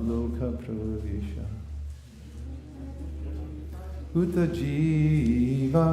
loka pravisha Uta jiva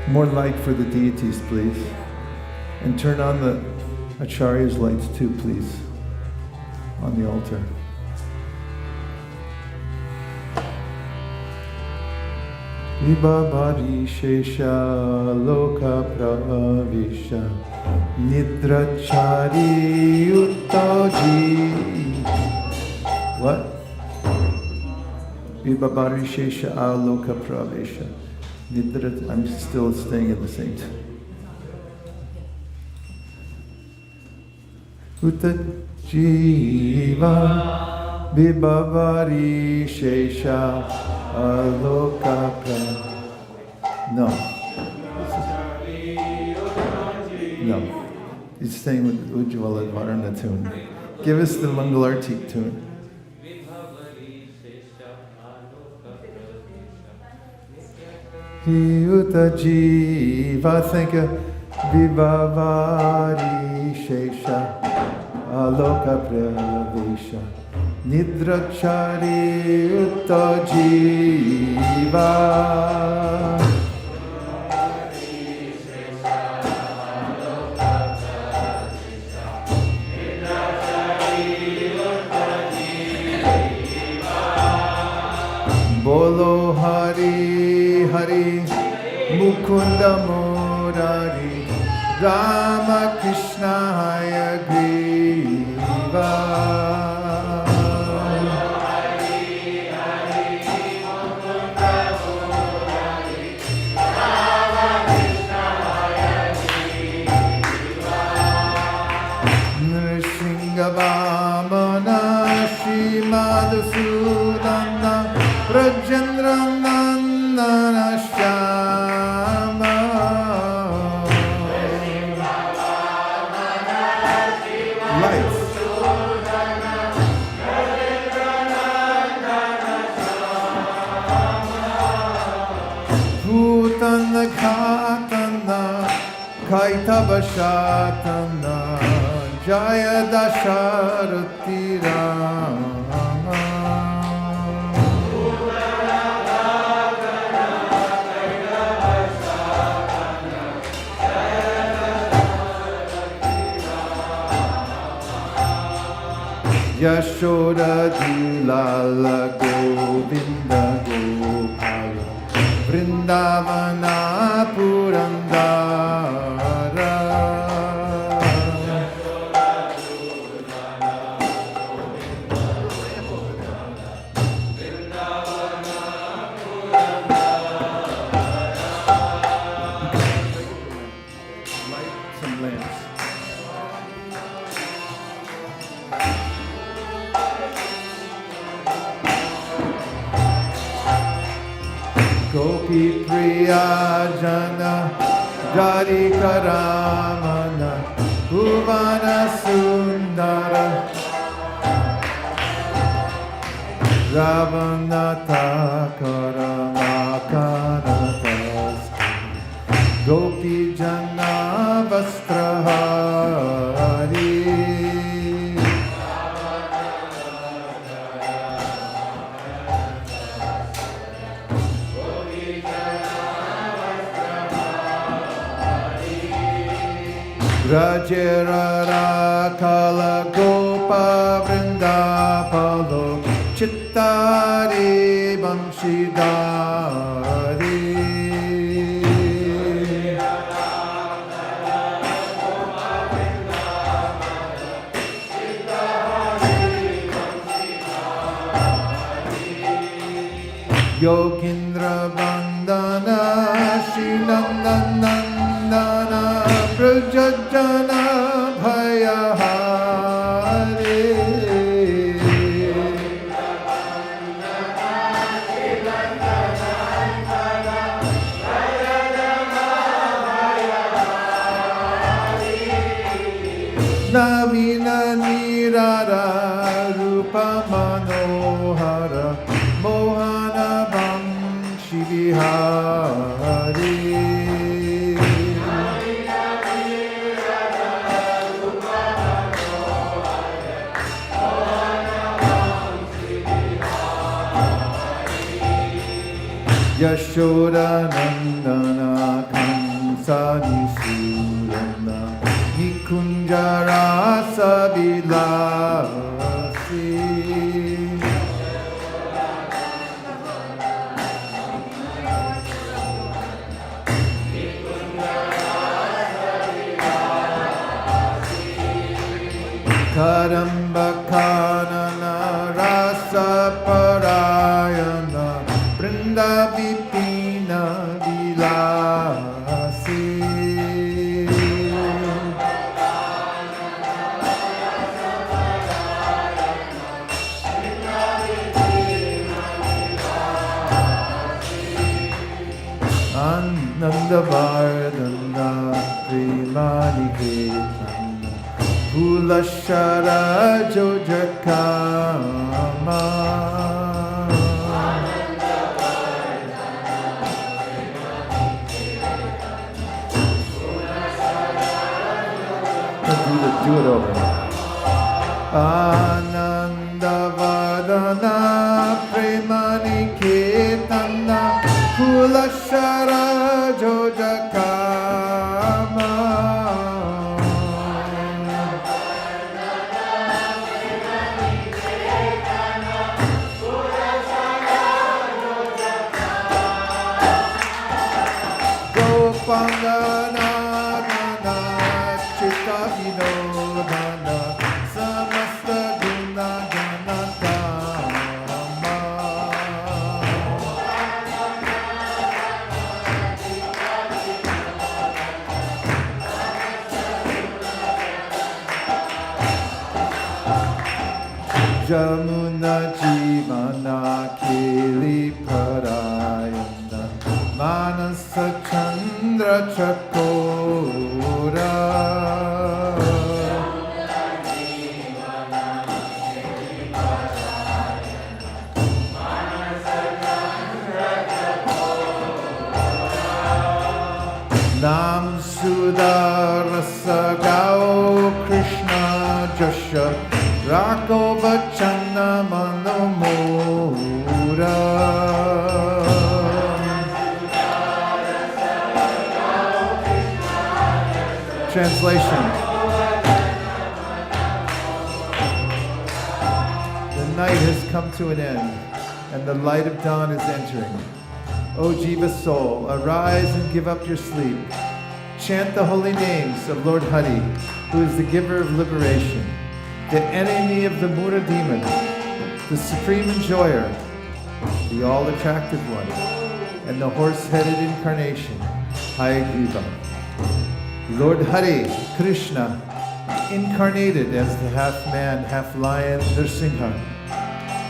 More light for the deities, please. And turn on the Acharya's lights too, please, on the altar. Vibhavari Shesha Loka Pravisha Nidrachari Uttaji. What? Vibhavari Shesha Loka Pravisha. I'm still staying in the same time. Uta Jiva Vibhavari Shesha Aloka Pra. No. No. He's staying with Ujjvala Varna tune. Give us the Mangalarti tune. Uta Jiva, think of Vibhavari Shesha Aloka Pravisha Nidrachari Uta Jiva Bolo Hari Hari Mukunda Murari Rama Krishna Haya Griva Nrsinga Vamana Shri Madhusudana Rajendra Nandana Shyama Lights Bhutana Khatana Kaitaba Shatana Jaya Dasharati Rama Yashoda Dulala Govinda Gopala Vrindavana Purandara Light some lamps. Gopi Priya Jana Jari Karamana Bhuvana Sundara Ravanata Karamakaras Gopi Jana Vastrahari Rajera Kala Gopa Vrindapalo Chittari Bamshidari Yogindra Vandana Srinandanandana Prajajana Bhayahare Manohara Mohana Vamshi Vihari. Yashoda Nandana Kamsa Nisurana Nikunjarasa Vilasi. Kadamba Kanana Rasa Parayana Brinda Vipina Vilasi. Ananda Vardhana Premani Ketana Kulashara Jojakama. Do it over. Ananda Vadana Premani Ketana Kulashara Jojakama. Gopangana Chitta Vinodana Samasta Guna Ganatama. Jamuna Jivana Kili Parayana Manasa Chandra Chakora. Nam Sudarasa Gao Krishna Jasha Rako Vachana Manomura. Translation. The night has come to an end, and the light of dawn is entering. O Jiva soul, arise and give up your sleep. Chant the holy names of Lord Hari, who is the giver of liberation, the enemy of the Mura demon, the supreme enjoyer, the all-attractive one, and the horse-headed incarnation, Hayagriva. Lord Hari, Krishna, incarnated as the half-man, half-lion Nrsimha.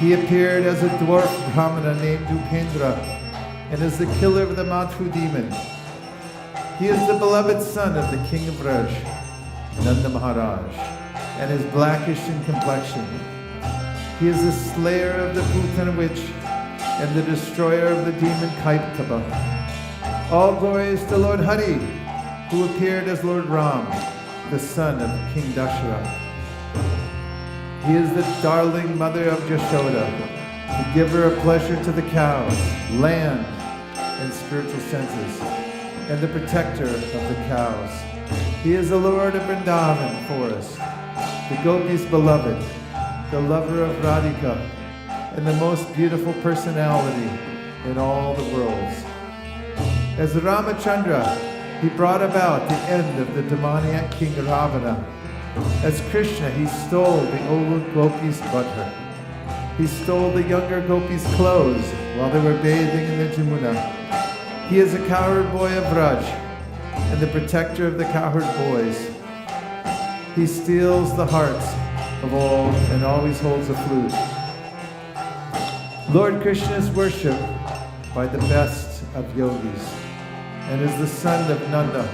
He appeared as a dwarf Brahmana named Upendra, and as the killer of the Madhu demon. He is the beloved son of the king of Braj, Nanda Maharaj, and is blackish in complexion. He is the slayer of the Putana witch and the destroyer of the demon Kaitaba. All glory is to Lord Hari, who appeared as Lord Ram, the son of King Dasharath. He is the darling mother of Yashoda, the giver of pleasure to the cows, land, and spiritual senses, and the protector of the cows. He is the Lord of Vrindavan forest, the gopis' beloved, the lover of Radhika, and the most beautiful personality in all the worlds. As Ramachandra, he brought about the end of the demoniac king Ravana. As Krishna, he stole the old gopis' butter. He stole the younger gopis' clothes while they were bathing in the Jamuna. He is a cowherd boy of Raj and the protector of the cowherd boys. He steals the hearts of all and always holds a flute. Lord Krishna is worshipped by the best of yogis and is the son of Nanda.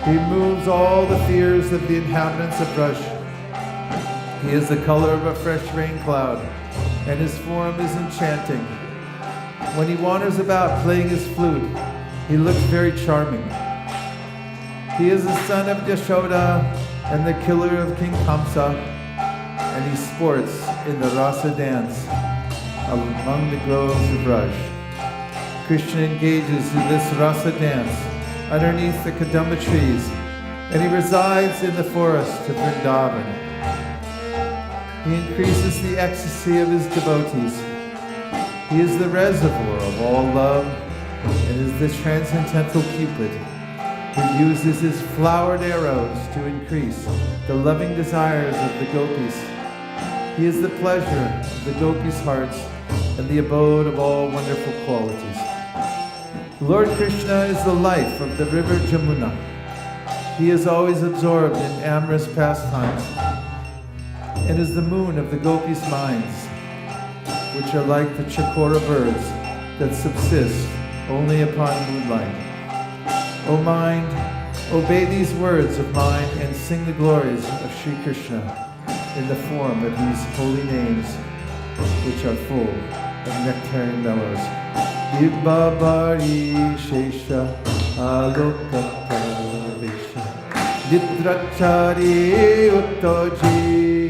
He removes all the fears of the inhabitants of Raj. He is the color of a fresh rain cloud, and his form is enchanting. When he wanders about playing his flute, he looks very charming. He is the son of Yashoda and the killer of King Kamsa, and he sports in the rasa dance among the groves of Raj. Krishna engages in this rasa dance underneath the Kadamba trees, and he resides in the forest of Vrindavan. He increases the ecstasy of his devotees. He is the reservoir of all love and is the transcendental Cupid who uses his flowered arrows to increase the loving desires of the gopis. He is the pleasure of the gopis' hearts and the abode of all wonderful qualities. Lord Krishna is the life of the river Jamuna. He is always absorbed in amorous pastimes and is the moon of the gopis' minds, which are like the chakora birds that subsist only upon moonlight. O mind, obey these words of mine and sing the glories of Sri Krishna in the form of these holy names, which are full of nectarian mellows. Dibbabari Shesha Aloka Pravesha Didrachari Uttojivaya.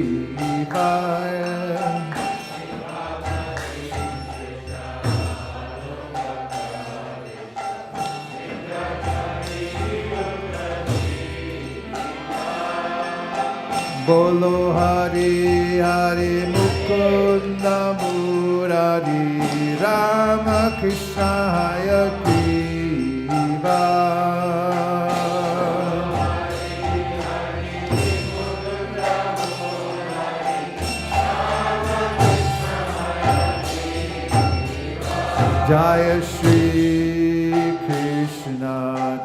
Bolo Hari Hari Mukunda Murari Rama Krishna Hayagriva. Jaya Shri Krishna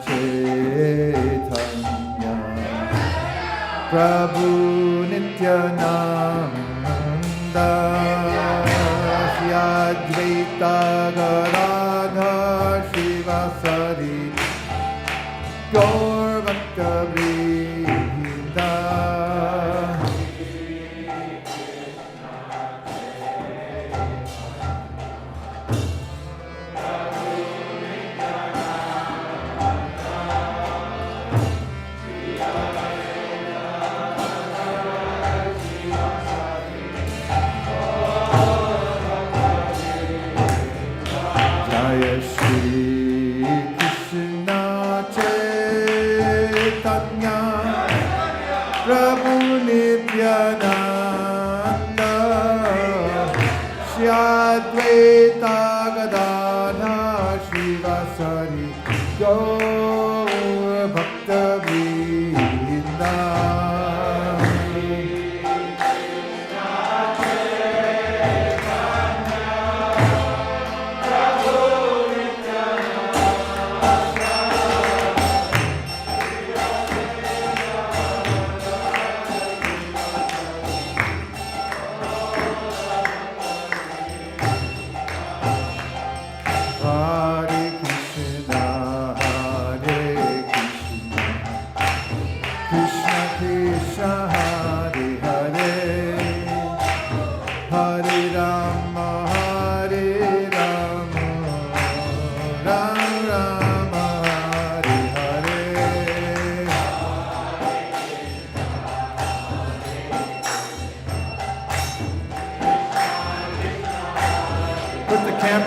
Chaitanya Prabhu Nityananda Shri Advaita Gadadhar Shivasari Gaur Bhakta Vrinda. Advaita Gadadhar Shivasari Gaur Bhakta Vrinda.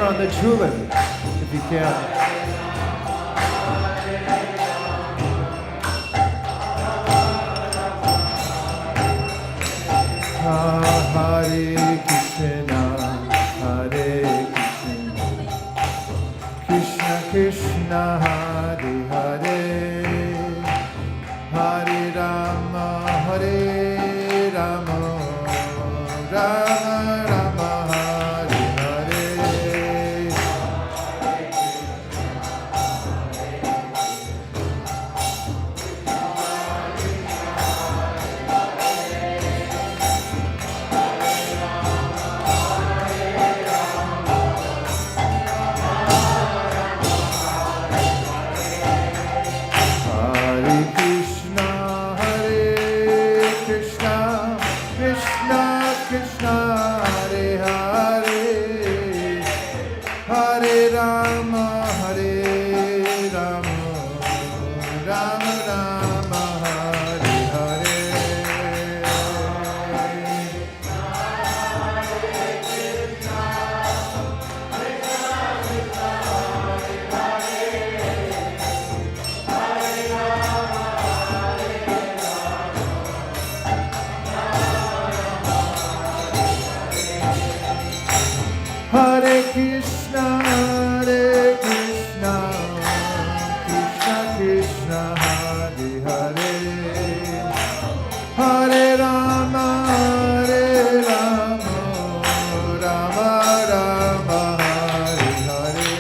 On the julep, if you can. Hare Krishna, Hare Krishna, Krishna Krishna, Hare Hare, Hare Rama, Hare Rama, Rama Rama, Hare Hare. Hare Krishna, Krishna Krishna, Hare Hare, Hare Rama, Rama Rama, Hare Hare.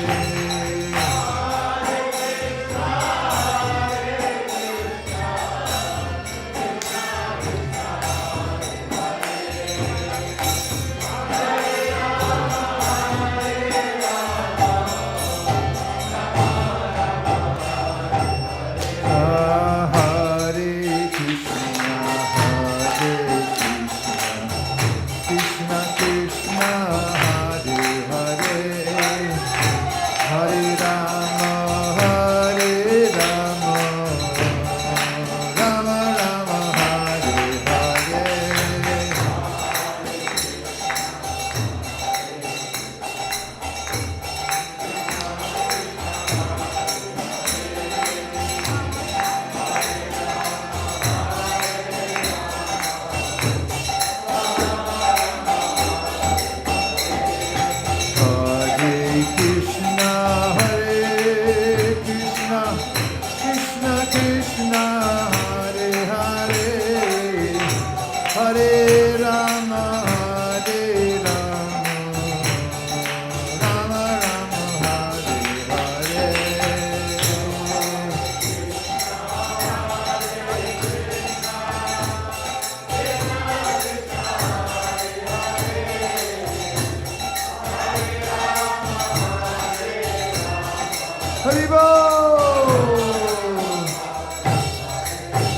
Haribo!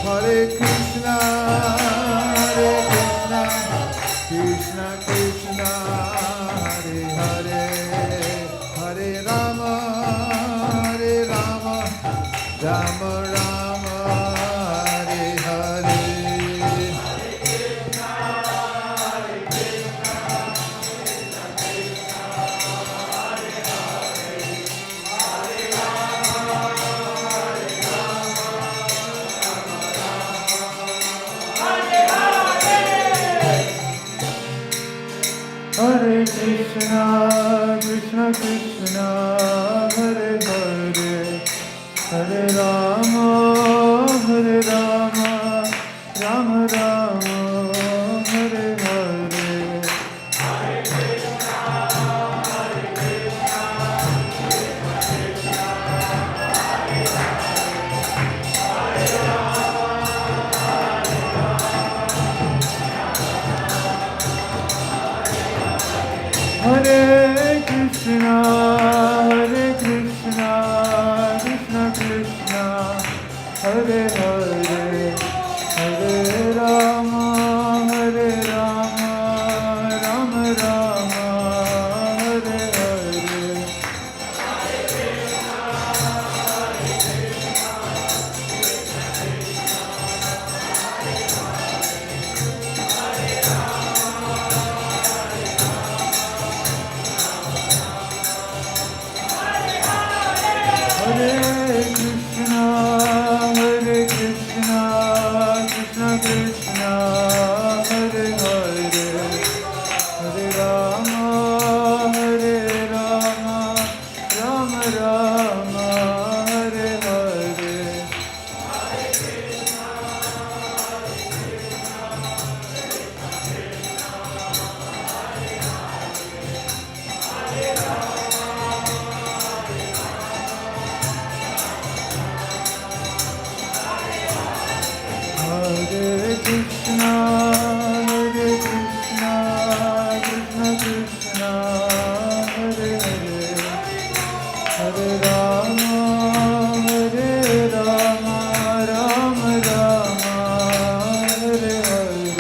Hare Krishna, Krishna Krishna, Hare Hare, Hare Rama, Rama Rama, Hare Hare. Hare Krishna, Krishna Krishna, Hare Hare, Hare Rama, Rama Rama, Hare Hare. Hare Krishna, Krishna Krishna, Hare Hare, Hare Rama, Rama Rama, Hare Hare. Hare Krishna, Krishna Krishna, Hare Hare, Hare Rama, Rama Rama, Hare Hare. Hare Krishna, Krishna Krishna, Hare Hare, Hare Rama, Rama Rama, Hare Hare.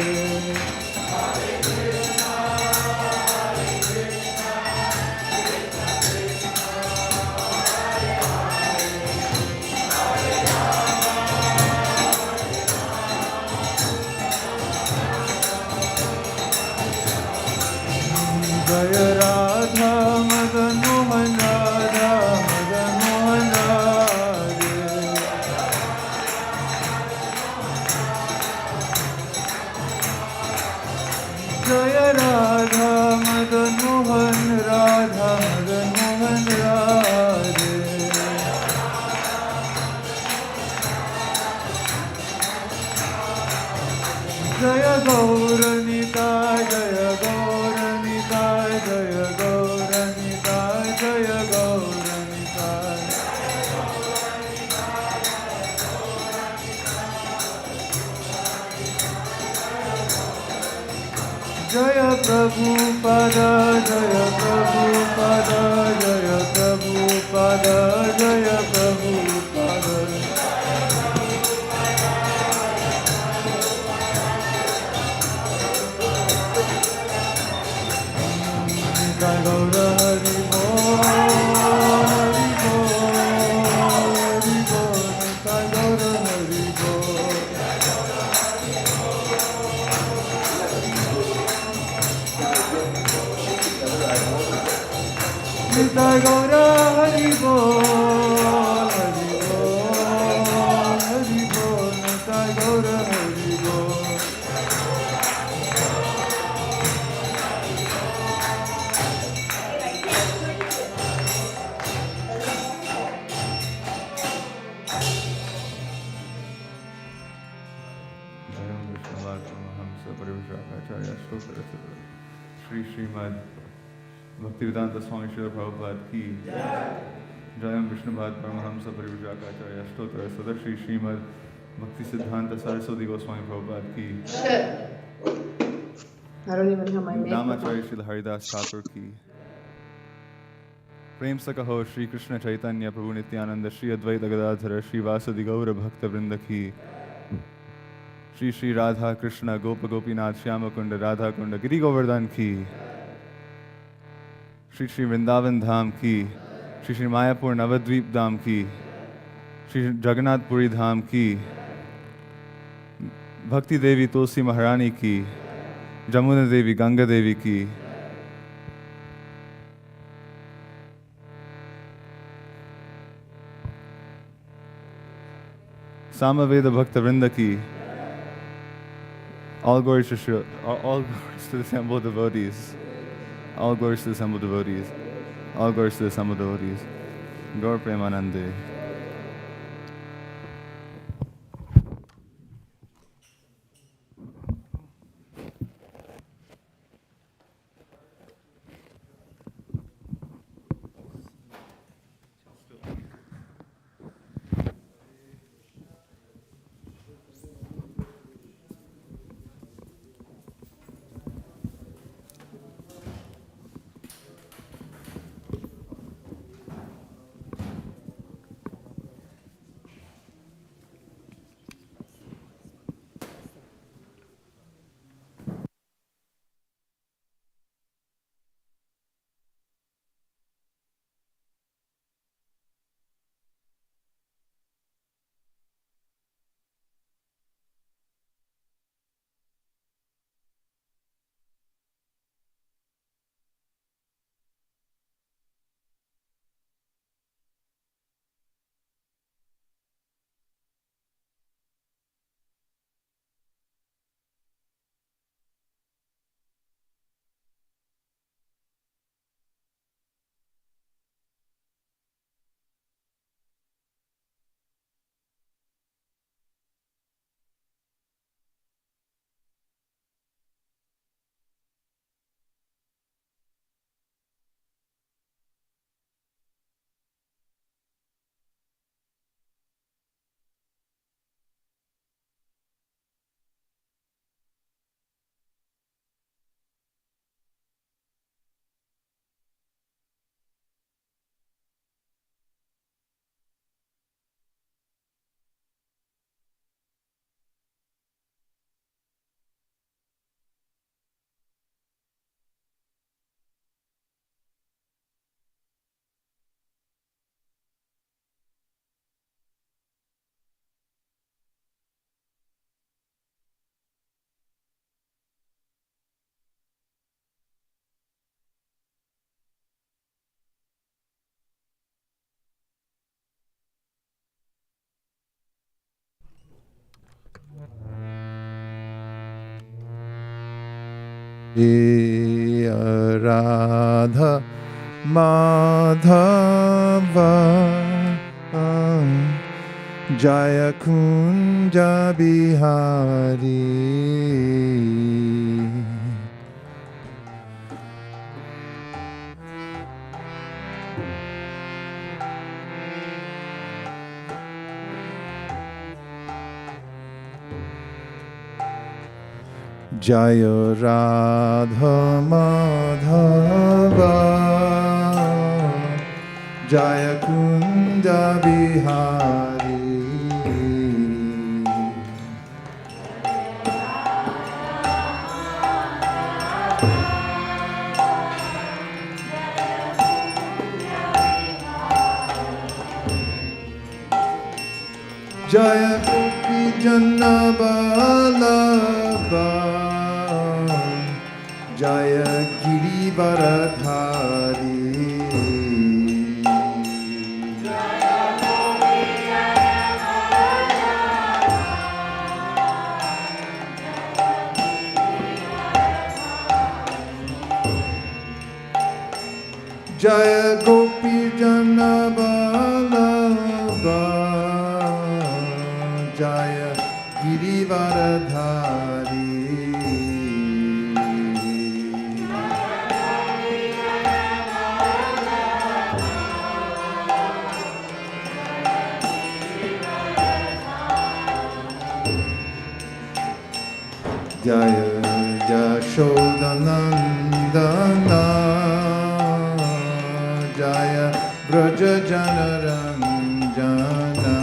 Jaya Radha Madan Mohan Radha Madan Mohan Radhe. Jaya Radha Madan Mohan Radha Jaya Gauranitai, Jaya Gauranitai. Jaya Prabhupada, Jaya Prabhupada, Jaya Prabhupada, Jaya Prabhupada. Jai Gaura Hari Bol, Hari Bol, Hari Bol, Jai Gaura Hari Bol. Jai Gaura Hari Bol, Hari Bol, Hari Bol, Jai Gaura Hari Bol. Shri Srimad Bhaktivedanta Swami Srila Prabhupada ki Jayam Vishnu Bhat Paramahamsa Parivrajakacharya Ashtottara Sada Shri Srimad Bhakti Siddhanta Saraswati Goswami Prabhupada ki I don't even have my makeup Namacharya on. Srila Haridas Thakur ki Prem Sakaho Shri Krishna Chaitanya Prabhu Nityananda Shri Advaita Gadadhara Shri Vasadi Gaura Bhakta Vrinda ki Shri Shri Radha Krishna Gopa Gopinath Shyama Kunda Radha Kunda Giri Govardhan ki Shri Shri Vrindavan Dham ki Shri Shri Mayapur Navadvip Dham ki Shri Jagannath Puri Dham ki Bhakti Devi Tulsi Maharani ki Jamuna Devi Ganga Devi ki Samaveda Bhakta Vrinda ki all glories to all glories to the assembled devotees. All glories to the assembled devotees. All glories to the assembled devotees. Gaur Premanande. Radha Madhava Jaya Kunja Bihari Jaya Radha Madhava Jaya Kunda Bihari Jaya Gopi Janna Vallabha Jaya Girivaradhari Jaya Gopi Janna Vallabha Jaya Girivaradhari Jaya Jashodanandana Jaya Braja Janaranjana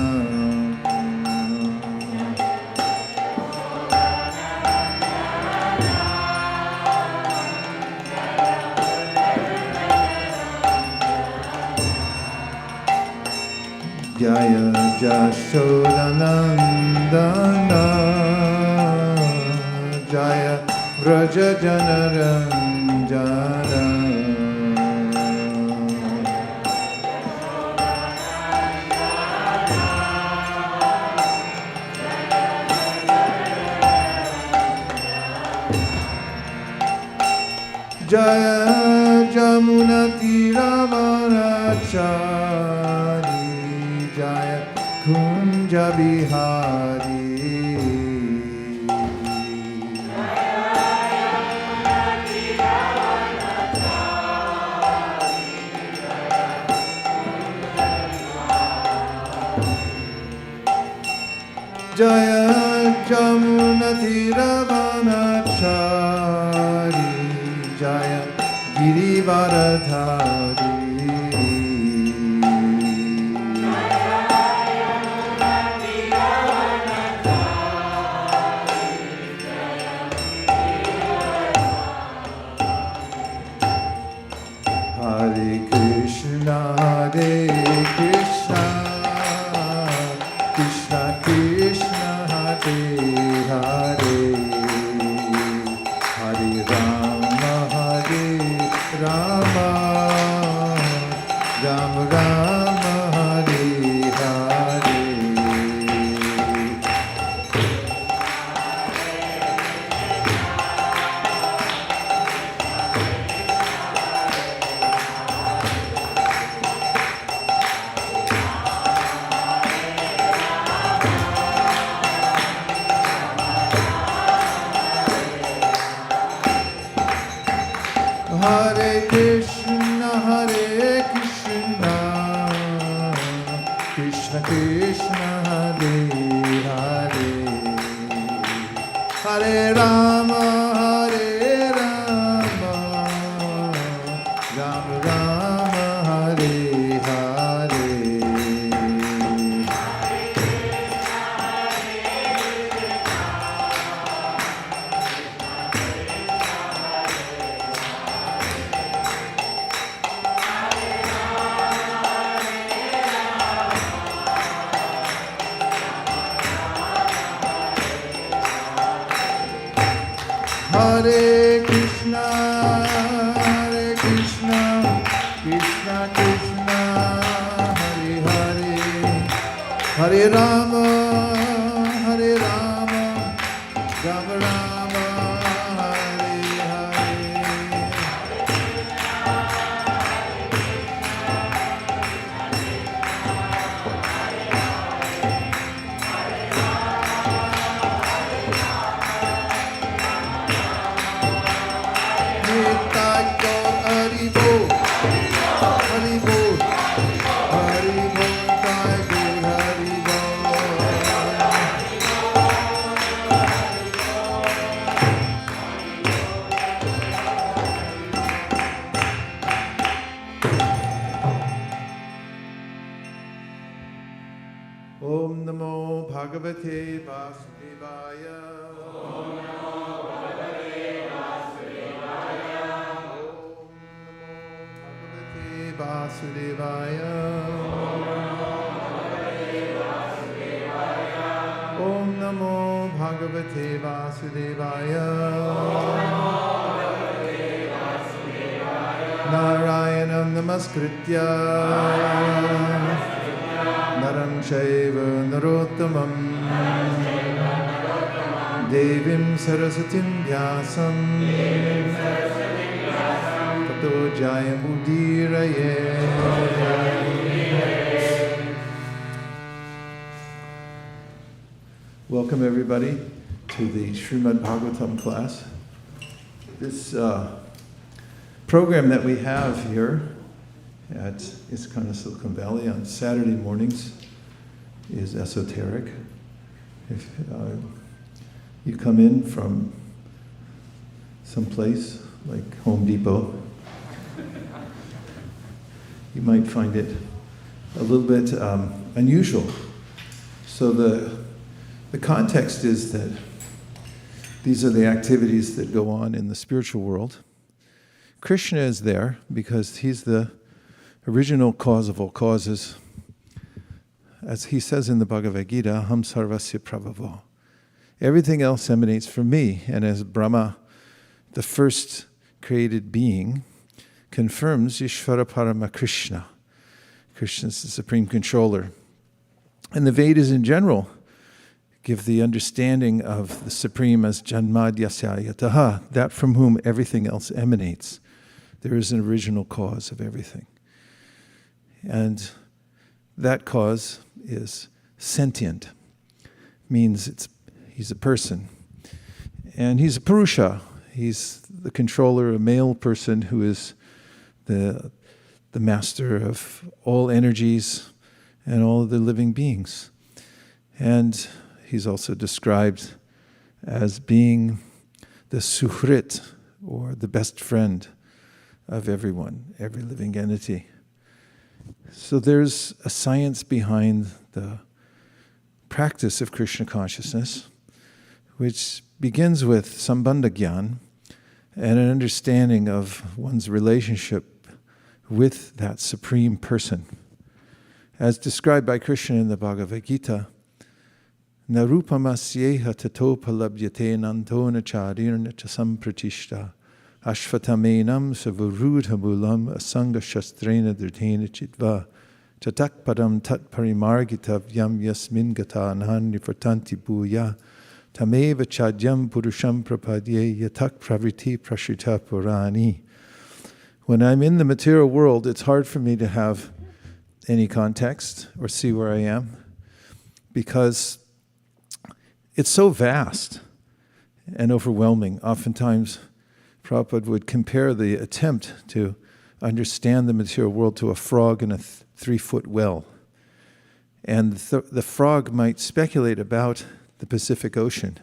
Jaya Jashodanandana Jaya Braja Janaranjana Jaya Jamuna Tiravarachari Jaya Kunja Bihari Jaya Jamuna Tiravanachari Jaya Girivaradhari Hare Krishna Hare Krishna Krishna Krishna Hare Hare Hare Rama Hare Rama Rama Rama Hare Hare Hare Krishna Krishna Krishna Hare Hare Hare Rama Rama Rama Hare Hare Hare Krishna, Krishna Krishna, Hare Hare, Hare Rama, Rama Rama, Hare Hare. Haribo, Haribo. Om Namo Bhagavate Vasudevaya. Om Namo Bhagavate Vasudevaya. Om Namo Bhagavate Vasudevaya. Narayanam Namaskritya Naram Shaiva Narottamam Devim Sarasatim Vyasam Tato Jayamudiraye. Welcome everybody to the Srimad Bhagavatam class. This program that we have here at ISKCON Silicon Valley on Saturday mornings is esoteric. If you come in from some place like Home Depot, you might find it a little bit unusual. So the context is that these are the activities that go on in the spiritual world. Krishna is there because he's the original cause of all causes. As he says in the Bhagavad Gita, Ham Sarvasya Prabhavo. Everything else emanates from me. And as Brahma, the first created being, confirms Ishvara Parama Krishna. Krishna is the supreme controller. And the Vedas in general give the understanding of the supreme as Janmadyasya Yataha, that from whom everything else emanates. There is an original cause of everything. And that cause is sentient, means he's a person. And he's a Purusha. He's the controller, a male person who is the master of all energies and all of the living beings. And he's also described as being the Suhrit, or the best friend of everyone, every living entity. So there's a science behind the practice of Krishna consciousness, which begins with Sambandha Gyan and an understanding of one's relationship with that supreme person. As described by Krishna in the Bhagavad Gita, Narupamasyeha tato palabhyate nantona charirna chasam pratishta ashvatamenam savurudhabulam asanga shastrena dritena chitva chatak padam tat parimargitavyam yasmin gata nanifartanti bhuya tameva chadyam purusham prapadye yatak pravriti prashita purani. When I'm in the material world, it's hard for me to have any context or see where I am, because it's so vast and overwhelming. Oftentimes, Prabhupada would compare the attempt to understand the material world to a frog in a 3-foot well. And the frog might speculate about the Pacific Ocean.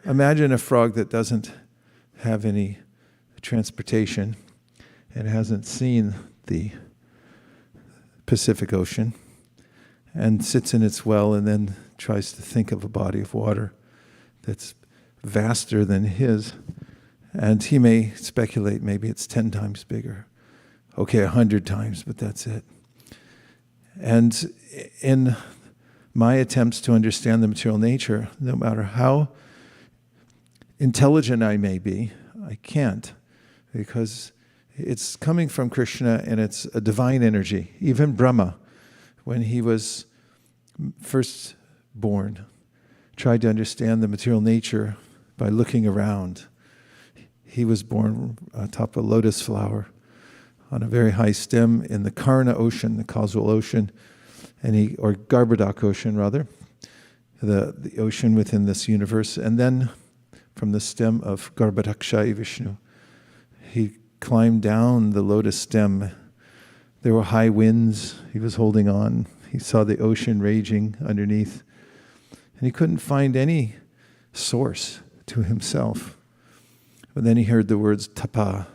Imagine a frog that doesn't have any transportation and hasn't seen the Pacific Ocean and sits in its well and then tries to think of a body of water that's vaster than his. And he may speculate, maybe it's 10 times bigger. Okay, 100 times, but that's it. And in my attempts to understand the material nature, no matter how intelligent I may be, I can't, because it's coming from Krishna and it's a divine energy. Even Brahma, when he was first born, tried to understand the material nature by looking around. He was born atop a lotus flower on a very high stem in the Karna ocean, the causal ocean, or Garbhodak ocean rather, the ocean within this universe. And then from the stem of Garbhodakshayi Vishnu, he climbed down the lotus stem. There were high winds. He was holding on. He saw the ocean raging underneath. And he couldn't find any source to himself. But then he heard the words tapa.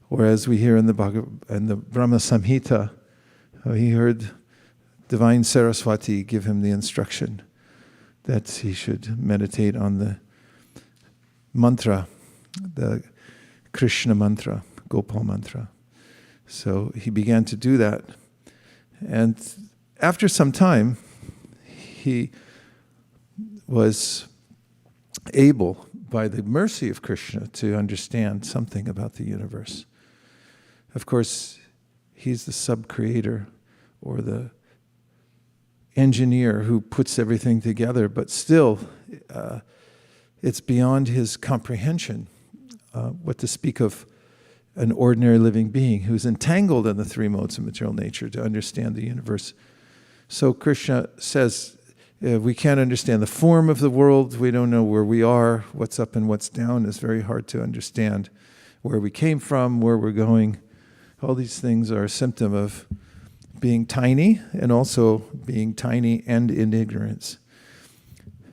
Or as we hear in the Brahma Samhita, he heard Divine Saraswati give him the instruction that he should meditate on the mantra, the Krishna mantra, Gopal mantra. So he began to do that. And after some time, he was able, by the mercy of Krishna, to understand something about the universe. Of course, he's the sub-creator or the engineer who puts everything together, but still, it's beyond his comprehension. What to speak of an ordinary living being who's entangled in the three modes of material nature to understand the universe. So Krishna says, we can't understand the form of the world, we don't know where we are, what's up and what's down. It's very hard to understand where we came from, where we're going. All these things are a symptom of being tiny, and also being tiny and in ignorance.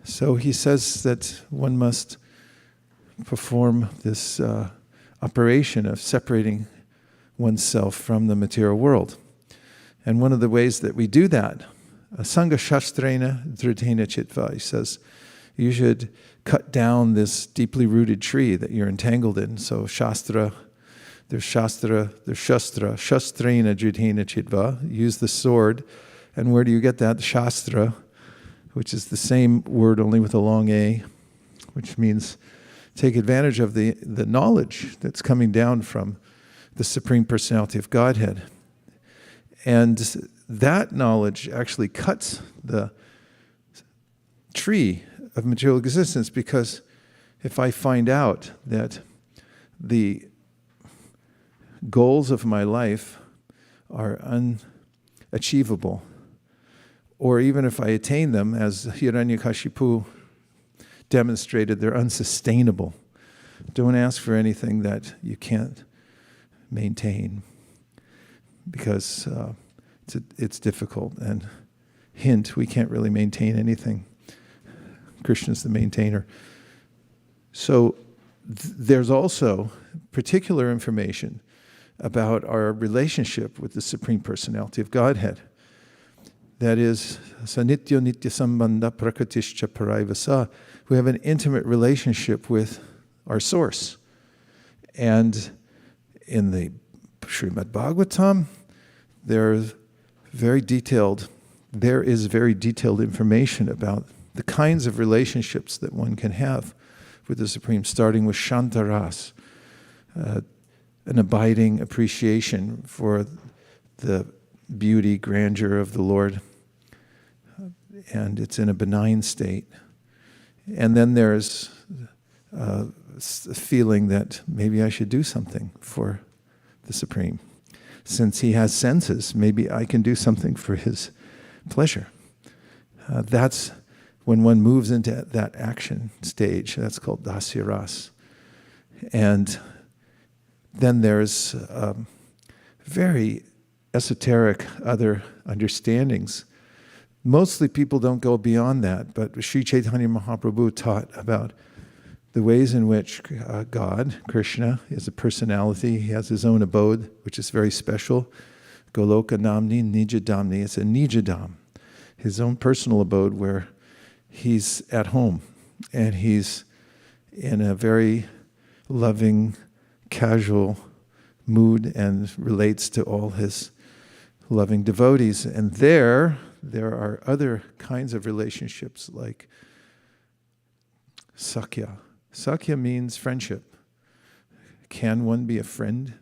So he says that one must perform this operation of separating oneself from the material world. And one of the ways that we do that, Sangha Shastrena Dhrutena Chitva, he says, you should cut down this deeply rooted tree that you're entangled in. So Shastra, Shastrena Dhrutena Chitva, use the sword. And where do you get that? Shastra, which is the same word only with a long A, which means take advantage of the knowledge that's coming down from the Supreme Personality of Godhead. And that knowledge actually cuts the tree of material existence, because if I find out that the goals of my life are unachievable, or even if I attain them, as Hiranyakashipu demonstrated, they're unsustainable. Don't ask for anything that you can't maintain, because it's difficult. And hint, we can't really maintain anything. Krishna's the maintainer. So there's also particular information about our relationship with the Supreme Personality of Godhead. That is, sanitya nitya sambandha prakritischa paraivasa. We have an intimate relationship with our source. And in the Srimad Bhagavatam, there is very detailed information about the kinds of relationships that one can have with the Supreme, starting with Shantaras, an abiding appreciation for the beauty, grandeur of the Lord, and it's in a benign state. And then there's a feeling that maybe I should do something for the Supreme. Since he has senses, maybe I can do something for his pleasure. That's when one moves into that action stage. That's called Dasya Ras. And then there's very esoteric other understandings. Mostly people don't go beyond that, but Sri Chaitanya Mahaprabhu taught about the ways in which God, Krishna, is a personality. He has his own abode, which is very special. Goloka Namni Nijadamni. It's a Nijadam, his own personal abode where he's at home. And he's in a very loving, casual mood and relates to all his loving devotees. And there are other kinds of relationships like Sakya. Sakya means friendship. Can one be a friend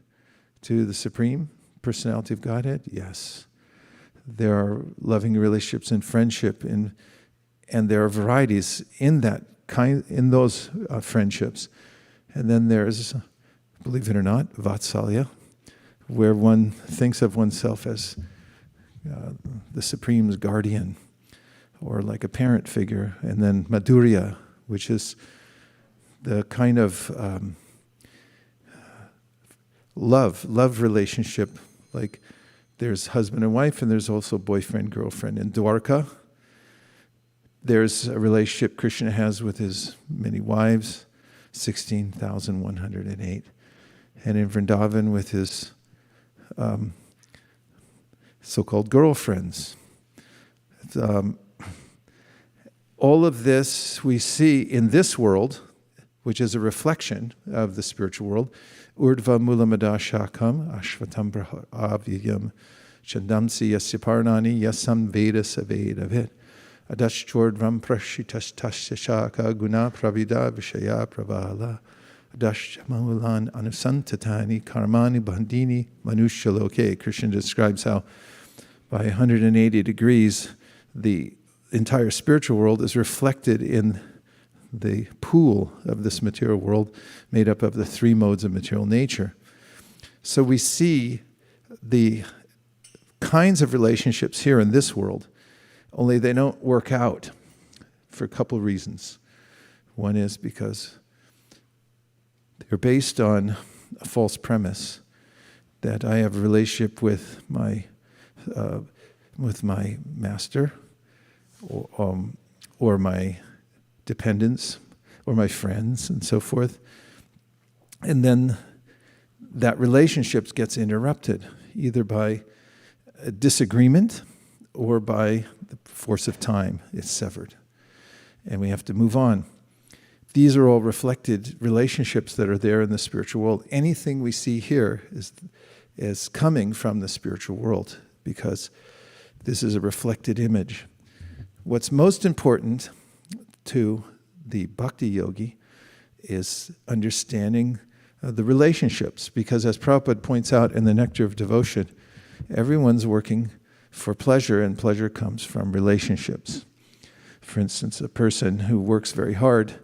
to the Supreme Personality of Godhead? Yes. There are loving relationships and friendship, and there are varieties in those friendships. And then there's, believe it or not, Vatsalya, where one thinks of oneself as the Supreme's guardian, or like a parent figure. And then Madhurya, which is the kind of love relationship. Like there's husband and wife, and there's also boyfriend, girlfriend. In Dwarka, there's a relationship Krishna has with his many wives, 16,108. And in Vrindavan with his so-called girlfriends. all of this we see in this world, which is a reflection of the spiritual world. Urdhva mulamada shakam ashvatam avyayam chandamsi yasya parnani yasam veda saveda vid adashchordvam prashitas tasya shaka guna pravida vishaya pravala adashchamalan anusantatani karmani bandini manushaloke. Krishna describes how by 180 degrees the entire spiritual world is reflected in the pool of this material world made up of the three modes of material nature. So we see the kinds of relationships here in this world, only they don't work out for a couple of reasons. One is because they're based on a false premise that I have a relationship with my master or my dependents or my friends and so forth. And then that relationship gets interrupted either by a disagreement or by the force of time. It's severed. And we have to move on. These are all reflected relationships that are there in the spiritual world. Anything we see here is coming from the spiritual world because this is a reflected image. What's most important to the bhakti yogi is understanding the relationships, because as Prabhupada points out in the Nectar of Devotion, everyone's working for pleasure, and pleasure comes from relationships. For instance, a person who works very hard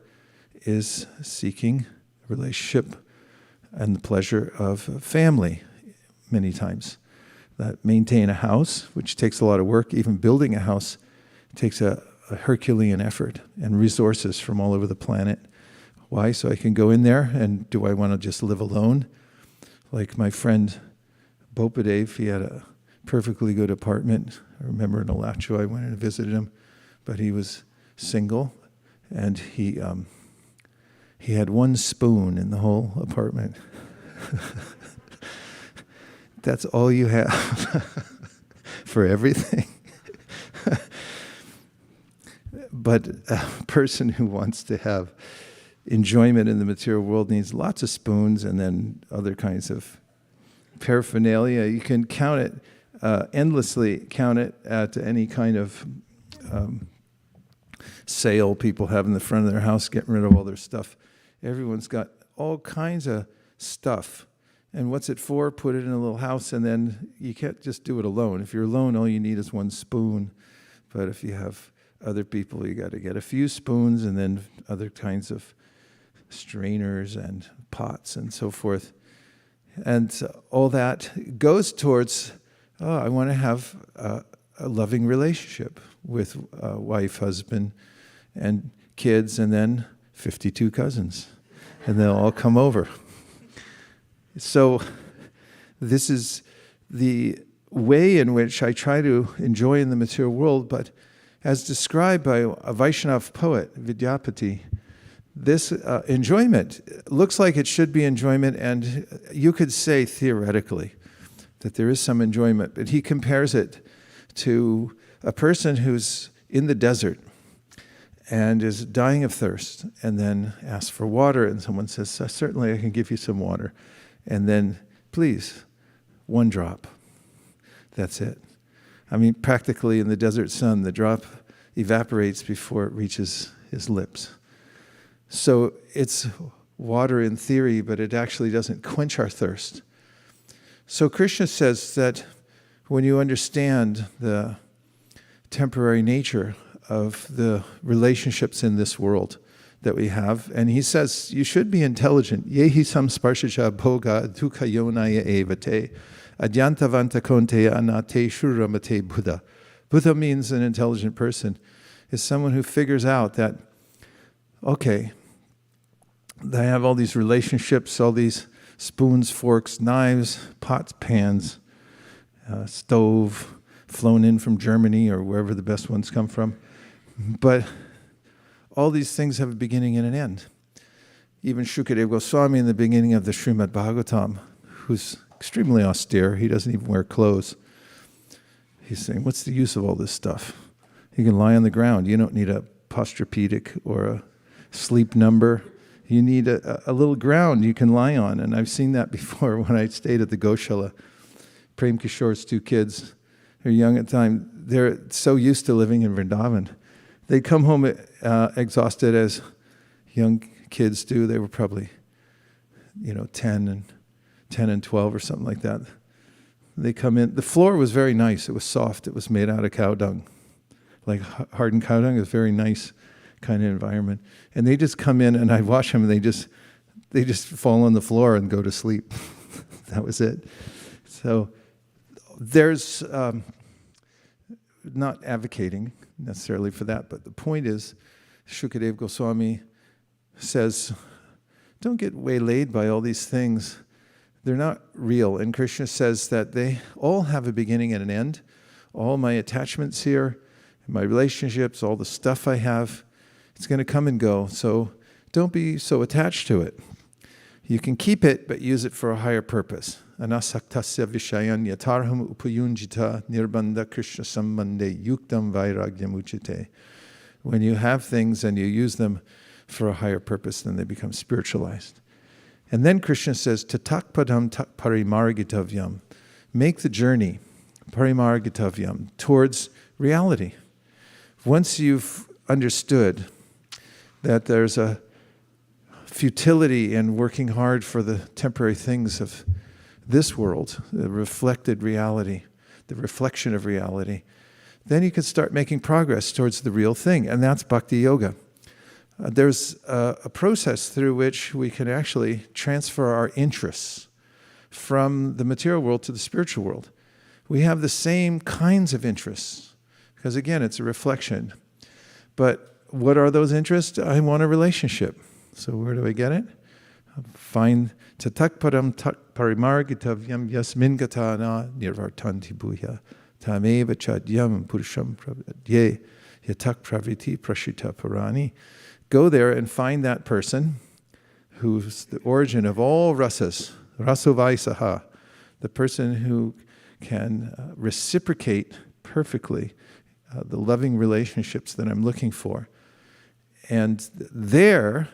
is seeking a relationship and the pleasure of family many times. That maintain a house, which takes a lot of work, even building a house takes a Herculean effort and resources from all over the planet. Why? So I can go in there, and do I want to just live alone? Like my friend Bopadev, he had a perfectly good apartment. I remember in Alachua I went and visited him, but he was single, and he had one spoon in the whole apartment. That's all you have for everything. But a person who wants to have enjoyment in the material world needs lots of spoons and then other kinds of paraphernalia. You can count it, endlessly count it at any kind of sale people have in the front of their house, getting rid of all their stuff. Everyone's got all kinds of stuff. And what's it for? Put it in a little house, and then you can't just do it alone. If you're alone, all you need is one spoon. But if you have other people, you got to get a few spoons and then other kinds of strainers and pots and so forth. And all that goes towards, I want to have a loving relationship with wife, husband, and kids, and then 52 cousins. And they'll all come over. So this is the way in which I try to enjoy in the material world, but as described by a Vaishnava poet, Vidyapati, this enjoyment looks like it should be enjoyment, and you could say theoretically that there is some enjoyment, but he compares it to a person who's in the desert and is dying of thirst, and then asks for water, and someone says, certainly I can give you some water. And then, please, one drop. That's it. I mean, practically in the desert sun, the drop evaporates before it reaches his lips. So it's water in theory, but it actually doesn't quench our thirst. So Krishna says that when you understand the temporary nature of the relationships in this world that we have, and he says you should be intelligent. Yehi samsparshaja bhoga dukha yonaya evate adyantavanta konte anate shuramate Buddha. Buddha means an intelligent person, is someone who figures out that, okay, I have all these relationships, all these spoons, forks, knives, pots, pans, stove, flown in from Germany or wherever the best ones come from. But all these things have a beginning and an end. Even Shukadeva Goswami in the beginning of the Srimad Bhagavatam, who's extremely austere, he doesn't even wear clothes. He's saying, what's the use of all this stuff? You can lie on the ground. You don't need a posturepedic or a sleep number. You need a little ground you can lie on. And I've seen that before when I stayed at the Goshala. Prem Kishore's 2 kids, they're young at the time. They're so used to living in Vrindavan. They'd come home exhausted as young kids do. They were probably, 10 and 12 or something like that. They come in. The floor was very nice. It was soft. It was made out of cow dung. Like hardened cow dung. It was a very nice kind of environment. And they just come in, and I'd watch them, and they just fall on the floor and go to sleep. That was it. So there's not advocating necessarily for that, but the point is, Shukadev Goswami says, don't get waylaid by all these things. They're not real. And Krishna says that they all have a beginning and an end. All my attachments here, my relationships, all the stuff I have, it's going to come and go. So don't be so attached to it. You can keep it, but use it for a higher purpose. Anasaktasya vishayan yatarham upayunjita nirbandha Krishna sambandhe yuktam vairagyam uchite. When you have things and you use them for a higher purpose, then they become spiritualized. And then Krishna says, tatakpadam parimargitavyam. Make the journey, parimargitavyam, towards reality. Once you've understood that there's a futility in working hard for the temporary things of this world, the reflected reality, the reflection of reality, then you can start making progress towards the real thing, and that's Bhakti Yoga. There's a process through which we can actually transfer our interests from the material world to the spiritual world. We have the same kinds of interests, because again, it's a reflection. But what are those interests? I want a relationship. So where do I get it? Find tatakparam parimargitavyam yasmin gatana nirvartanti bhuya tameva chadyam purusham pravadye yatak praviti prashita parani. Go there and find that person who's the origin of all rasas, raso vaisaha, the person who can reciprocate perfectly the loving relationships that I'm looking for. And there,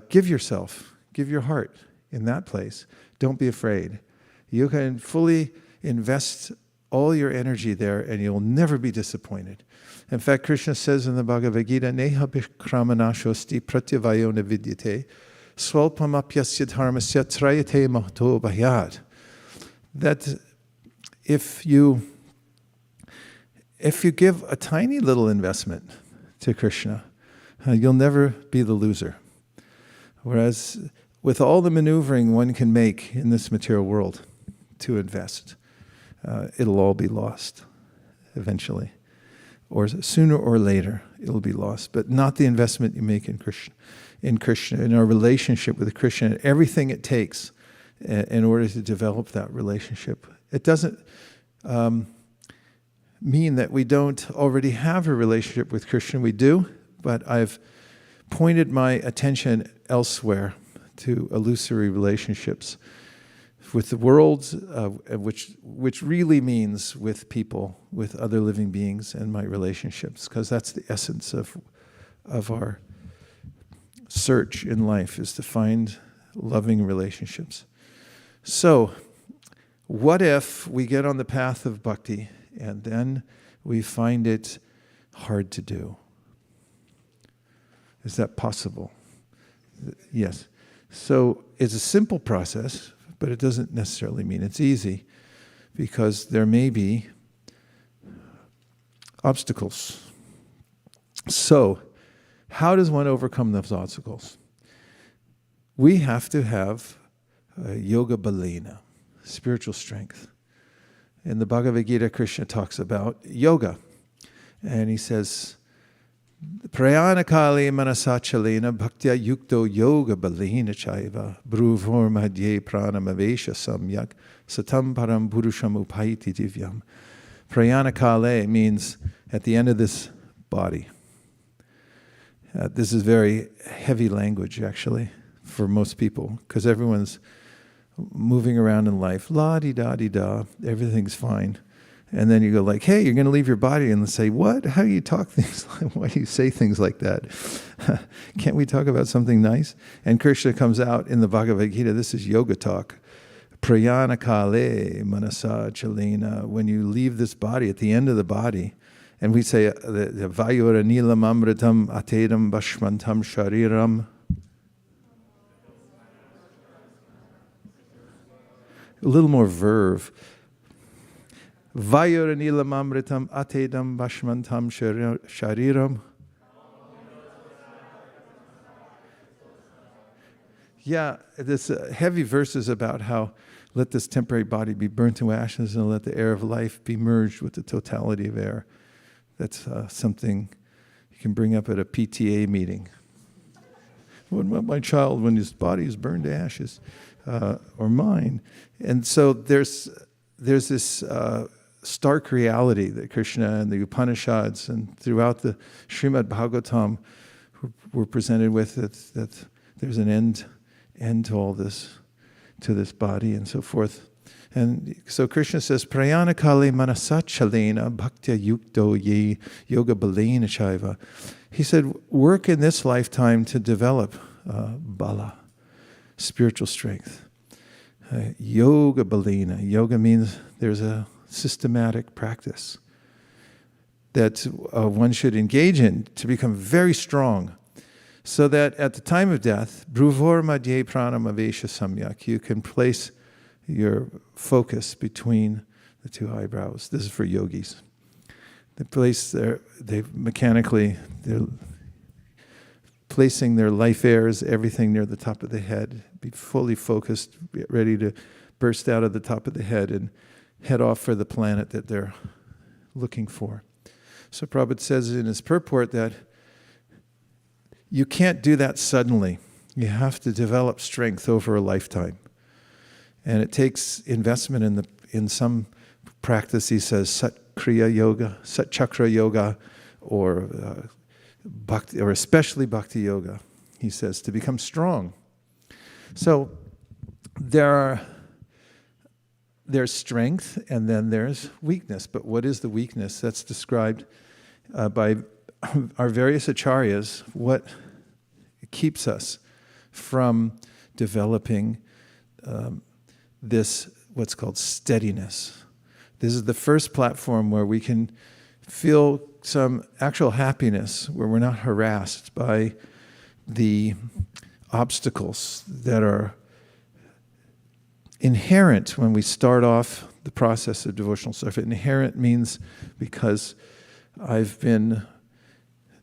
give yourself, give your heart in that place. Don't be afraid. You can fully invest all your energy there and you'll never be disappointed. In fact, Krishna says in the Bhagavad Gita, Neha bhikramanashosti pratyavayo navidyate swalpamapyasya dharmasya trayate mahto bhahyat. That if you give a tiny little investment to Krishna, you'll never be the loser. Whereas with all the maneuvering one can make in this material world to invest, it'll all be lost eventually. Or sooner or later, it'll be lost. But not the investment you make in Krishna, in our relationship with Krishna, and everything it takes in order to develop that relationship. It doesn't mean that we don't already have a relationship with Krishna. We do, but I've pointed my attention elsewhere to illusory relationships with the world, which really means with people, with other living beings, and my relationships, because that's the essence of our search in life, is to find loving relationships. So, what if we get on the path of bhakti and then we find it hard to do? Is that possible? Yes. So it's a simple process, but it doesn't necessarily mean it's easy, because there may be obstacles. So, how does one overcome those obstacles? We have to have yoga balena, spiritual strength. In the Bhagavad Gita, Krishna talks about yoga, and he says, Prayanakali manasachalena bhaktya yukto yoga balena chaiva bruvor madhye pranamavesha samyak satam param purusham upaiti divyam. Prayanakale means at the end of this body. This is very heavy language, actually, for most people, because everyone's moving around in life, la-di-da-di-da, everything's fine. And then you go like, hey, you're going to leave your body, and they say, what? How do you talk things? Why do you say things like that? Can't we talk about something nice? And Krishna comes out in the Bhagavad Gita. This is yoga talk. Prayana kale manasa chalena. When you leave this body, at the end of the body, and we say, Vayora nilam amritam atedam bashmantam shariram. A little more verve. Vayora nilam amritam atedam bashmantam shariram. Yeah, this heavy verses about how let this temporary body be burnt to ashes and let the air of life be merged with the totality of air. That's something you can bring up at a PTA meeting. What about my child when his body is burned to ashes, or mine? And so there's this stark reality that Krishna and the Upanishads and throughout the Srimad Bhagavatam were presented with, that there's an end to all this, to this body and so forth. And so Krishna says, Prayana kale manasachalena bhaktya yukto ye yoga balena chaiva. He said, work in this lifetime to develop bala, spiritual strength. Yoga balena. Yoga means there's a systematic practice that one should engage in to become very strong, so that at the time of death, bruvor madhye pranam avesha samyak, you can place your focus between the two eyebrows. This is for yogis. They're placing their life airs, everything near the top of the head, be fully focused, get ready to burst out of the top of the head and head off for the planet that they're looking for. So Prabhupada says in his purport that you can't do that suddenly. You have to develop strength over a lifetime. And it takes investment in some practice. He says Satkriya Yoga, Satchakra Yoga, or Bhakti, or especially Bhakti Yoga, he says, to become strong. So there's strength and then there's weakness. But what is the weakness? That's described by our various acharyas, what keeps us from developing this, what's called steadiness. This is the first platform where we can feel some actual happiness, where we're not harassed by the obstacles that are inherent when we start off the process of devotional service. Inherent means because I've been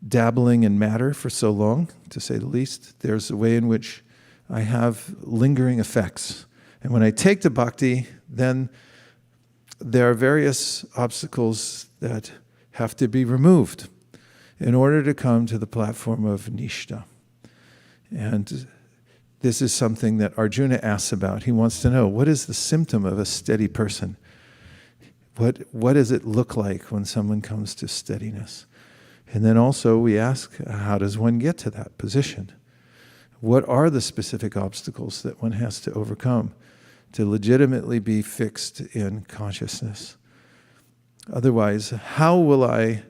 dabbling in matter for so long, to say the least. There's a way in which I have lingering effects. And when I take to bhakti, then there are various obstacles that have to be removed in order to come to the platform of nishta. And this is something that Arjuna asks about. He wants to know, what is the symptom of a steady person? What does it look like when someone comes to steadiness? And then also we ask, how does one get to that position? What are the specific obstacles that one has to overcome to legitimately be fixed in consciousness? Otherwise, how will I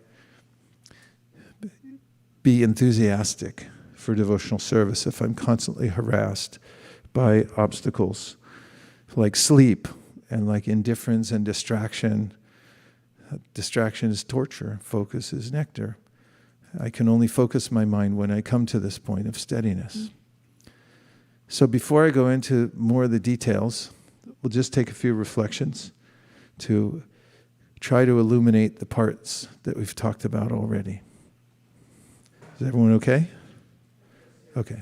be enthusiastic for devotional service if I'm constantly harassed by obstacles like sleep and like indifference and distraction? Distraction is torture, focus is nectar. I can only focus my mind when I come to this point of steadiness. So before I go into more of the details, we'll just take a few reflections to try to illuminate the parts that we've talked about already. Is everyone okay? Okay.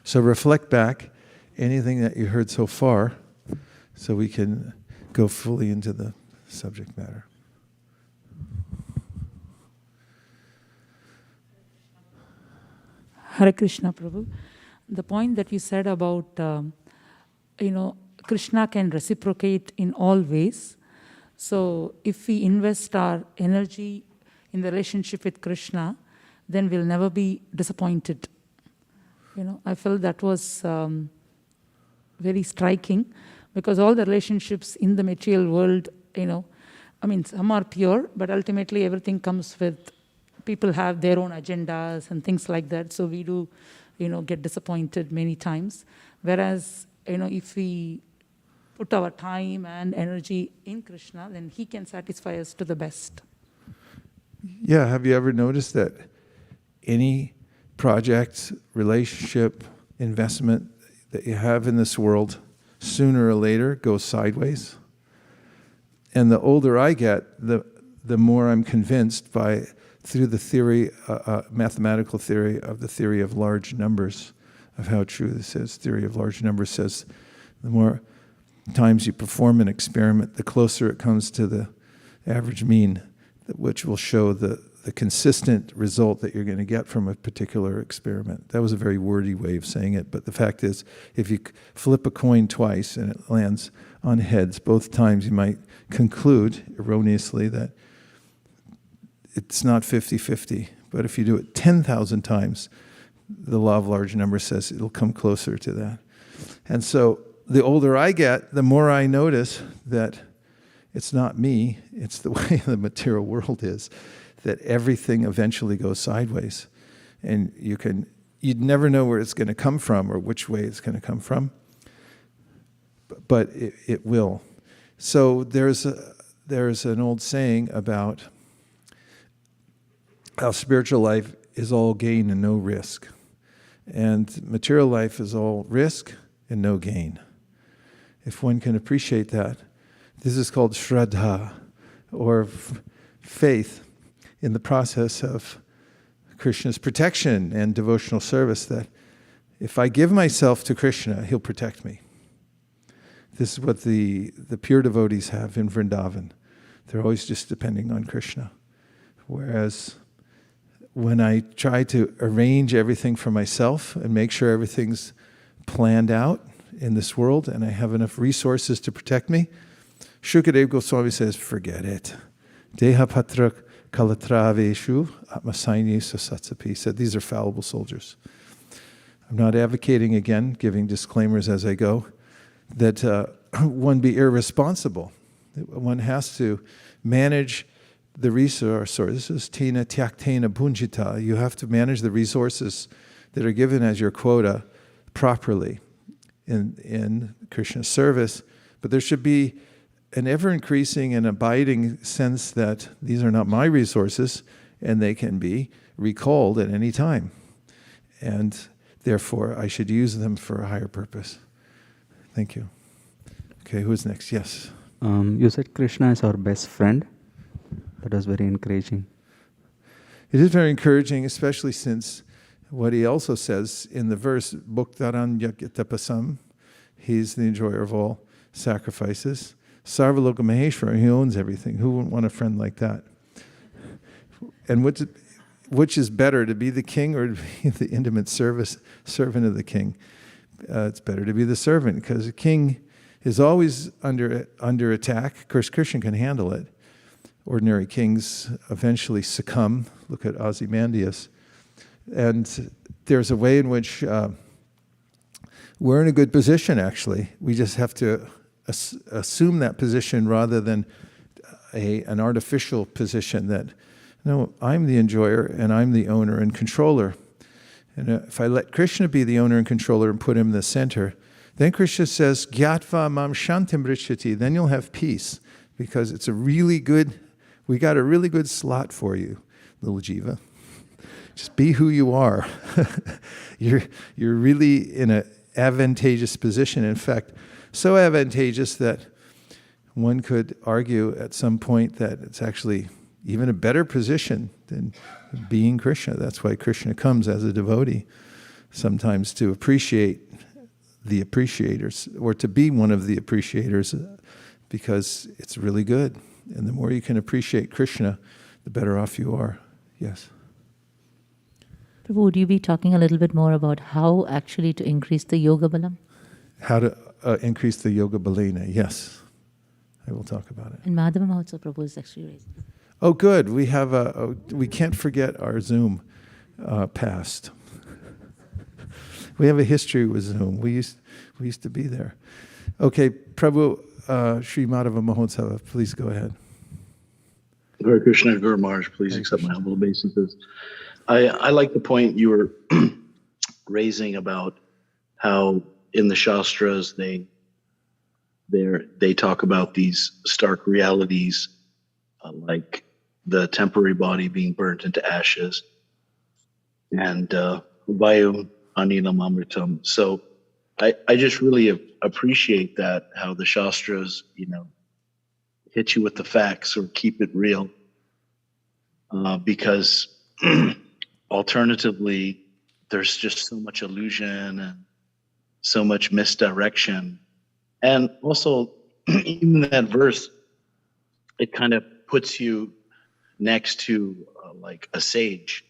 So reflect back anything that you heard so far so we can go fully into the subject matter. Hare Krishna, Prabhu. The point that you said about, Krishna can reciprocate in all ways. So if we invest our energy in the relationship with Krishna, then we'll never be disappointed. I felt that was very striking, because all the relationships in the material world some are pure, but ultimately everything comes with, people have their own agendas and things like that. So we do, get disappointed many times. Whereas, if we put our time and energy in Krishna, then he can satisfy us to the best. Yeah, have you ever noticed that any project, relationship, investment that you have in this world, sooner or later goes sideways? And the older I get, the more I'm convinced through the theory, mathematical theory of the theory of large numbers, of how true this is. Theory of large numbers says the more times you perform an experiment, the closer it comes to the average mean, which will show the consistent result that you're going to get from a particular experiment. That was a very wordy way of saying it, but the fact is, if you flip a coin twice and it lands on heads both times, you might conclude erroneously that it's not 50-50. But if you do it 10,000 times, the law of large numbers says it'll come closer to that. And so the older I get, the more I notice that it's not me, it's the way the material world is, that everything eventually goes sideways. And you'd never know where it's going to come from or which way it's going to come from, but it will. So there's an old saying about how spiritual life is all gain and no risk. And material life is all risk and no gain. If one can appreciate that, this is called shraddha, or faith in the process of Krishna's protection and devotional service, that if I give myself to Krishna, he'll protect me. This is what the pure devotees have in Vrindavan. They're always just depending on Krishna. Whereas when I try to arrange everything for myself and make sure everything's planned out in this world and I have enough resources to protect me, Shukadeva Goswami says, forget it. Deha patra kalatraveshu atmasaini sasatsapi. He said, these are fallible soldiers. I'm not advocating, again, giving disclaimers as I go, that one be irresponsible. One has to manage the resources. This is tina tyaktena bhunjita. You have to manage the resources that are given as your quota properly in Krishna's service. But there should be an ever-increasing and abiding sense that these are not my resources and they can be recalled at any time. And therefore, I should use them for a higher purpose. Thank you. Okay, who's next? Yes. You said Krishna is our best friend. That was very encouraging. It is very encouraging, especially since what he also says in the verse, Bhuktaran Yagyatapasam, he's the enjoyer of all sacrifices. Sarvaloka Maheshwara, he owns everything. Who wouldn't want a friend like that? And which is better, to be the king or to be the intimate servant of the king? It's better to be the servant, because the king is always under attack. Of course, Krishna can handle it. Ordinary kings eventually succumb. Look at Ozymandias. And there's a way in which we're in a good position, actually. We just have to assume that position rather than an artificial position that, no, I'm the enjoyer and I'm the owner and controller. And if I let Krishna be the owner and controller and put him in the center, then Krishna says, Gyatva mam shantim richyati, then you'll have peace, because it's we got a really good slot for you, little jiva. Just be who you are. You're really in an advantageous position. In fact, so advantageous that one could argue at some point that it's actually even a better position than being Krishna. That's why Krishna comes as a devotee, sometimes to appreciate the appreciators, or to be one of the appreciators, because it's really good. And the more you can appreciate Krishna, the better off you are. Yes. Prabhu, would you be talking a little bit more about how actually to increase the yoga balam? How to increase the yoga balena? Yes, I will talk about it. And Madhava Mahotsav Prabhu is actually raised. Oh, good. We have we can't forget our Zoom past. We have a history with Zoom. We used to be there. Okay, Prabhu, Sri Madhava Mahotsava, please go ahead. Hare Krishna, Guru Maharaj, please Hare accept my Krishna. humble obeisances. I like the point you were raising about how in the Shastras they talk about these stark realities, like the temporary body being burnt into ashes and Vayu Anilam Amritam. So I just really appreciate that, how the Shastras, hit you with the facts or keep it real. Because alternatively, there's just so much illusion and so much misdirection. And also, even that verse, it kind of puts you next to like a sage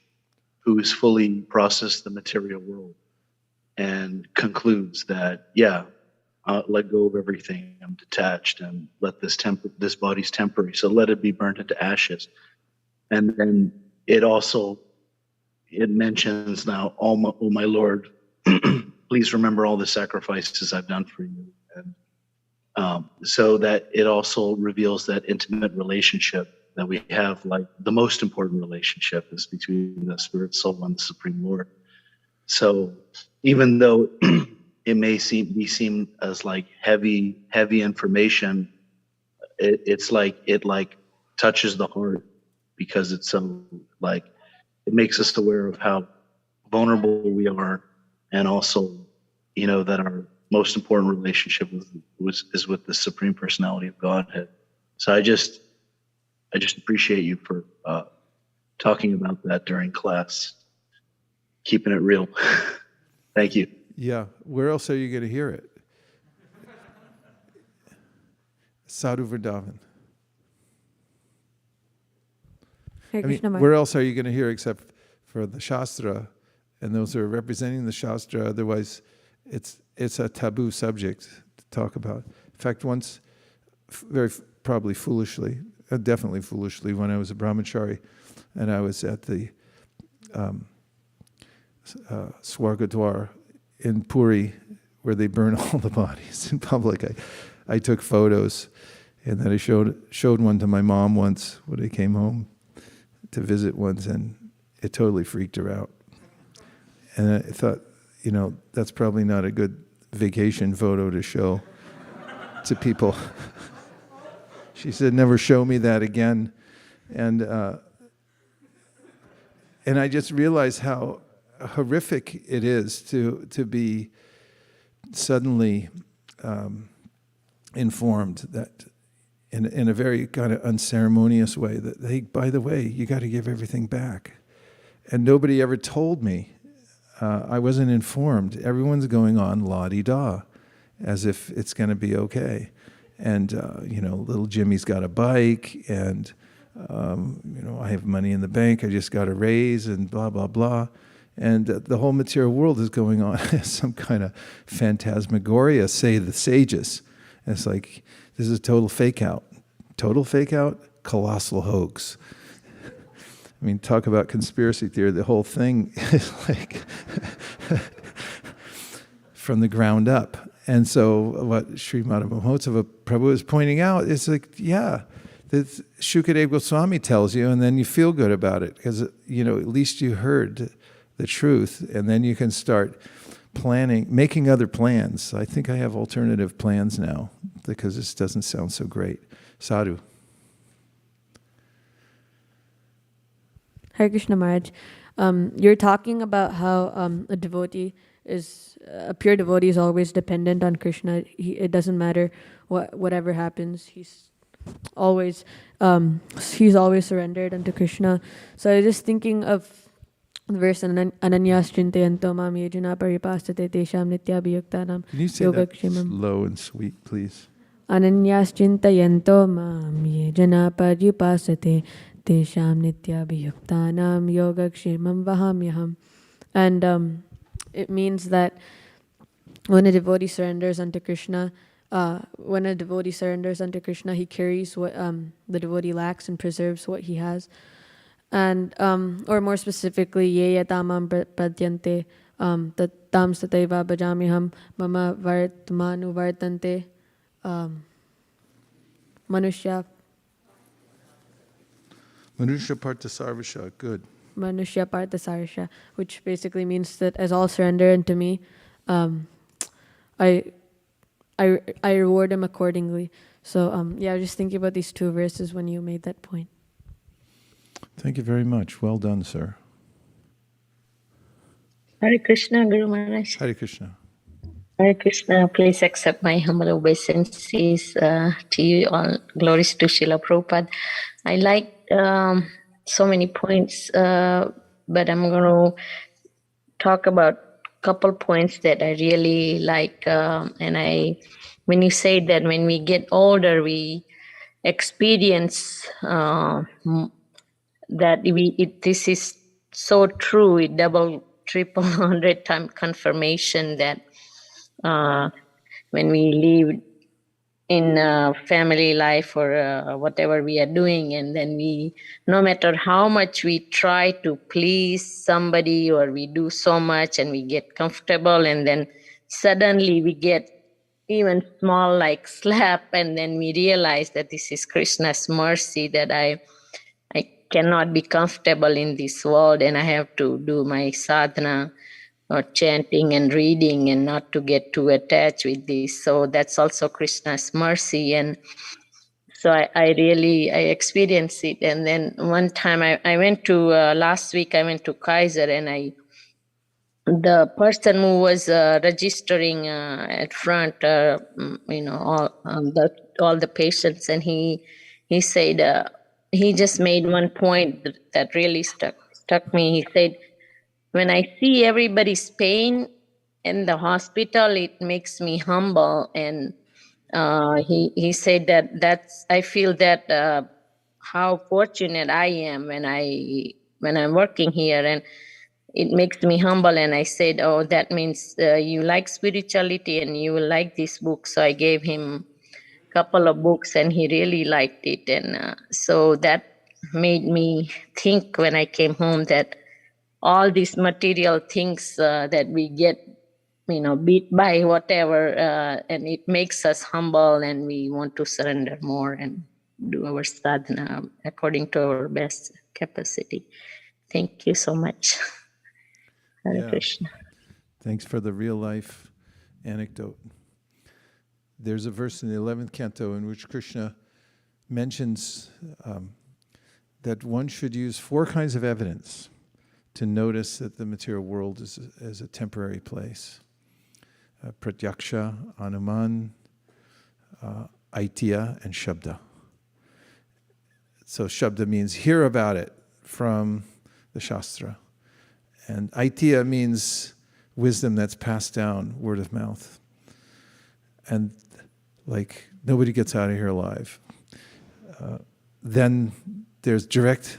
who's fully processed the material world and concludes that, yeah, let go of everything. I'm detached and let this body's temporary. So let it be burnt into ashes. And then it mentions now, oh my Lord, please remember all the sacrifices I've done for you. And so that it also reveals that intimate relationship that we have, like the most important relationship is between the spirit soul and the Supreme Lord. So even though it may seem as like heavy information, it's like it touches the heart, because it's so like it makes us aware of how vulnerable we are, and also that our most important relationship is with the Supreme Personality of Godhead. So I just appreciate you for talking about that during class, keeping it real. Thank you. Yeah, where else are you going to hear it? Sadhu Vrindavan. Hare I mean, Krishna Maharaj. where else are you going to hear except for the Shastra, and those who are representing the Shastra? Otherwise, it's a taboo subject to talk about. In fact, once, probably foolishly, definitely foolishly, when I was a brahmachari, and I was at the Swargadwar in Puri, where they burn all the bodies in public. I took photos, and then I showed one to my mom once when I came home to visit once, and it totally freaked her out. And I thought, that's probably not a good vacation photo to show to people. She said, never show me that again. And I just realized how horrific it is to be suddenly informed that in a very kind of unceremonious way that, hey, by the way, you got to give everything back. And nobody ever told me. I wasn't informed. Everyone's going on la-di-da, as if it's going to be okay. And, little Jimmy's got a bike, and, I have money in the bank, I just got a raise, and blah, blah, blah. And the whole material world is going on as some kind of phantasmagoria, say the sages. And it's like, this is a total fake out. Total fake out, colossal hoax. I mean, talk about conspiracy theory. The whole thing is like from the ground up. And so what Sri Madhava Mahotsava Prabhu is pointing out is like, yeah, that Shukadeva Goswami tells you, and then you feel good about it because, at least you heard the truth, and then you can start making other plans. I think I have alternative plans now because this doesn't sound so great. Sadhu. Hare Krishna Maharaj. You're talking about how a pure devotee is always dependent on Krishna. It doesn't matter whatever happens. He's always surrendered unto Krishna. So I was just thinking of the verse Ananyas Chintayanto Mam Yejana Paripastate Tesham Nityabhiyuktanam Can you say that Yogakshemam. slow and sweet, please? Ananyas Chintayanto Mam Yejana Paripasate Tesham Nityabhiyuktanam Yogakshemam Vahamyaham. And it means that when a devotee surrenders unto Krishna, he carries what the devotee lacks and preserves what he has. And or more specifically, ye yatamam pradyante, that tam sataiva bhajamiham mama vartmanu vartante manushya Parta Sarvasha, good. Manushya Partha Sarsha, which basically means that as all surrender unto me, I reward him accordingly. So yeah, I was just thinking about these two verses when you made that point. Thank you very much. Well done, sir. Hare Krishna, Guru Maharaj. Hare Krishna. Hare Krishna, please accept my humble obeisances to you all. Glories to Srila Prabhupada. I like so many points, but I'm going to talk about a couple points that I really like. When you say that when we get older, we experience that this is so true. It double, triple, 100 time confirmation that when we live in family life or whatever we are doing, and then no matter how much we try to please somebody or we do so much and we get comfortable, and then suddenly we get even small like slap, and then we realize that this is Krishna's mercy, that I cannot be comfortable in this world and I have to do my sadhana or chanting and reading and not to get too attached with this. So that's also Krishna's mercy. And so I experienced it. And then one time I went to, last week I went to Kaiser, and the person who was registering at front, all the patients, and he said, he just made one point that really struck me. He said, when I see everybody's pain in the hospital, it makes me humble. And he said I feel that how fortunate I am when I'm working here, and it makes me humble. And I said, oh, that means you like spirituality and you will like this book. So I gave him a couple of books and he really liked it. And so that made me think when I came home that all these material things that we get, beat by whatever, and it makes us humble and we want to surrender more and do our sadhana according to our best capacity. Thank you so much. Hare Krishna. Thanks for the real life anecdote. There's a verse in the 11th canto in which Krishna mentions that one should use 4 kinds of evidence to notice that the material world is a temporary place. Pratyaksha, Anuman, Aitya, and Shabda. So Shabda means hear about it from the Shastra. And Aitya means wisdom that's passed down, word of mouth. And like nobody gets out of here alive. Then there's direct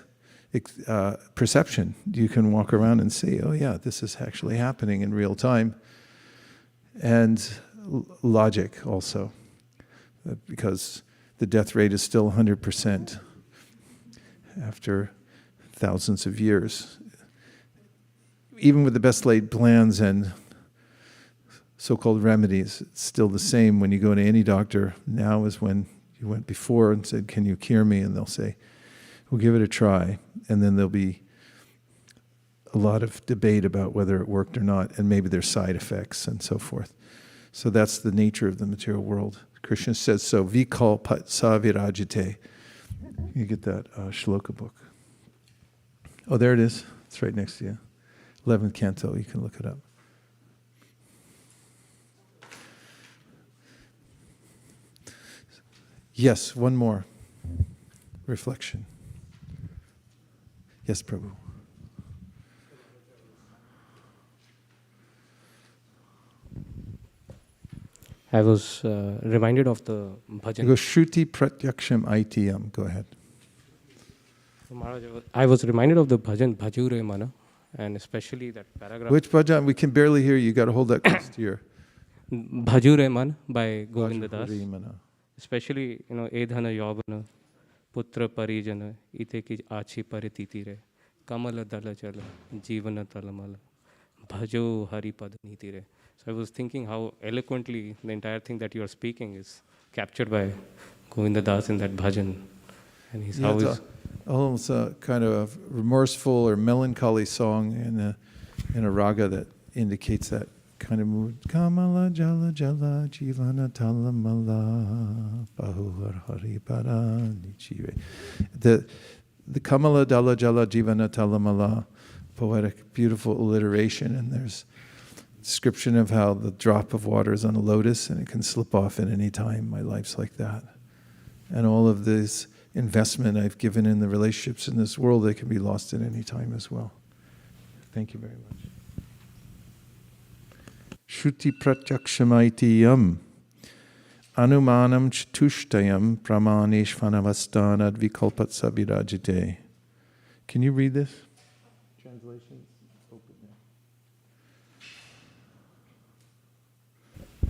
perception. You can walk around and see, oh yeah, this is actually happening in real time. And logic also, because the death rate is still 100% after thousands of years. Even with the best laid plans and so-called remedies, it's still the same when you go to any doctor now as when you went before and said, can you cure me? And they'll say, we'll give it a try. And then there'll be a lot of debate about whether it worked or not, and maybe there's side effects and so forth. So that's the nature of the material world. Krishna says so, vikalpa savirajite. You get that shloka book. Oh, there it is. It's right next to you. 11th canto, you can look it up. Yes, one more reflection. Yes, Prabhu. I was reminded of the bhajan. Go Shruti Pratyaksham Aitiyam. Go ahead. So Maharaj, I was reminded of the bhajan, Bhajure Mana, and especially that paragraph. Which bhajan? We can barely hear you. You got to hold that close to your. Bhajure Man by Govinda Das. Bhajure Mana. Especially, Edhana Yavana, Putra Parijana, Ite ki Achi Parititi Re, Kamala Dala Jala, Jivana Talamala, Bhajo Hari Pada Nitire. So I was thinking how eloquently the entire thing that you are speaking is captured by Govinda Das in that bhajan. And he's Yeah, it's almost a kind of remorseful or melancholy song in a raga that indicates that kind of mood. Kamala Jala Jala Jivana Talamala Bahuhar Hari Para Nichire. The Kamala Dala Jala Jivana Talamala, poetic, beautiful alliteration, and there's description of how the drop of water is on a lotus and it can slip off at any time. My life's like that. And all of this investment I've given in the relationships in this world, they can be lost at any time as well. Thank you very much. Shruti pratyakshamitiyam anumanam chatushtayam pramaneshvanavastana advikalpat sabirajite. Can you read this? Translations open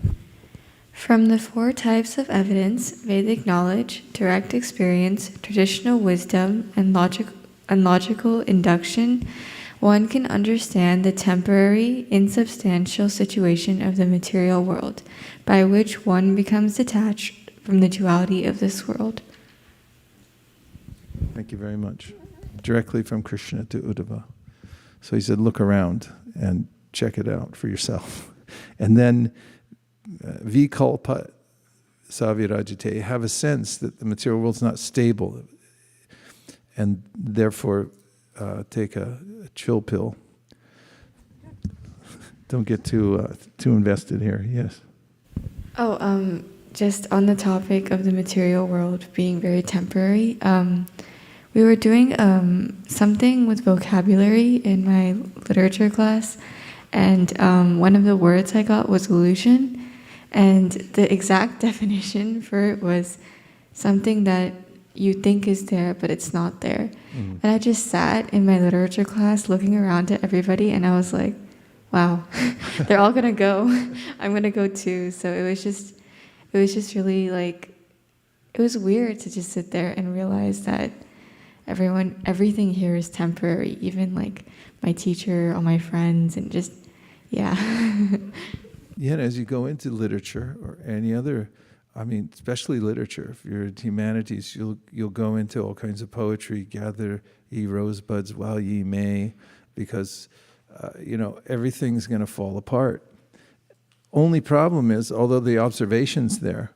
now. From the four types of evidence, Vedic knowledge, direct experience, traditional wisdom, and logical induction, one can understand the temporary, insubstantial situation of the material world, by which one becomes detached from the duality of this world. Thank you very much. Directly from Krishna to Uddhava. So he said, look around and check it out for yourself. And then, vikalpa savirajite, have a sense that the material world's not stable, and therefore take a chill pill. Don't get too invested here. Yes. Oh, just on the topic of the material world being very temporary, we were doing something with vocabulary in my literature class, and one of the words I got was illusion, and the exact definition for it was something that you think is there, but it's not there. Mm. And I just sat in my literature class looking around at everybody, and I was like, wow, they're all gonna go. I'm gonna go too. So it was just really like, it was weird to just sit there and realize that everything here is temporary, even like my teacher, all my friends, and just, yeah. Yeah, and as you go into literature or any other, I mean, especially literature, if you're in humanities, you'll go into all kinds of poetry, gather ye rosebuds while ye may, because, everything's going to fall apart. Only problem is, although the observation's there,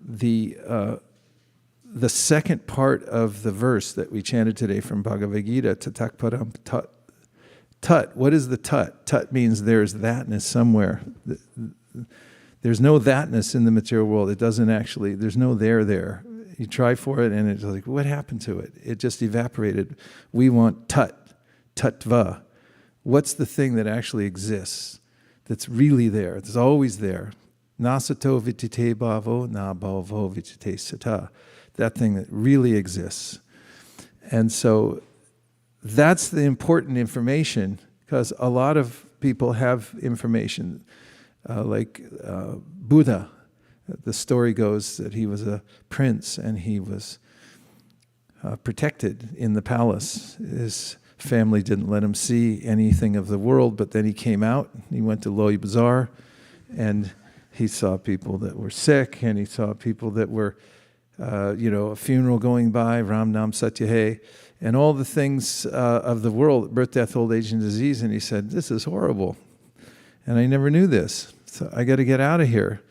the second part of the verse that we chanted today from Bhagavad Gita, tatakparam tat, tut, what is the tut? Tut means there's thatness somewhere. There's no thatness in the material world. It doesn't actually, there's no there. You try for it and it's like, what happened to it? It just evaporated. We want tut, tattva. What's the thing that actually exists, that's really there, that's always there? Nasato vitite bhavo, na bhavo vitite sata. That thing that really exists. And so that's the important information, because a lot of people have information. Like Buddha, the story goes that he was a prince and he was protected in the palace. His family didn't let him see anything of the world, but then he came out, he went to Loy Bazaar, and he saw people that were sick, and he saw people that were, a funeral going by, Ram Nam Satyahe, and all the things of the world, birth, death, old age, and disease, and he said, this is horrible. And I never knew this, so I got to get out of here.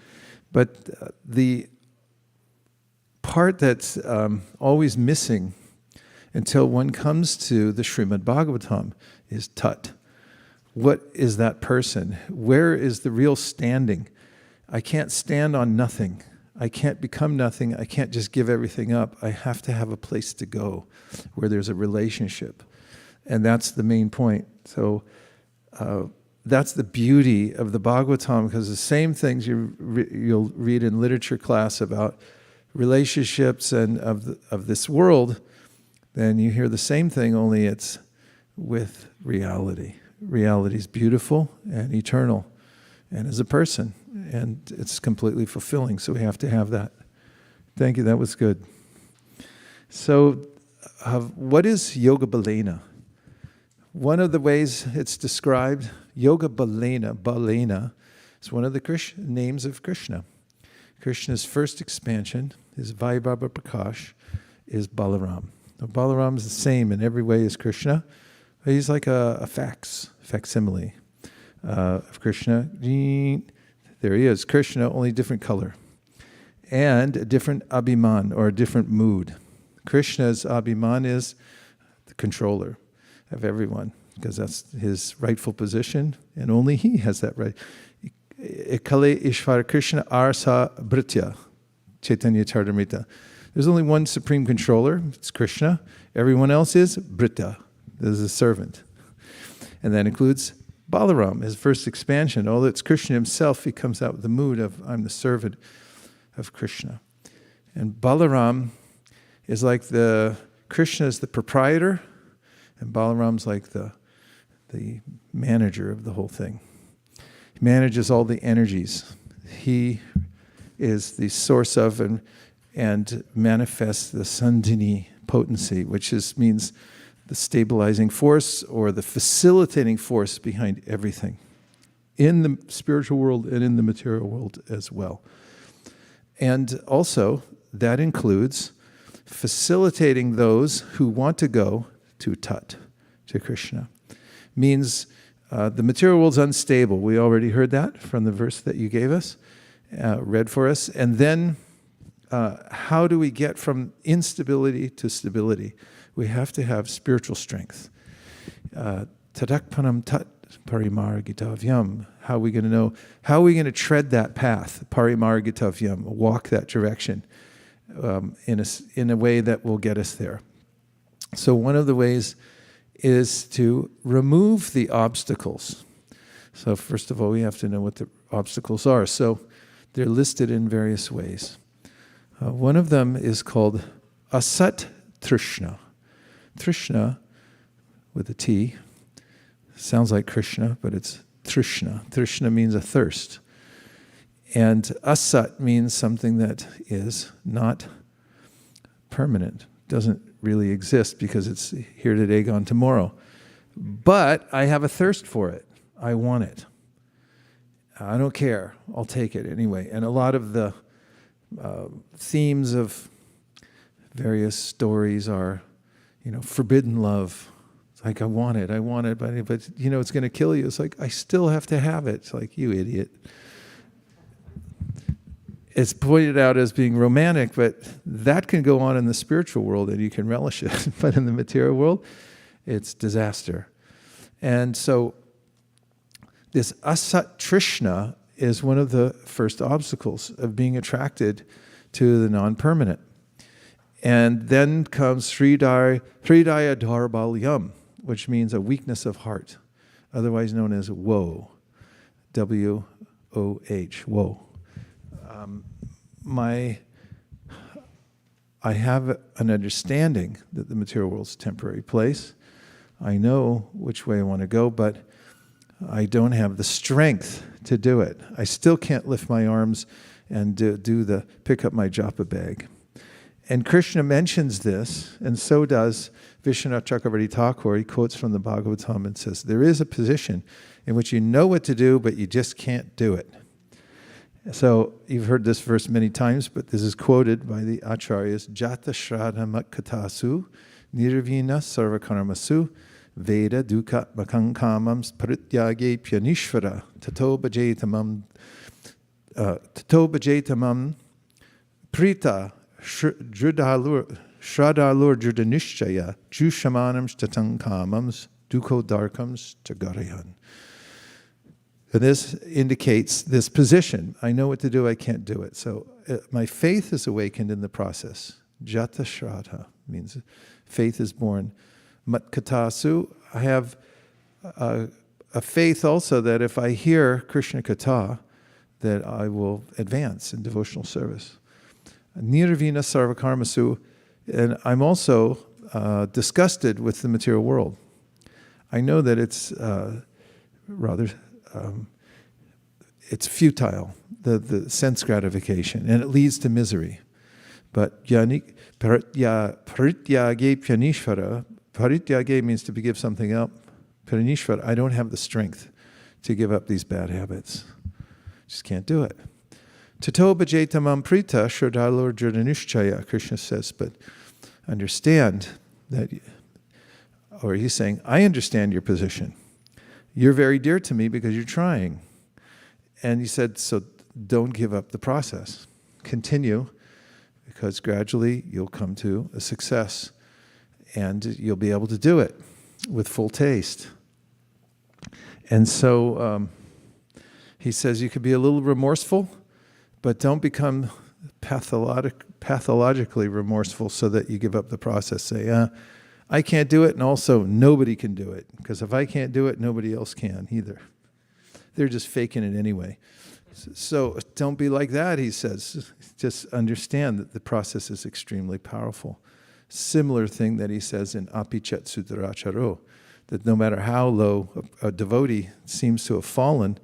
But the part that's always missing until one comes to the Srimad Bhagavatam is tat. What is that person? Where is the real standing? I can't stand on nothing. I can't become nothing. I can't just give everything up. I have to have a place to go where there's a relationship. And that's the main point. So that's the beauty of the Bhagavatam, because the same things you'll read in literature class about relationships and of this world, then you hear the same thing, only it's with reality. Reality is beautiful and eternal, and as a person, and it's completely fulfilling, so we have to have that. Thank you, that was good. So, what is Yoga Balena? One of the ways it's described, Yoga Balena, is one of the names of Krishna. Krishna's first expansion, his Vaibhava Prakash, is Balaram. Now, Balaram is the same in every way as Krishna. He's like a facsimile of Krishna. There he is, Krishna, only different color. And a different abhiman, or a different mood. Krishna's abhiman is the controller of everyone, because that's his rightful position, and only he has that right. Ekale Ishvara Krishna Arsa Britya, Chaitanya Charitamrita. There's only one supreme controller, it's Krishna. Everyone else is Brita, there's a servant. And that includes Balaram, his first expansion. Although it's Krishna himself, he comes out with the mood of, I'm the servant of Krishna. And Balaram is like Krishna is the proprietor, and Balaram's like the manager of the whole thing. He manages all the energies. He is the source of and manifests the Sandhini potency, which means the stabilizing force or the facilitating force behind everything in the spiritual world and in the material world as well. And also, that includes facilitating those who want to go to Tat, to Krishna. Means the material world's unstable. We already heard that from the verse that you gave us, read for us. And then, how do we get from instability to stability? We have to have spiritual strength. Tadakpanam tat parimargitavyam. How are we going to know? How are we going to tread that path? Parimargitavyam, walk that direction in a way that will get us there. So one of the ways is to remove the obstacles. So first of all, we have to know what the obstacles are. So they're listed in various ways. One of them is called asat trishna. Trishna, with a T, sounds like Krishna, but it's trishna. Trishna means a thirst. And asat means something that is not permanent, doesn't really exist because it's here today, gone tomorrow. But I have a thirst for it. I want it. I don't care. I'll take it anyway. And a lot of the themes of various stories are, forbidden love. It's like, I want it, but it's going to kill you. It's like, I still have to have it. It's like, you idiot. It's pointed out as being romantic, but that can go on in the spiritual world and you can relish it. But in the material world, it's disaster. And so this asat trishna is one of the first obstacles of being attracted to the non-permanent. And then comes Hridaya Darbalyam, which means a weakness of heart, otherwise known as woe, W-O-H, woe. I have an understanding that the material world is a temporary place. I know which way I want to go, but I don't have the strength to do it. I still can't lift my arms and pick up my japa bag. And Krishna mentions this, and so does Vishwanath Chakravarti Thakur. He quotes from the Bhagavatam and says, there is a position in which you know what to do, but you just can't do it. So you've heard this verse many times, but this is quoted by the Acharyas, Jata Shraddha Matkatasu, Nirvina Sarvakarmasu, Veda Dukkha Makankamams Parityage Pyanishvara, Tato Bhajetamam Prita Shradalur Judanishchaya, Jushamanams Tatankamams, Dukho Darkams Tagarayan. And this indicates this position. I know what to do, I can't do it. So my faith is awakened in the process. Jata Shraddha means faith is born. Matkatasu, I have a faith also that if I hear Krishna Katha, that I will advance in devotional service. Nirvina Sarvakarmasu, and I'm also disgusted with the material world. I know that it's it's futile, the sense gratification, and it leads to misery. But parityage pyanishvara, parityage means to give something up, Paranishvar, I don't have the strength to give up these bad habits. Just can't do it. Tato bhajetamam prita shradalor jnanishchaya, Krishna says, but understand that, or he's saying, I understand your position. You're very dear to me because you're trying. And he said, so don't give up the process. Continue, because gradually you'll come to a success and you'll be able to do it with full taste. And so he says you could be a little remorseful, but don't become pathologically remorseful so that you give up the process. Say, I can't do it, and also nobody can do it, because if I can't do it, nobody else can either. They're just faking it anyway. So don't be like that, he says. Just understand that the process is extremely powerful. Similar thing that he says in Apichat Sudaracharo, that no matter how low a devotee seems to have fallen,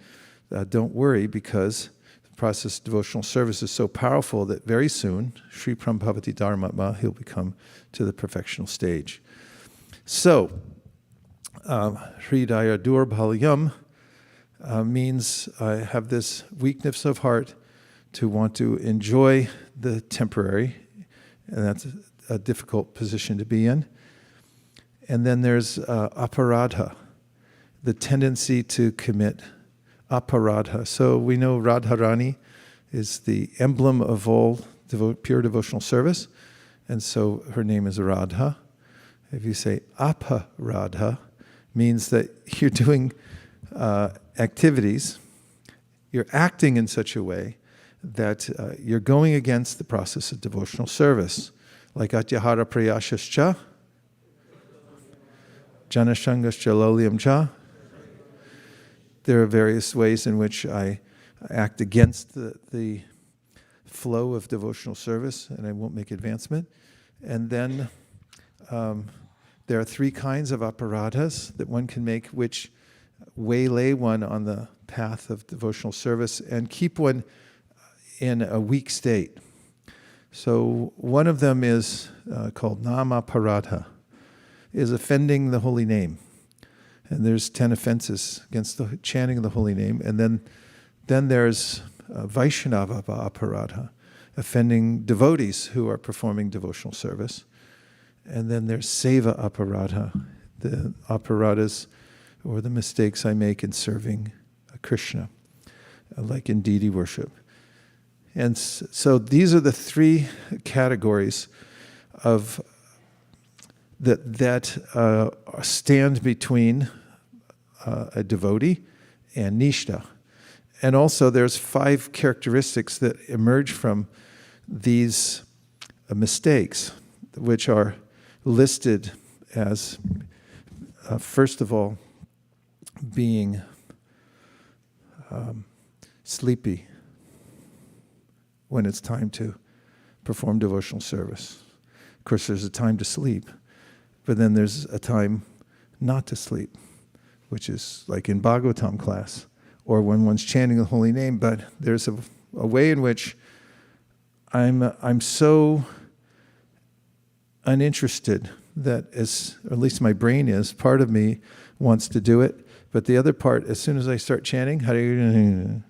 don't worry, because the process of devotional service is so powerful that very soon, Sri Prambhavati Dharmatma, he'll become to the perfectional stage. So, Hridaya Durbhalyam means I have this weakness of heart to want to enjoy the temporary, and that's a difficult position to be in. And then there's aparadha, the tendency to commit aparadha. So we know Radharani is the emblem of all pure devotional service, and so her name is Radha. If you say aparadha, means that you're doing activities, you're acting in such a way that you're going against the process of devotional service, like atyahara prayashascha, janashangascha loliam cha. There are various ways in which I act against the flow of devotional service, and I won't make advancement. And then there are three kinds of aparadhas that one can make, which waylay one on the path of devotional service and keep one in a weak state. So one of them is called namaparadha, is offending the holy name. And there's 10 offenses against the chanting of the holy name. And then there's Vaishnava aparadha, offending devotees who are performing devotional service. And then there's Seva aparadha, the aparadhas or the mistakes I make in serving Krishna, like in deity worship. And so these are the three categories of that stand between a devotee and nishta. And also there's 5 characteristics that emerge from these mistakes, which are listed as, first of all, being sleepy when it's time to perform devotional service. Of course, there's a time to sleep, but then there's a time not to sleep, which is like in Bhagavatam class, or when one's chanting the holy name. But there's a way in which I'm so uninterested that, or at least my brain is, part of me wants to do it, but the other part, as soon as I start chanting,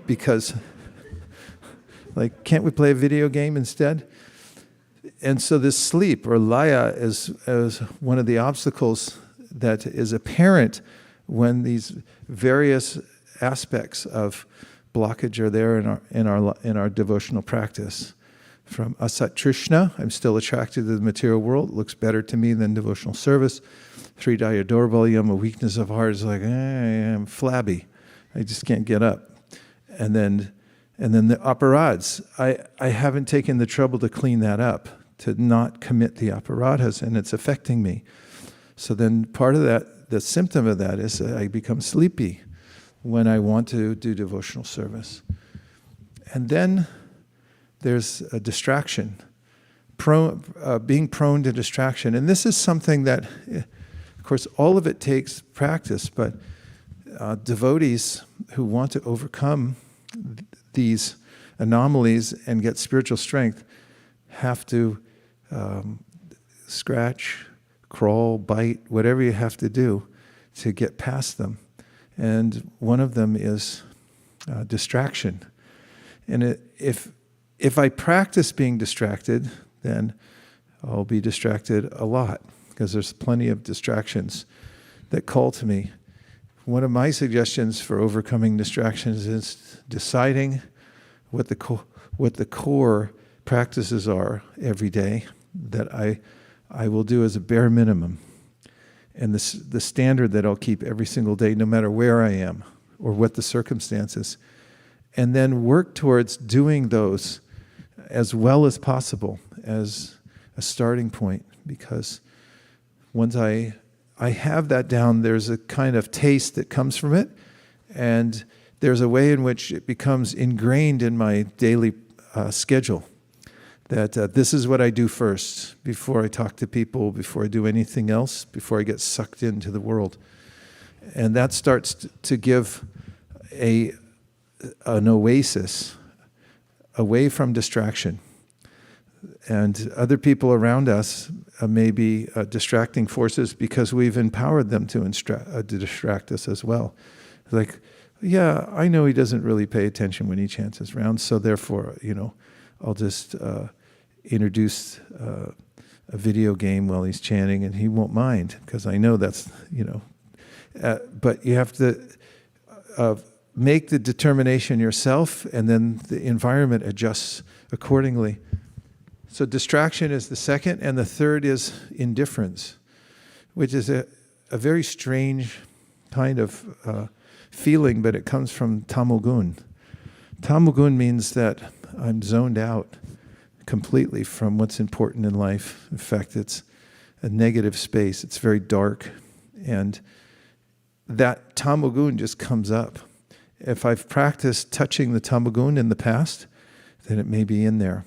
because, like, can't we play a video game instead? And so this sleep, or laya, is one of the obstacles that is apparent when these various aspects of blockage are there in our devotional practice. From asat trishna, I'm still attracted to the material world, it looks better to me than devotional service. Hridaya Dorbalyam, a weakness of heart, is like, I'm flabby, I just can't get up. And then the aparads, I haven't taken the trouble to clean that up, to not commit the aparadhas, and it's affecting me. So then part of that, the symptom of that is that I become sleepy when I want to do devotional service. And then there's a distraction, being prone to distraction. And this is something that, of course, all of it takes practice, but devotees who want to overcome these anomalies and get spiritual strength have to scratch, crawl, bite, whatever you have to do to get past them. And one of them is distraction. And if I practice being distracted, then I'll be distracted a lot, because there's plenty of distractions that call to me. One of my suggestions for overcoming distractions is deciding what the core practices are every day that I will do as a bare minimum, and the standard that I'll keep every single day, no matter where I am or what the circumstances, and then work towards doing those as well as possible as a starting point, because once I have that down, there's a kind of taste that comes from it, and there's a way in which it becomes ingrained in my daily schedule, that this is what I do first, before I talk to people, before I do anything else, before I get sucked into the world. And that starts to give an oasis away from distraction. And other people around us may be distracting forces because we've empowered them to distract us as well. Like, yeah, I know he doesn't really pay attention when he chants his rounds, so therefore, I'll just introduce a video game while he's chanting, and he won't mind, because I know that's, but you have to make the determination yourself, and then the environment adjusts accordingly. So distraction is the second, and the third is indifference, which is a very strange kind of feeling, but it comes from tamogun. Tamogun means that I'm zoned out completely from what's important in life. In fact, it's a negative space. It's very dark. And that tamogun just comes up. If I've practiced touching the tamogun in the past, then it may be in there.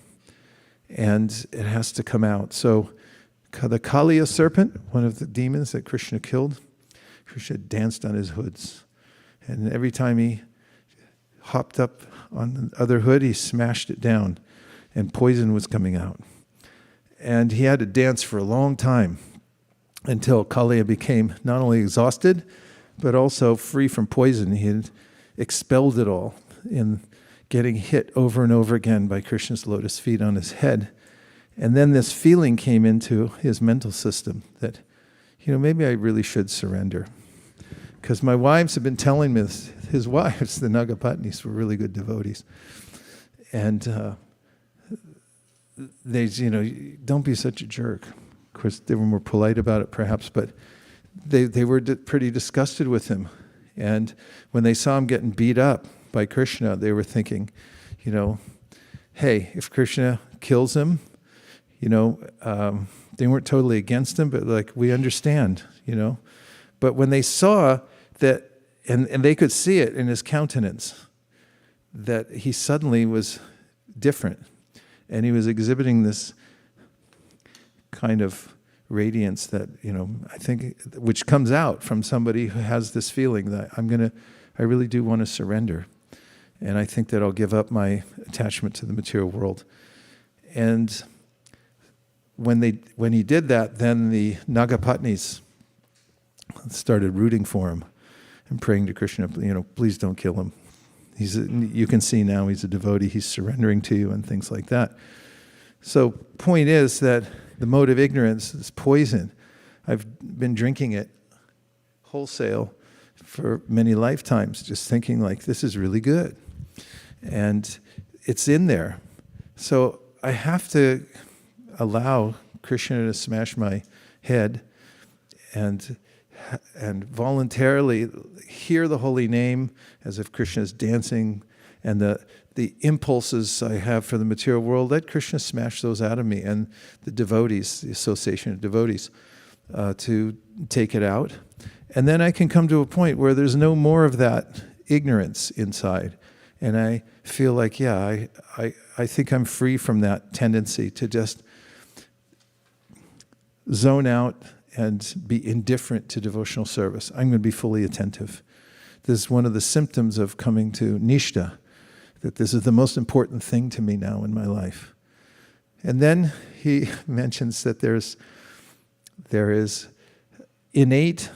And it has to come out. So the Kaliya serpent, one of the demons that Krishna killed, Krishna danced on his hoods. And every time he hopped up on the other hood, he smashed it down, and poison was coming out. And he had to dance for a long time until Kaliya became not only exhausted, but also free from poison. He had expelled it all in getting hit over and over again by Krishna's lotus feet on his head. And then this feeling came into his mental system that, maybe I really should surrender. Because my wives have been telling me this. His wives, the Nagapatnis, were really good devotees. And they, don't be such a jerk. Of course, they were more polite about it perhaps, but they were pretty disgusted with him. And when they saw him getting beat up by Krishna, they were thinking, hey, if Krishna kills him, they weren't totally against him, but we understand, But when they saw that, and they could see it in his countenance, that he suddenly was different, and he was exhibiting this kind of radiance that, I think, which comes out from somebody who has this feeling that I really do want to surrender. And I think that I'll give up my attachment to the material world. And when he did that, then the Nagapatnis started rooting for him and praying to Krishna, please don't kill him. You can see now he's a devotee, he's surrendering to you and things like that. So point is that the mode of ignorance is poison. I've been drinking it wholesale for many lifetimes, just thinking this is really good. And it's in there. So I have to allow Krishna to smash my head and voluntarily hear the holy name as if Krishna is dancing, and the impulses I have for the material world, let Krishna smash those out of me, and the devotees, the association of devotees, to take it out. And then I can come to a point where there's no more of that ignorance inside. And I feel I think I'm free from that tendency to just zone out and be indifferent to devotional service. I'm going to be fully attentive. This is one of the symptoms of coming to Nishta, that this is the most important thing to me now in my life. And then he mentions that there is innate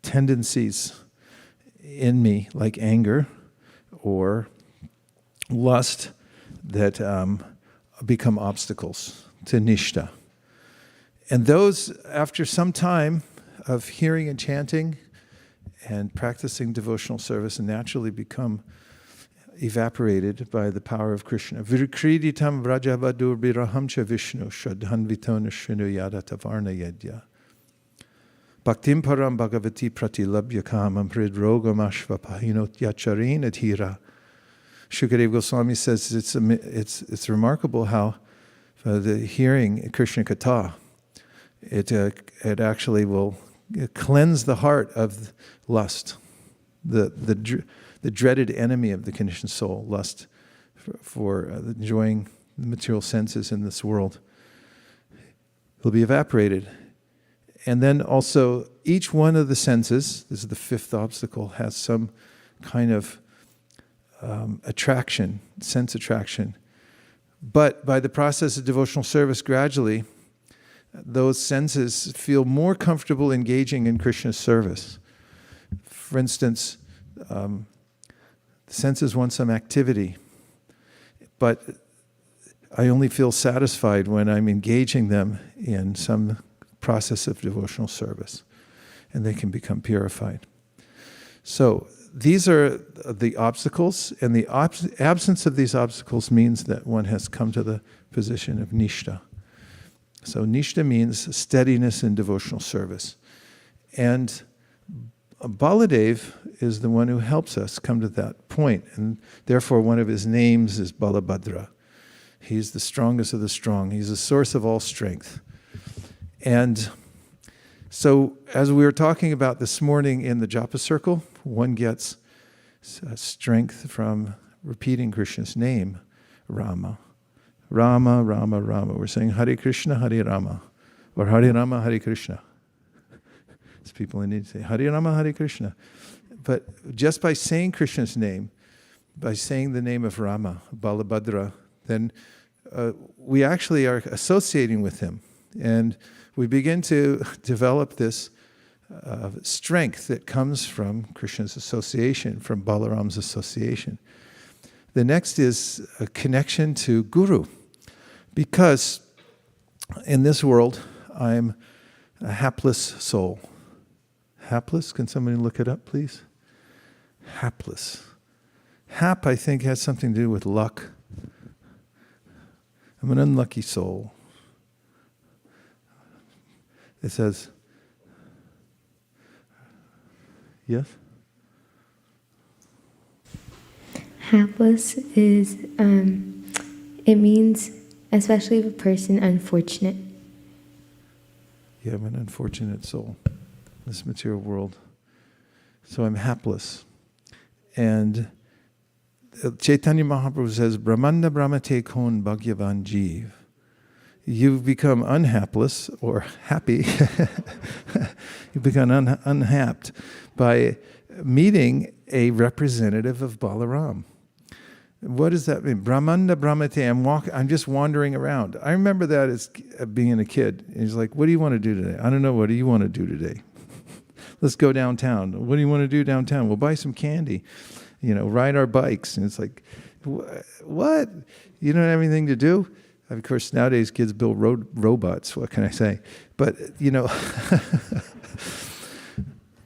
tendencies in me, like anger or lust, that become obstacles to nishta. And those, after some time of hearing and chanting and practicing devotional service, naturally become evaporated by the power of Krishna. Virkriditam vrajavadur birahamcha Vishnu shadhanvitona shrinu yadata varna yedya. Bhaktim param bhagavati pratilabhya kamam hridrogam ashvapahinot yacharena thira. Shukadeva Goswami says it's remarkable how the hearing Krishna Katha, it actually will cleanse the heart of lust, the dreaded enemy of the conditioned soul, lust for enjoying the material senses in this world. Will be evaporated. And then also, each one of the senses, this is the fifth obstacle, has some kind of attraction, sense attraction. But by the process of devotional service, gradually, those senses feel more comfortable engaging in Krishna's service. For instance, the senses want some activity, but I only feel satisfied when I'm engaging them in some process of devotional service, and they can become purified. So these are the obstacles, and the absence of these obstacles means that one has come to the position of nishta. So nishta means steadiness in devotional service. And Baladev is the one who helps us come to that point, and therefore one of his names is Balabhadra. He's the strongest of the strong. He's the source of all strength. And so, as we were talking about this morning in the japa circle, one gets strength from repeating Krishna's name, Rama. Rama, Rama, Rama. We're saying Hare Krishna, Hare Rama. Or Hare Rama, Hare Krishna. It's people who need to say Hare Rama, Hare Krishna. But just by saying Krishna's name, by saying the name of Rama, Balabhadra, then we actually are associating with him. And we begin to develop this strength that comes from Krishna's association, from Balaram's association. The next is a connection to Guru. Because in this world, I'm a hapless soul. Hapless? Can somebody look it up, please? Hapless. Hap, I think, has something to do with luck. I'm an unlucky soul. It says, yes? Hapless is, it means, especially if a person unfortunate. Yeah, I'm an unfortunate soul in this material world. So I'm hapless. And Chaitanya Mahaprabhu says, Brahmanda Brahmate Kon Bhagyavan Jeev. You've become unhapless or happy. You've become unhapped by meeting a representative of Balaram. What does that mean? Brahmanda Brahmate. I'm just wandering around. I remember that as being a kid. He's like, what do you want to do today? I don't know. What do you want to do today? Let's go downtown. What do you want to do downtown? We'll buy some candy. Ride our bikes. And it's like, what? You don't have anything to do? Of course, nowadays kids build robots. What can I say? But,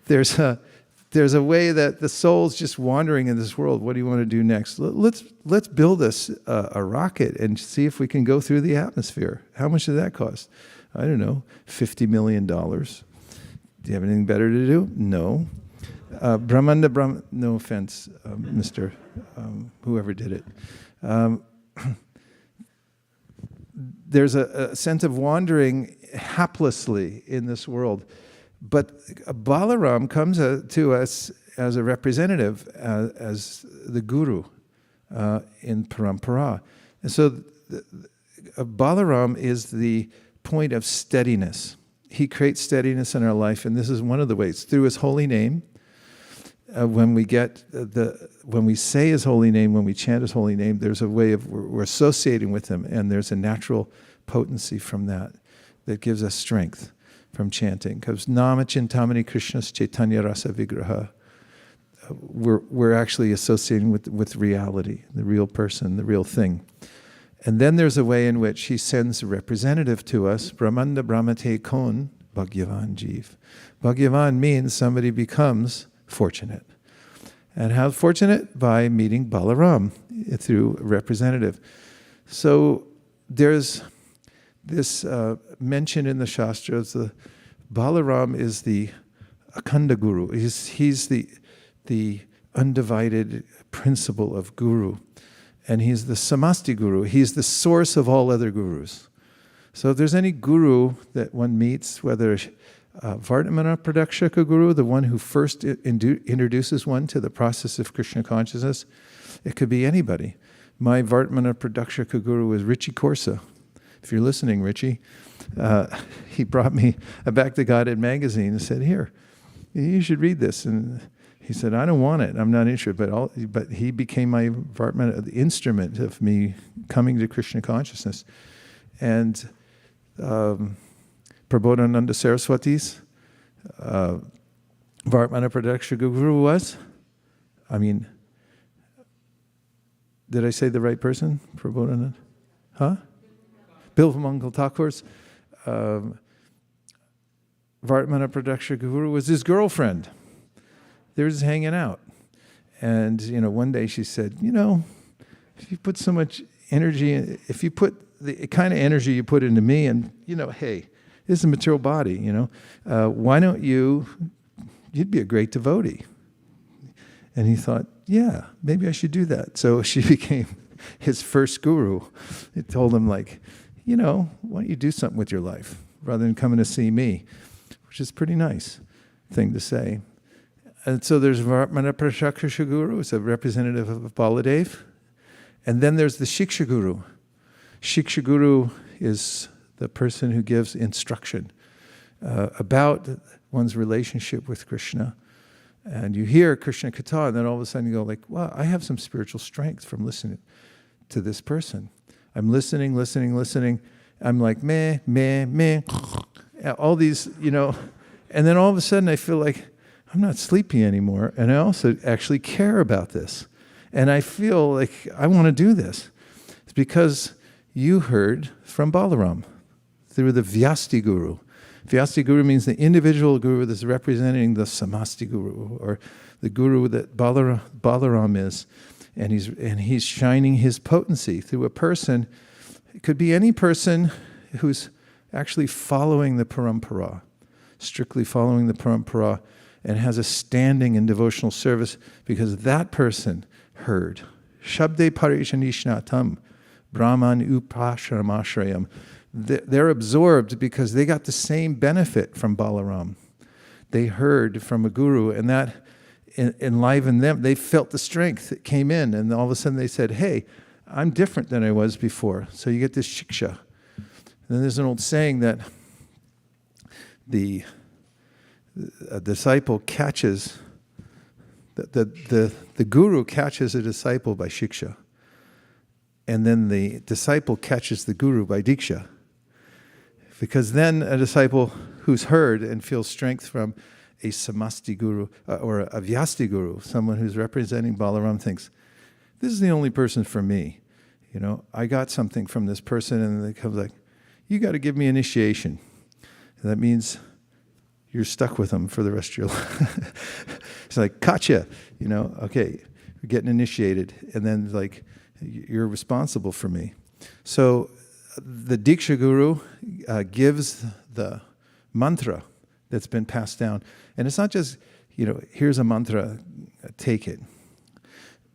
there's a way that the soul's just wandering in this world. What do you want to do next? Let's build us a rocket and see if we can go through the atmosphere. How much did that cost? I don't know, $50 million. Do you have anything better to do? No. Brahmanda, no offense, Mr. Whoever did it. There's a sense of wandering haplessly in this world. But Balaram comes to us as a representative, as the guru in Parampara. And so Balaram is the point of steadiness. He creates steadiness in our life, and this is one of the ways. Through his holy name, when we say his holy name, when we chant his holy name, there's a way of, we're associating with him, and there's a natural potency from that gives us strength. from chanting. Because Nama Chintamani Krishna's Chaitanya Rasa Vigraha. We're actually associating with reality, the real person, the real thing. And then there's a way in which he sends a representative to us, Brahmanda Brahmate Kon Bhagyavan Jeev. Bhagyavan means somebody becomes fortunate. And how fortunate? By meeting Balaram through a representative. So there's this mention in the Shastras, the Balaram is the Akhanda Guru. He's the undivided principle of Guru. And he's the Samasti Guru. He's the source of all other gurus. So if there's any guru that one meets, whether Vardhamana Pradakshaka Guru, the one who first introduces one to the process of Krishna consciousness, it could be anybody. My Vardhamana Pradakshaka Guru is Richie Corsa. If you're listening, Richie, he brought me a Back to Godhead magazine and said, here, you should read this. And he said, I don't want it. I'm not interested. But he became my the instrument of me coming to Krishna consciousness. And Prabodhananda Saraswati's Vardhamana Pradakshaka Guru was, did I say the right person? Prabodhananda? Huh? Bilvamangal Thakur's Vardhamana Pradakshaka Guru was his girlfriend. They were just hanging out. And, one day she said, if you put so much energy, if you put the kind of energy you put into me, and, hey, this is a material body, why don't you'd be a great devotee. And he thought, yeah, maybe I should do that. So she became his first guru. It told him, why don't you do something with your life rather than coming to see me, which is a pretty nice thing to say. And so there's Vardhamana Pradakshaka Guru, it's a representative of Baladev. And then there's the Shiksha Guru. Shiksha Guru is the person who gives instruction about one's relationship with Krishna. And you hear Krishna Katha, and then all of a sudden you go wow, I have some spiritual strength from listening to this person. I'm listening. I'm like, meh, all these, and then all of a sudden I feel like I'm not sleepy anymore, and I also actually care about this. And I feel like I want to do this. It's because you heard from Balaram through the Vyasti Guru. Vyasti Guru means the individual guru that's representing the Samasti Guru, or the guru that Balaram is. And he's shining his potency through a person. It could be any person who's actually following the parampara, strictly following the parampara, and has a standing in devotional service because that person heard. Shabde parishanishnatam brahman upashramashrayam. They're absorbed because they got the same benefit from Balaram. They heard from a guru, and that enlivened them. They felt the strength that came in, and all of a sudden they said, hey, I'm different than I was before. So you get this shiksha. And then there's an old saying that a disciple catches, the guru catches a disciple by shiksha, and then the disciple catches the guru by diksha. Because then a disciple who's heard and feels strength from a samasti guru or a vyasti guru, someone who's representing Balaram, thinks, this is the only person for me. I got something from this person, and they come like, you got to give me initiation. And that means you're stuck with them for the rest of your life. It's like, gotcha, okay, you're getting initiated. And then you're responsible for me. So the Diksha Guru gives the mantra that's been passed down. And it's not just, here's a mantra, take it.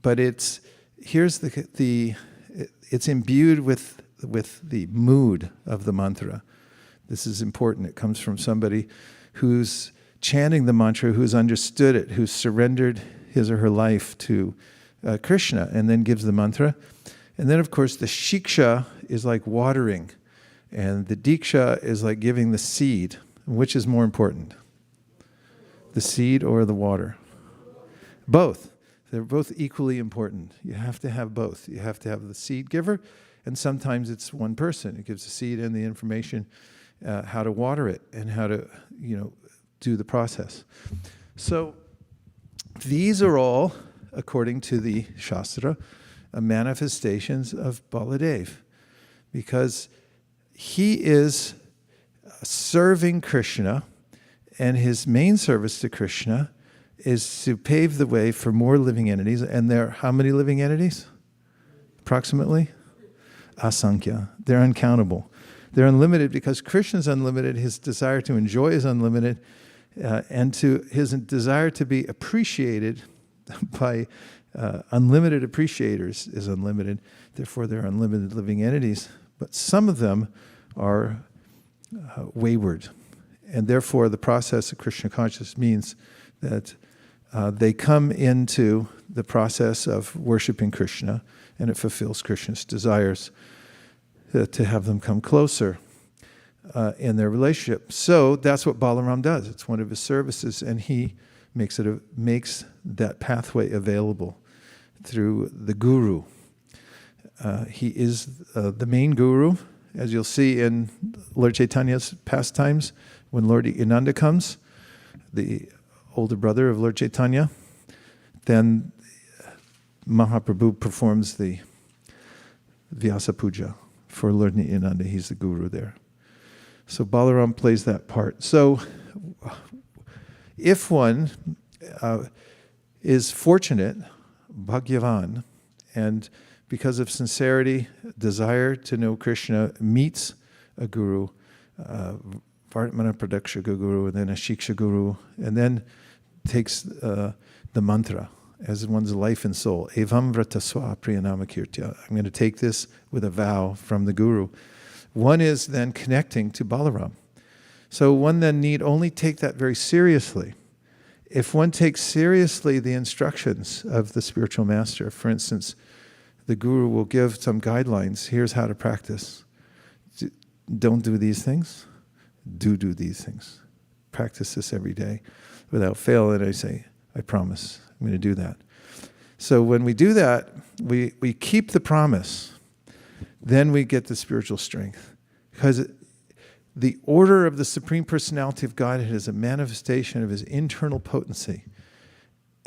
But it's imbued with the mood of the mantra. This is important. It comes from somebody who's chanting the mantra, who's understood it, who's surrendered his or her life to Krishna, and then gives the mantra. And then, of course, the shiksha is like watering, and the diksha is like giving the seed. Which is more important? The seed or the water? Both. They're both equally important. You have to have both. You have to have the seed giver, and sometimes it's one person who gives the seed and the information, how to water it and how to, do the process. So these are all, according to the Shastra, manifestations of Baladev, because he is serving Krishna, and his main service to Krishna is to pave the way for more living entities. And there are how many living entities? Approximately? Asankhya. They're uncountable. They're unlimited because Krishna is unlimited, his desire to enjoy is unlimited, and to his desire to be appreciated by unlimited appreciators is unlimited. Therefore, there are unlimited living entities. But some of them are wayward. And therefore, the process of Krishna consciousness means that they come into the process of worshiping Krishna, and it fulfills Krishna's desires to have them come closer in their relationship. So that's what Balaram does. It's one of his services, and he makes that pathway available through the guru. He is the main guru, as you'll see in Lord Chaitanya's pastimes. When Lord Inanda comes, the older brother of Lord Chaitanya, then Mahaprabhu performs the Vyasa Puja for Lord Nityananda. He's the guru there. So Balaram plays that part. So if one is fortunate, Bhagyavan, and because of sincerity, desire to know Krishna, meets a guru, Vartmana Pradaksha Guru, and then a Shiksha Guru, and then takes the mantra as one's life and soul. Evam vrataswa priyanama kirtya. I'm going to take this with a vow from the Guru. One is then connecting to Balaram. So one then need only take that very seriously. If one takes seriously the instructions of the spiritual master, for instance, the Guru will give some guidelines. Here's how to practice. Don't do these things. Do these things. Practice this every day without fail. And I say, I promise, I'm going to do that. So when we do that, we keep the promise. Then we get the spiritual strength. Because the order of the Supreme Personality of Godhead is a manifestation of his internal potency.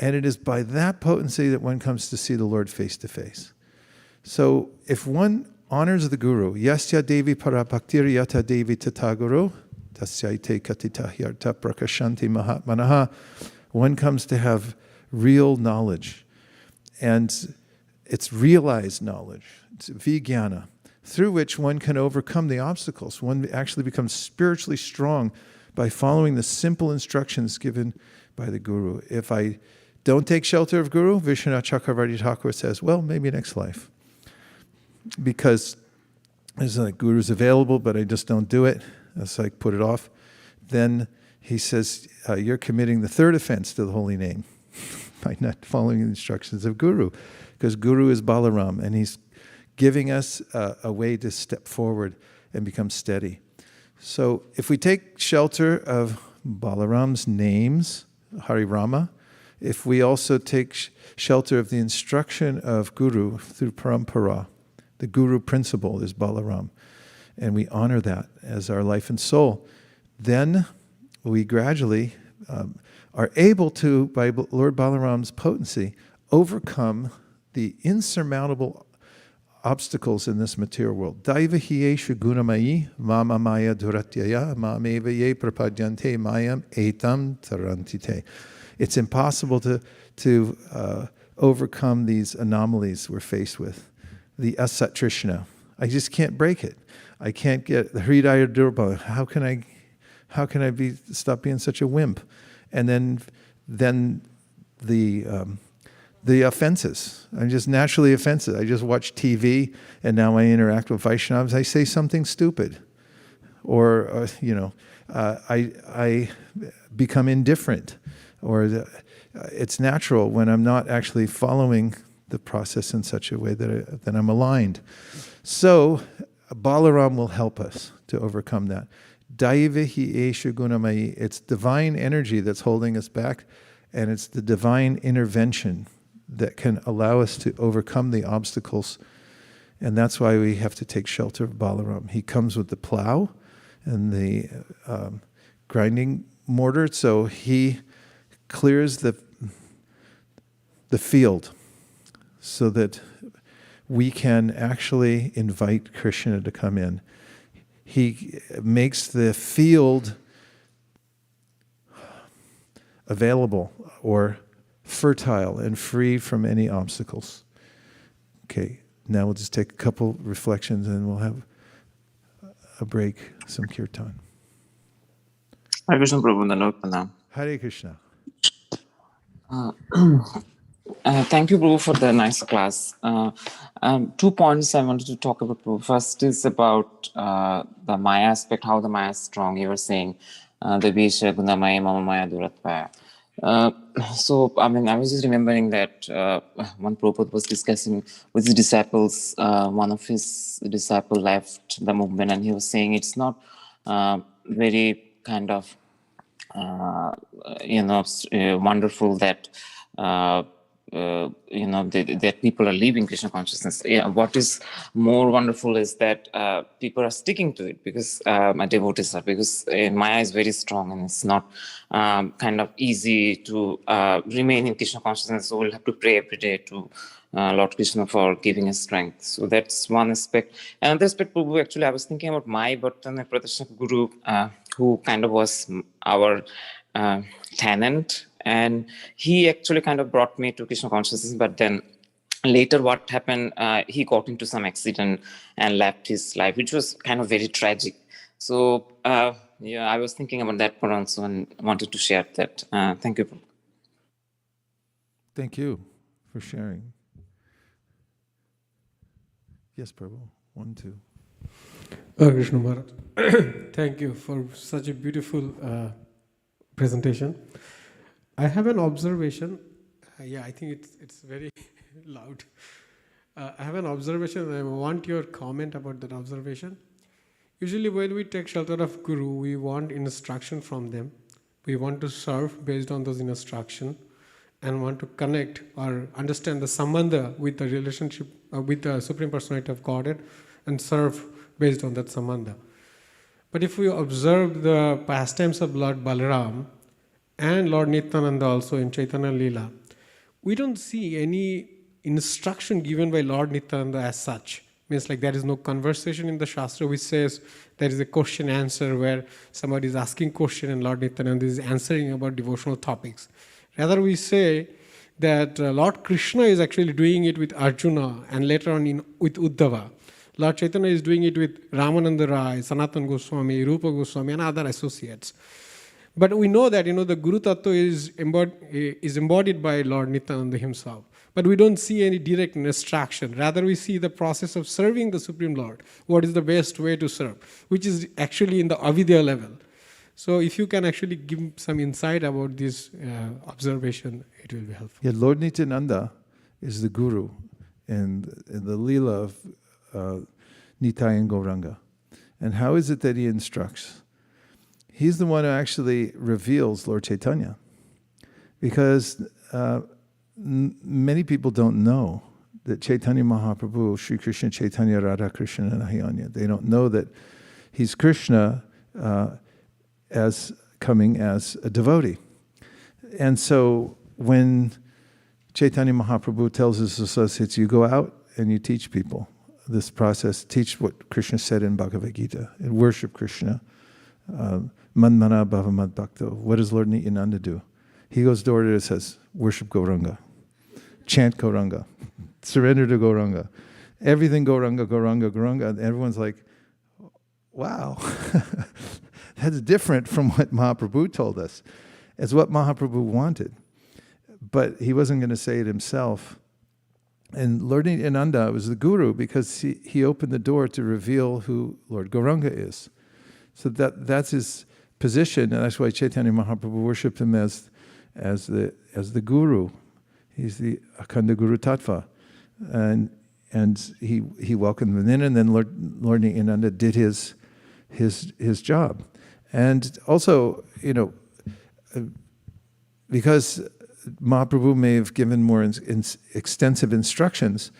And it is by that potency that one comes to see the Lord face to face. So if one honors the Guru, Yasya Devi Parabhaktir Yata Devi Tataguru, Tasyaite Katitahyarta Prakashanti Mahatmanaha, one comes to have real knowledge. And it's realized knowledge. It's vijnana, through which one can overcome the obstacles. One actually becomes spiritually strong by following the simple instructions given by the Guru. If I don't take shelter of Guru, Vishwanath Chakravarti Thakur says, well, maybe next life. Because there's like Guru's available, but I just don't do it. That's like put it off. Then he says, you're committing the third offense to the holy name by not following the instructions of Guru. Because Guru is Balaram, and he's giving us a way to step forward and become steady. So if we take shelter of Balaram's names, Hari Rama, if we also take shelter of the instruction of Guru through Parampara, the Guru principle is Balaram, and we honor that as our life and soul, then we gradually are able to, by Lord Balaram's potency, overcome the insurmountable obstacles in this material world. Daiva hiyeshu gunamayi mama maya duratyaya mameva ye prapadyante mayam etam tarantite. It's impossible to overcome these anomalies we're faced with. The asat trishna. I just can't break it. I can't get the hridaya durba. How can I stop being such a wimp? And then the offenses. I'm just naturally offensive. I just watch TV, and now I interact with Vaishnavas. I say something stupid, or I become indifferent, or it's natural when I'm not actually following the process in such a way that I'm aligned. So Balaram will help us to overcome that. Daivihi eshu gunamayi. It's divine energy that's holding us back, and it's the divine intervention that can allow us to overcome the obstacles. And that's why we have to take shelter of Balaram. He comes with the plow, and the grinding mortar. So he clears the field so that we can actually invite Krishna to come in. He makes the field available or fertile and free from any obstacles. Okay, now we'll just take a couple reflections and we'll have a break, some kirtan. Hare Krishna Prabhu, Dandavat. Hare Krishna. Thank you, Prabhu, for the nice class. 2 points I wanted to talk about, Prabhu. First is about the Maya aspect, how the Maya is strong. You were saying, the Visha Gunamaya Mama Maya Duratpaya. So, I was just remembering that one Prabhupada was discussing with his disciples. One of his disciples left the movement, and he was saying it's not very kind of, wonderful that that people are leaving Krishna consciousness. Yeah, what is more wonderful is that people are sticking to it, because my devotees are, because Maya is very strong and it's not kind of easy to remain in Krishna consciousness. So we'll have to pray every day to Lord Krishna for giving us strength. So that's one aspect. Another aspect, Prabhu, actually, I was thinking about my Bhattana Pratashna Guru, who kind of was our tenant, and he actually kind of brought me to Krishna consciousness. But then later what happened, he got into some accident and left his life, which was kind of very tragic. So I was thinking about that part also and wanted to share that. Thank you. Thank you for sharing. Yes, Prabhu. 1, 2. Krishna Maharaj, thank you for such a beautiful presentation. I have an observation. I think it's very loud. I have an observation, and I want your comment about that observation. Usually when we take shelter of Guru, we want instruction from them. We want to serve based on those instructions and want to connect or understand the sambandha with the relationship with the Supreme Personality of Godhead and serve based on that sambandha. But if we observe the pastimes of Lord Balaram and Lord Nityananda also in Chaitanya Leela, we don't see any instruction given by Lord Nityananda as such. Means like there is no conversation in the Shastra which says there is a question answer where somebody is asking question and Lord Nityananda is answering about devotional topics. Rather we say that Lord Krishna is actually doing it with Arjuna and later on with Uddhava. Lord Chaitanya is doing it with Ramananda Rai, Sanatana Goswami, Rupa Goswami and other associates. But we know that the Guru Tattva is embodied by Lord Nityananda himself. But we don't see any direct instruction. Rather we see the process of serving the Supreme Lord. What is the best way to serve? Which is actually in the Avidya level. So if you can actually give some insight about this observation, it will be helpful. Yeah, Lord Nityananda is the Guru in the Leela of Nitai and Gauranga. And how is it that he instructs? He's the one who actually reveals Lord Chaitanya. Because many people don't know that Chaitanya Mahaprabhu, Sri Krishna Chaitanya Radha Krishna Nahiyanya, they don't know that he's Krishna as coming as a devotee. And so when Chaitanya Mahaprabhu tells his associates, you go out and you teach people this process, teach what Krishna said in Bhagavad Gita, and worship Krishna. Manmana bhavamad bhakto. What does Lord Nityananda do? He goes door to door and says, worship Gauranga, chant Gauranga, surrender to Gauranga. Everything Gauranga, Gauranga, Gauranga. And everyone's like, wow, that's different from what Mahaprabhu told us. It's what Mahaprabhu wanted. But he wasn't going to say it himself. And Lord Nityananda was the Guru because he opened the door to reveal who Lord Gauranga is. So that's his position, and that's why Chaitanya Mahaprabhu worshipped him as the Guru. He's the Akhanda Guru Tattva. And he welcomed them in, and then Lord Nityananda did his job. And also, because Mahaprabhu may have given more extensive instructions,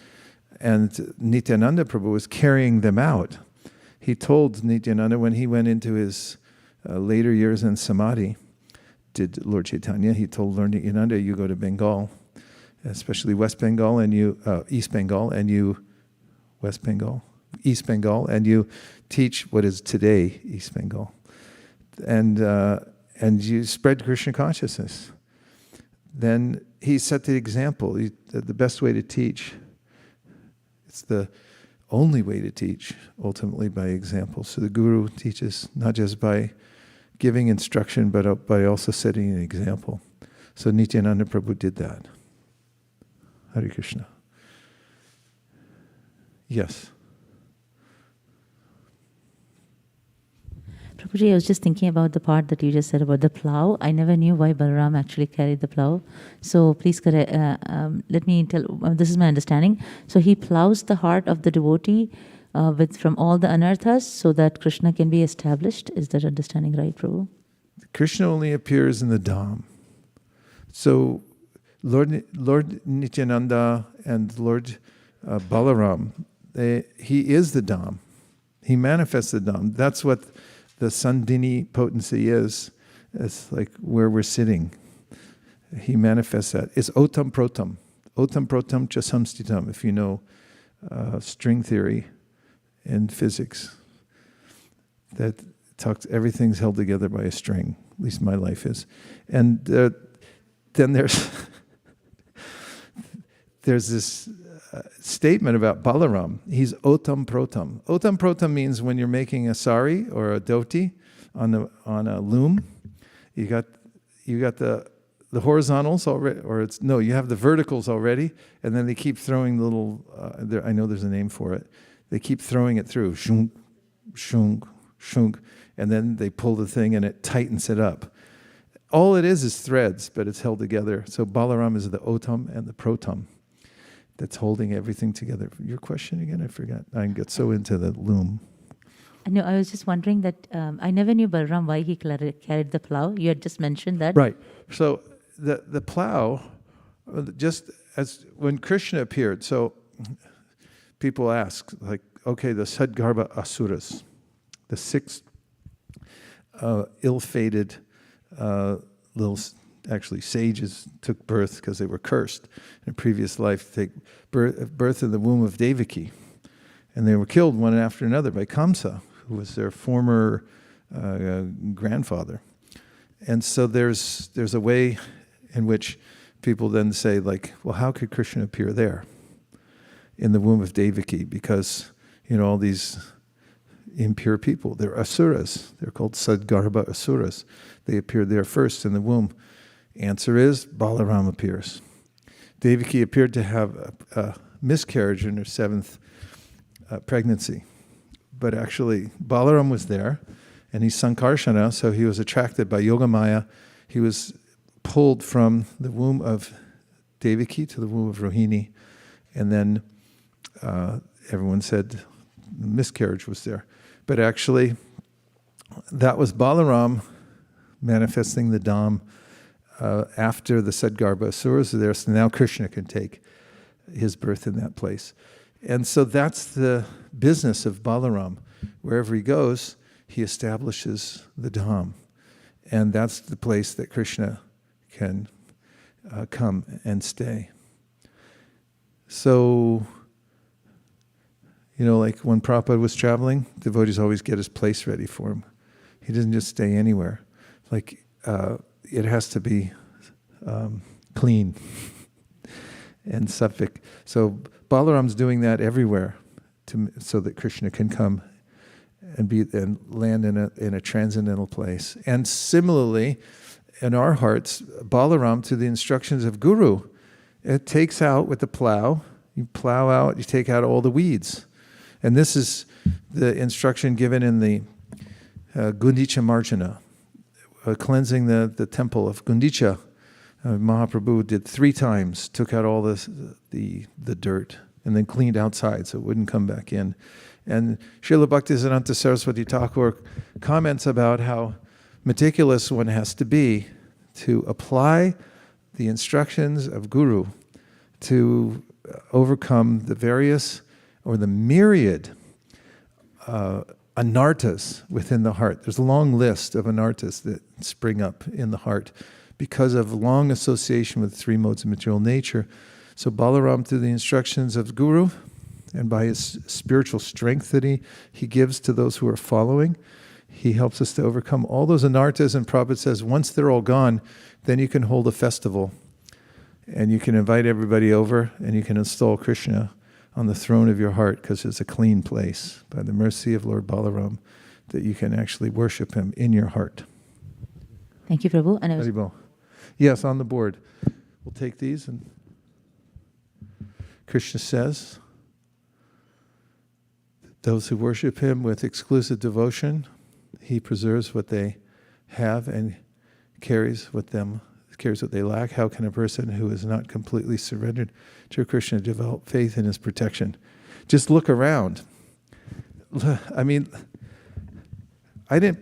and Nityananda Prabhu was carrying them out, he told Nityananda when he went into his later years in Samadhi, did Lord Chaitanya, he told Lord Nityananda, you go to Bengal, especially West Bengal and East Bengal, and East Bengal, and you teach what is today East Bengal. And you spread Krishna consciousness. Then he set the example, the best way to teach. It's the only way to teach, ultimately by example. So the Guru teaches not just by giving instruction, but by also setting an example. So Nityananda Prabhu did that. Hare Krishna. Yes. Prabhuji, I was just thinking about the part that you just said about the plow. I never knew why Balaram actually carried the plow. So please let me tell, this is my understanding. So he plows the heart of the devotee from all the anarthas so that Krishna can be established. Is that understanding right, Prabhu? Krishna only appears in the Dham. So Lord Nityananda and Lord Balaram, he is the Dham. He manifests the Dham. That's what the Sandhini potency is. It's like where we're sitting. He manifests that. It's otam protam. Otam protam cha samstitam, if you know string theory in physics. That talks, everything's held together by a string. At least my life is. And then there's this statement about Balaram. He's otam protam. Otam protam means when you're making a sari or a dhoti on a loom, you got the horizontals already, you have the verticals already, and then they keep throwing the little. I know there's a name for it. They keep throwing it through, shunk, shunk, shunk, and then they pull the thing and it tightens it up. All it is threads, but it's held together. So Balaram is the otam and the protam. That's holding everything together. Your question again? I forgot. I get so into the loom. No, I was just wondering that I never knew Balaram why he carried the plow. You had just mentioned that. Right. So the plow, just as when Krishna appeared, so people ask, like, okay, the Sadgarbha Asuras, the 6 ill-fated little sages took birth because they were cursed in a previous life to take birth in the womb of Devaki. And they were killed one after another by Kamsa, who was their former grandfather. And so there's a way in which people then say, like, well, how could Krishna appear there in the womb of Devaki? Because, all these impure people, they're asuras. They're called Sadgarbha Asuras. They appeared there first in the womb. Answer is, Balaram appears. Devaki appeared to have a miscarriage in her 7th pregnancy. But actually, Balaram was there, and he's Sankarshana, so he was attracted by Yogamaya. He was pulled from the womb of Devaki to the womb of Rohini, and then everyone said the miscarriage was there. But actually, that was Balaram manifesting the Dham after the Sadgarbha Asuras are there, so now Krishna can take his birth in that place. And so that's the business of Balaram. Wherever he goes, he establishes the Dham. And that's the place that Krishna can come and stay. So, like when Prabhupada was traveling, devotees always get his place ready for him. He doesn't just stay anywhere. It has to be clean and sattvic. So Balaram's doing that everywhere so that Krishna can come and land in a transcendental place. And similarly, in our hearts, Balaram, to the instructions of Guru, it takes out with the plow. You plow out, you take out all the weeds. And this is the instruction given in the Gundicha Marjana, cleansing the temple of Gundicha. Mahaprabhu did 3 times, took out all the dirt, and then cleaned outside so it wouldn't come back in. And Srila Bhaktisiddhanta Saraswati Thakur comments about how meticulous one has to be to apply the instructions of Guru to overcome the various or the myriad anarthas within the heart. There's a long list of anarthas that spring up in the heart because of long association with three modes of material nature. So Balaram, through the instructions of Guru and by his spiritual strength that he gives to those who are following, he helps us to overcome all those anarthas. And Prabhupada says, once they're all gone, then you can hold a festival and you can invite everybody over and you can install Krishna on the throne of your heart, because it's a clean place by the mercy of Lord Balaram that you can actually worship him in your heart. Thank you, Prabhu. And Haribol. Yes, on the board. We'll take these, and Krishna says, those who worship him with exclusive devotion, he preserves what they have and carries what they lack. How can a person who is not completely surrendered to Krishna develop faith in his protection? Just look around. I mean, I can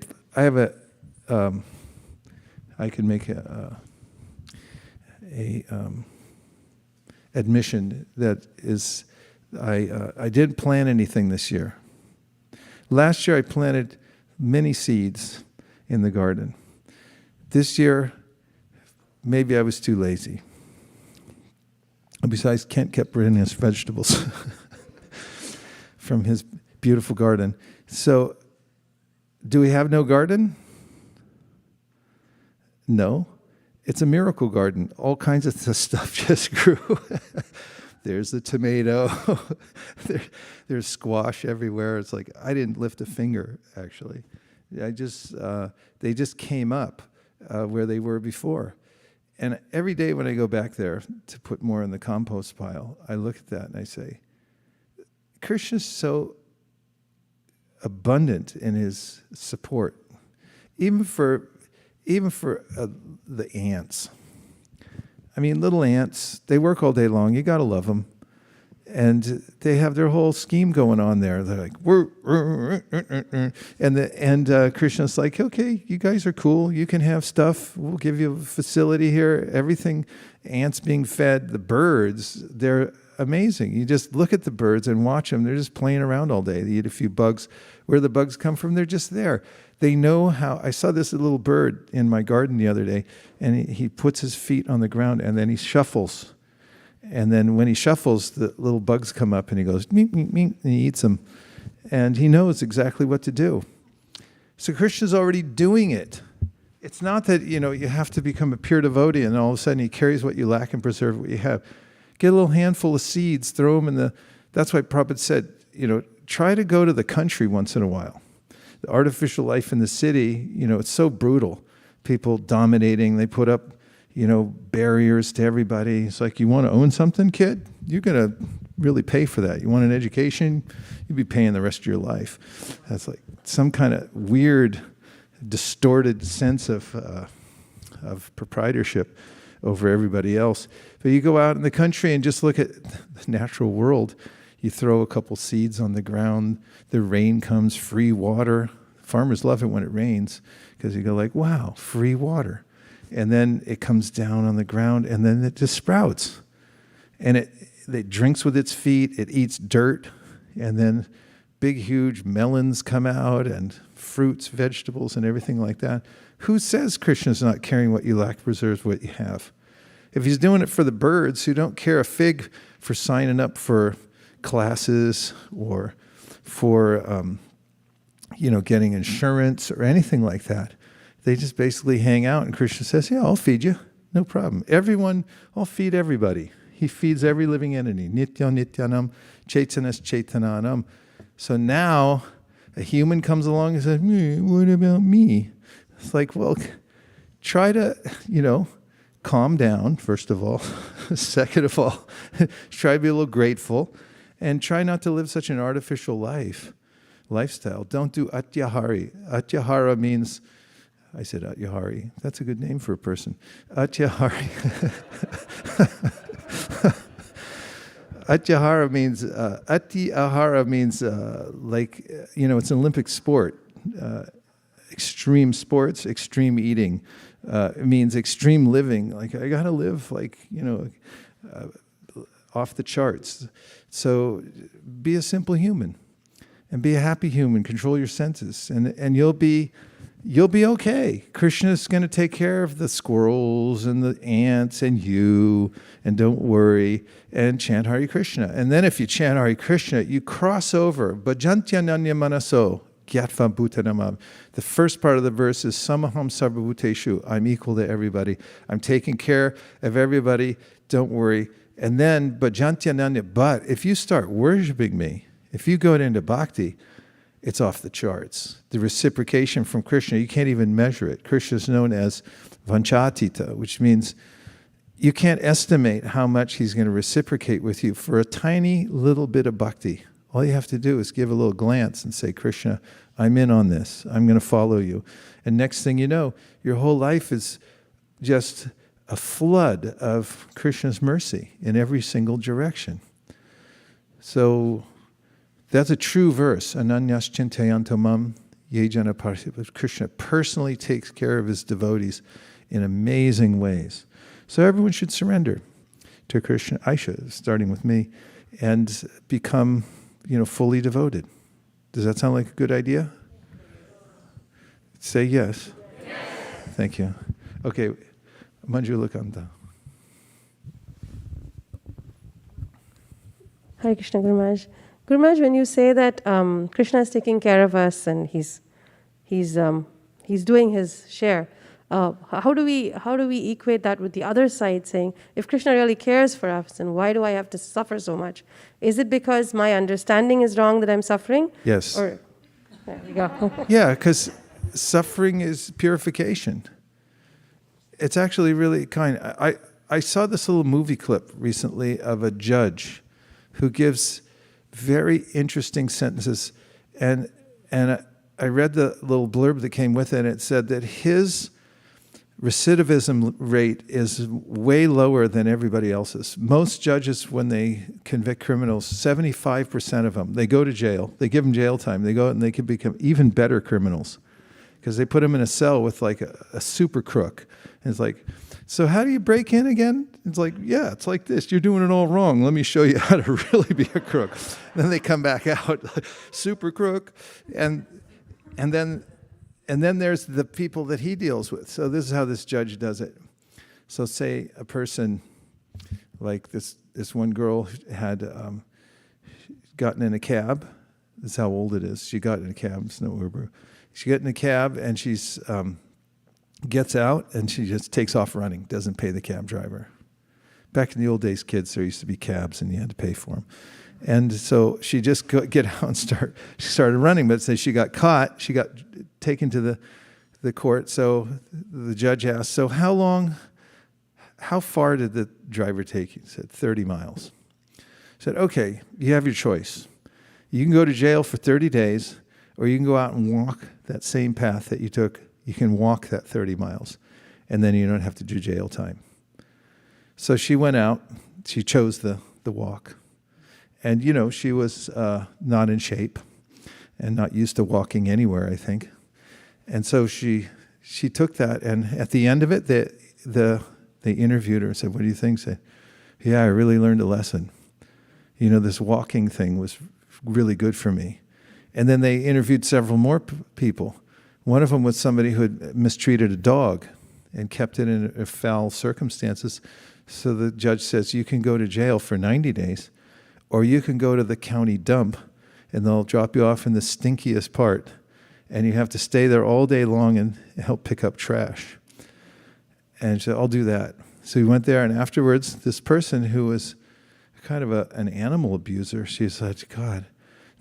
make a admission that is, I didn't plant anything this year. Last year I planted many seeds in the garden. This year, maybe I was too lazy. Besides, Kent kept bringing us vegetables from his beautiful garden. So, do we have no garden? No. It's a miracle garden. All kinds of stuff just grew. There's the tomato. There's squash everywhere. It's like, I didn't lift a finger, actually. They just came up where they were before. And every day when I go back there to put more in the compost pile, I look at that and I say, Krishna's so abundant in his support, even for the ants. I mean, little ants, they work all day long. You got to love them. And they have their whole scheme going on there. They're like, and Krishna's like, okay, you guys are cool. You can have stuff. We'll give you a facility here. Everything, ants being fed, the birds, they're amazing. You just look at the birds and watch them. They're just playing around all day. They eat a few bugs. Where the bugs come from, they're just there. They know how. I saw this little bird in my garden the other day, and he puts his feet on the ground, and then he shuffles. And then when he shuffles, the little bugs come up and he goes, meep, meep, meep, and he eats them. And he knows exactly what to do. So Krishna's already doing it. It's not that, you have to become a pure devotee and all of a sudden he carries what you lack and preserve what you have. Get a little handful of seeds, throw them in the... That's why Prabhupada said, try to go to the country once in a while. The artificial life in the city, it's so brutal. People dominating, they put up barriers to everybody. It's like, you want to own something, kid? You're going to really pay for that. You want an education? You'll be paying the rest of your life. That's like some kind of weird, distorted sense of proprietorship over everybody else. But you go out in the country and just look at the natural world. You throw a couple seeds on the ground. The rain comes, free water. Farmers love it when it rains because you go like, wow, free water. And then it comes down on the ground, and then it just sprouts. And it drinks with its feet, it eats dirt, and then big, huge melons come out, and fruits, vegetables, and everything like that. Who says Krishna's not carrying what you lack, preserves what you have? If he's doing it for the birds who don't care a fig for signing up for classes or for, getting insurance or anything like that, they just basically hang out, and Krishna says, yeah, I'll feed you. No problem. I'll feed everybody. He feeds every living entity. Nitya nityanam, chaitanas chaitananam. So now a human comes along and says, what about me? It's like, well, try to, calm down, first of all. Second of all, try to be a little grateful, and try not to live such an artificial lifestyle. Don't do atyahari. Atyahara means... I said Atyahari. That's a good name for a person. Atyahari. Atyahara means, Atyahara means it's an Olympic sport. Extreme sports, extreme eating. It means extreme living. Like, I got to live off the charts. So be a simple human. and be a happy human. Control your senses, and you'll be okay. Krishna's going to take care of the squirrels and the ants and you, and don't worry, and chant Hare Krishna. And then if you chant Hare Krishna, you cross over. Bhajantyananya manaso gyatva bhutanamam. The first part of the verse is samaham sarvabhuteshu. I'm equal to everybody. I'm taking care of everybody. Don't worry. And then bhajantyananya. But if you start worshiping me, if you go into bhakti, it's off the charts. The reciprocation from Krishna, you can't even measure it. Krishna is known as vanchatita, which means you can't estimate how much he's going to reciprocate with you for a tiny little bit of bhakti. All you have to do is give a little glance and say, Krishna, I'm in on this. I'm going to follow you. And next thing you know, your whole life is just a flood of Krishna's mercy in every single direction. So that's a true verse. Ananyas chintayanto mam yejana parsiva. Krishna personally takes care of his devotees in amazing ways. So everyone should surrender to Krishna, I should, starting with me, and become, fully devoted. Does that sound like a good idea? Say yes. Yes. Thank you. Okay, Manjula Kanta. Hare Krishna, Guru Maharaj. Guru Maharaj, when you say that Krishna is taking care of us and he's doing his share, how do we equate that with the other side, saying if Krishna really cares for us, then why do I have to suffer so much? Is it because my understanding is wrong that I'm suffering? Yes. Or there we go. Yeah, because suffering is purification. It's actually really kind. I saw this little movie clip recently of a judge who gives very interesting sentences, and I read the little blurb that came with it, and it said that his recidivism rate is way lower than everybody else's. Most judges, when they convict criminals, 75% of them, they go to jail. They give them jail time. They go out and they can become even better criminals because they put them in a cell with like a super crook. And it's like, so how do you break in again? It's like, yeah, it's like this. You're doing it all wrong. Let me show you how to really be a crook. Then they come back out, super crook, and then there's the people that he deals with. So this is how this judge does it. So say a person, like this one girl had gotten in a cab. This is how old it is. She got in a cab. It's no Uber. She got in a cab and she's gets out and she just takes off running. Doesn't pay the cab driver. Back in the old days, kids, there used to be cabs and you had to pay for them. And so she just get out and she started running, but say she got caught. She got taken to the court. So the judge asked, so how far did the driver take you? He said, 30 miles. He said, okay, you have your choice. You can go to jail for 30 days, or you can go out and walk that same path that you took. You can walk that 30 miles, and then you don't have to do jail time. So she went out. She chose the walk. And, she was not in shape and not used to walking anywhere, I think. And so she took that, and at the end of it, they interviewed her and said, what do you think? She said, yeah, I really learned a lesson. This walking thing was really good for me. And then they interviewed several more people. One of them was somebody who had mistreated a dog and kept it in foul circumstances. So the judge says, you can go to jail for 90 days, or you can go to the county dump, and they'll drop you off in the stinkiest part, and you have to stay there all day long and help pick up trash. And she said, I'll do that. So he went there, and afterwards, this person who was kind of an animal abuser, she said, God,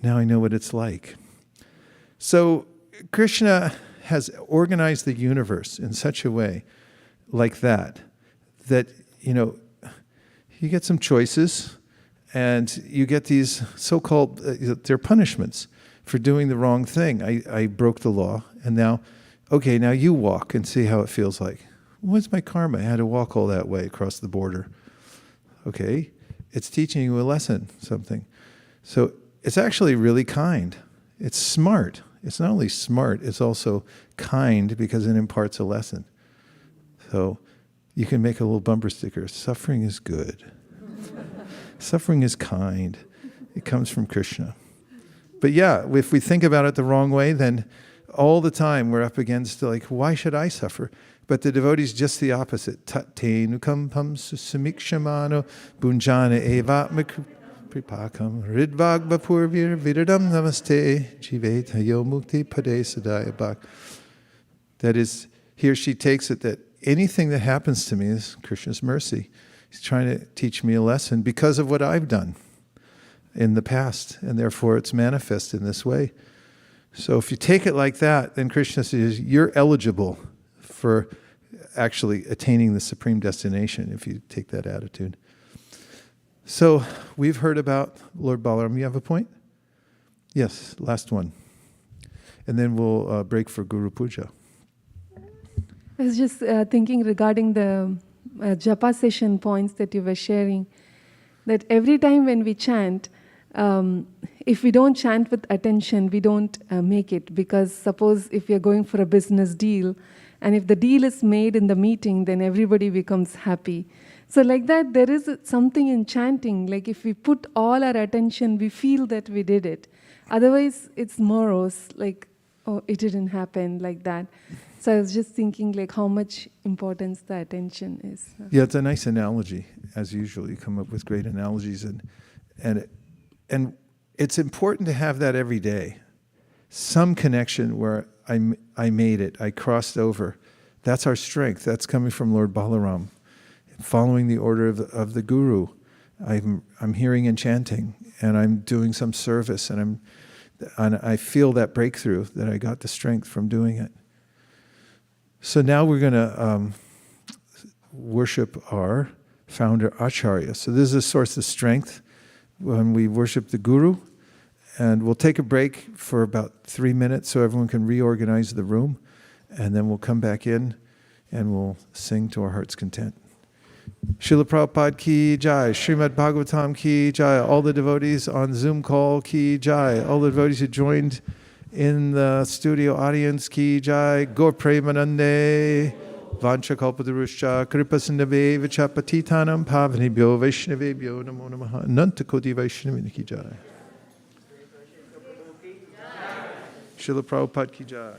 now I know what it's like. So Krishna has organized the universe in such a way like that you get some choices, and you get these so-called, they're punishments for doing the wrong thing. I broke the law, and now you walk and see how it feels like. What's my karma? I had to walk all that way across the border. Okay, it's teaching you a lesson, something. So it's actually really kind. It's smart. It's not only smart, it's also kind because it imparts a lesson. So you can make a little bumper sticker. Suffering is good. Suffering is kind. It comes from Krishna. But yeah, if we think about it the wrong way, then all the time we're up against like, why should I suffer? But the devotee is just the opposite. Tate nukam pam sumikshamano bunjana evatma pripakam ridvag bapurvir vidadam namaste jivet hayo mukti pade sadaya bhak. That is, here she takes it that anything that happens to me is Krishna's mercy. He's trying to teach me a lesson because of what I've done in the past, and therefore it's manifest in this way. So if you take it like that, then Krishna says you're eligible for actually attaining the supreme destination if you take that attitude. So we've heard about Lord Balaram. You have a point? Yes, last one. And then we'll break for Guru Puja. I was just thinking regarding the japa session points that you were sharing, that every time when we chant, if we don't chant with attention, we don't make it. Because suppose if you're going for a business deal, and if the deal is made in the meeting, then everybody becomes happy. So like that, there is something in chanting, like if we put all our attention, we feel that we did it. Otherwise, it's morose, like, oh, it didn't happen, like that. So I was just thinking like how much importance the attention is. Yeah, it's a nice analogy. As usual, you come up with great analogies, and it's important to have that every day. Some connection where I made it, I crossed over. That's our strength. That's coming from Lord Balaram. Following the order of the Guru, I'm hearing and chanting, and I'm doing some service, and I feel that breakthrough, that I got the strength from doing it. So now we're going to worship our founder Acharya. So this is a source of strength when we worship the Guru. And we'll take a break for about 3 minutes so everyone can reorganize the room. And then we'll come back in and we'll sing to our heart's content. Srila Prabhupada ki jai, Srimad Bhagavatam ki jai, all the devotees on Zoom call ki jai, all the devotees who joined in the studio audience ki jai, Gaur Premanande, Vancha Kalpataruscha, Kripa Sindhave, Vichapatitanam, Pavanibhyo, Vaishnavebhyo, Namo Namaha, Nantakoti Vaishnavini ki jai. Srila Prabhupada ki jai.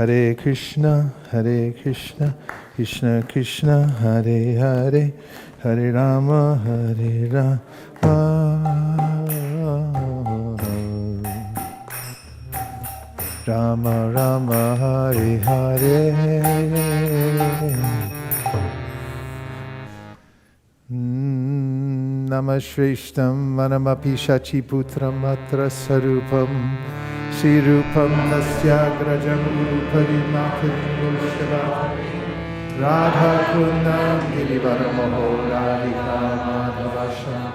Hare Krishna, Krishna Krishna, Hare Hare, Hare Rama, Hare Rama, Rama Rama, Hare Hare. Namashrestam Manamapi Shachiputram Atra Sarupam Shirupam Nasyagrajam Uruparimakadimoshavakam Radha Kundam Girivaramaho Radhika Madhavasham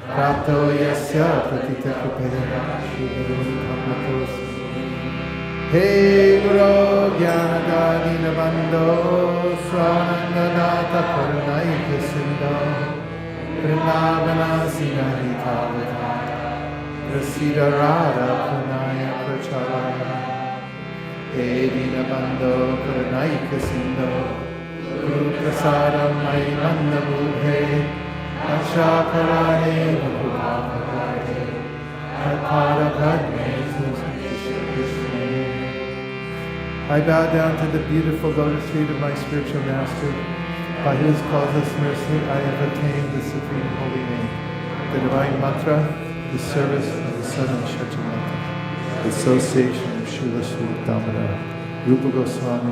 Prapto Yasya Pratita Kupena Shirupamatos Hey Guru Gyanadadina Bando Swanandanata Karunaika Sindho Vrinavana Sinahitavata Prasida Radha Punaya Pracharaya Hey Dinabando Karunaika Sindho Guru Prasadam Mai Mandabudhe Achakarane Bhupapakare Karpada Padme Krishna. I bow down to the beautiful lotus feet of my spiritual master, by whose causeless mercy I have attained the supreme holy name, the divine mantra, the service of the Son of Shachamata, the association of Srila Sri Damodar, Rupa Goswami,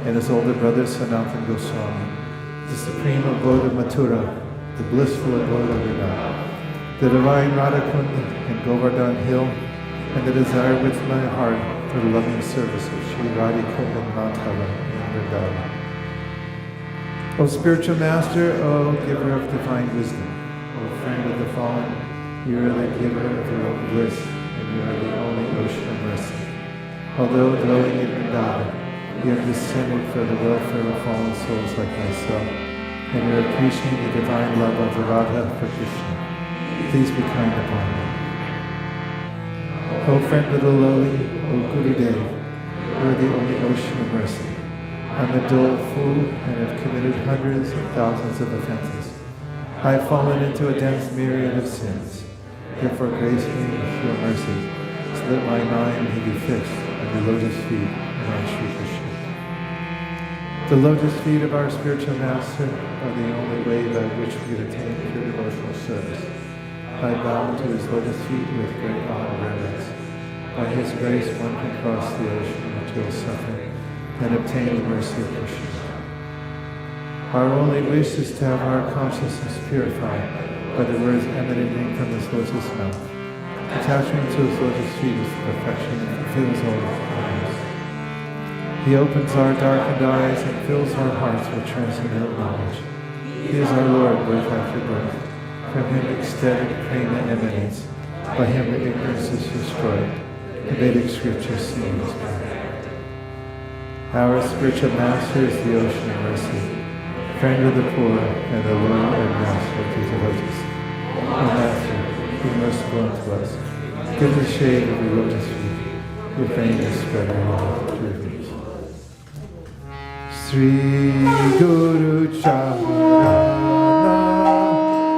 and his older brother Sanatana Goswami, the supreme abode of Mathura, the blissful abode of Vrindavan, the divine Radhakunda and Govardhan Hill, and the desire within my heart for the loving service of Sri Radhika and Madhava in Vrindavan. O spiritual master, O giver of divine wisdom, O friend of the fallen, you are the giver of your own bliss, and you are the only ocean of mercy. Although dwelling in Vrindavan, you have descended for the welfare of fallen souls like myself, and you are preaching the divine love of the Radha for Krishna. Please be kind upon me. O friend of the lowly, O Gurudev, you are the only ocean of mercy. I'm a dull fool and have committed hundreds of thousands of offenses. I have fallen into a dense myriad of sins. Therefore grace me with your mercy, so that my mind may be fixed on your lotus feet and on Sri Krishna. The lotus feet of our spiritual master are the only way by which we can attain pure devotional service. I bow to his lotus feet with great awe and reverence. By his grace one can cross the ocean of material suffering and obtain the mercy of Krishna. Our only wish is to have our consciousness purified by the words emanating from his lotus mouth. Attachment to his lotus feet is the perfection and fulfills all his desires. He opens our darkened eyes and fills our hearts with transcendental knowledge. He is our Lord, birth after birth. From him ecstatic prema emanates. By him the ignorance is destroyed. The Vedic scripture sings. Our spiritual master is the ocean of mercy, friend of the poor, and the Lord and master of the devotees. O Master, be merciful unto us. Give the shade of your lotus feet. Your fame is spread around the rivers. Sri Guru Charana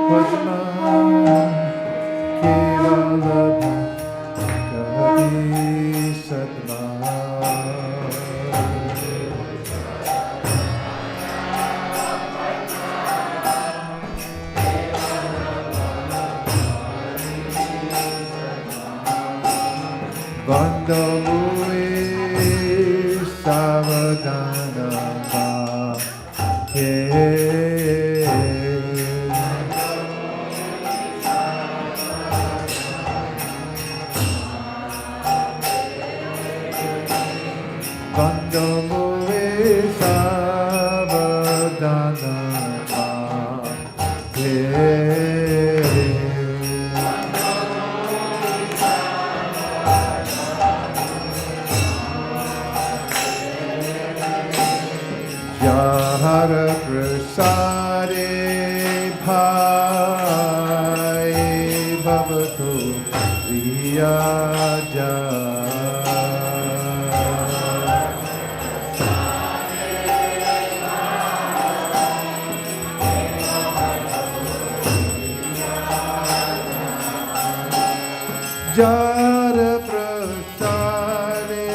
Padma Kevala Bhakti Sadma Bando Mui Savadana Bando Mui Savadana Jahara Prasade Bhai Bhavatu Riyaja Jara prasare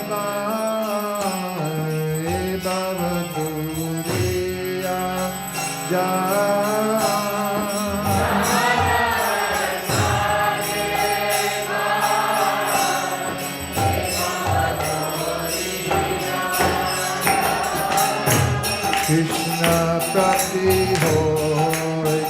mae bhavaduriya Krishna prapti hoy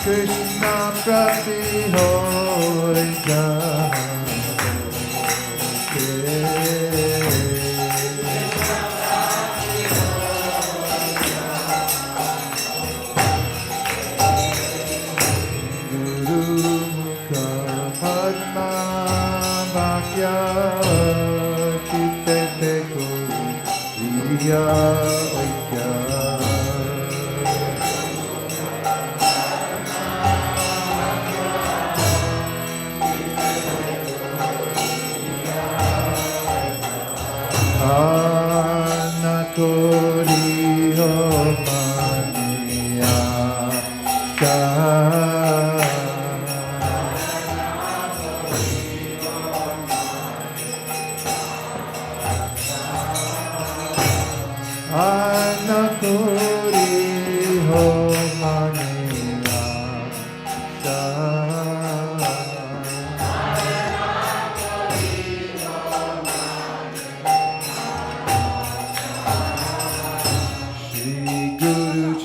Krishna prati hoy Guru Mukha Padma Bhakya Chitte Teko Riya Oikya Anatori Homaniya Anatori Homaniya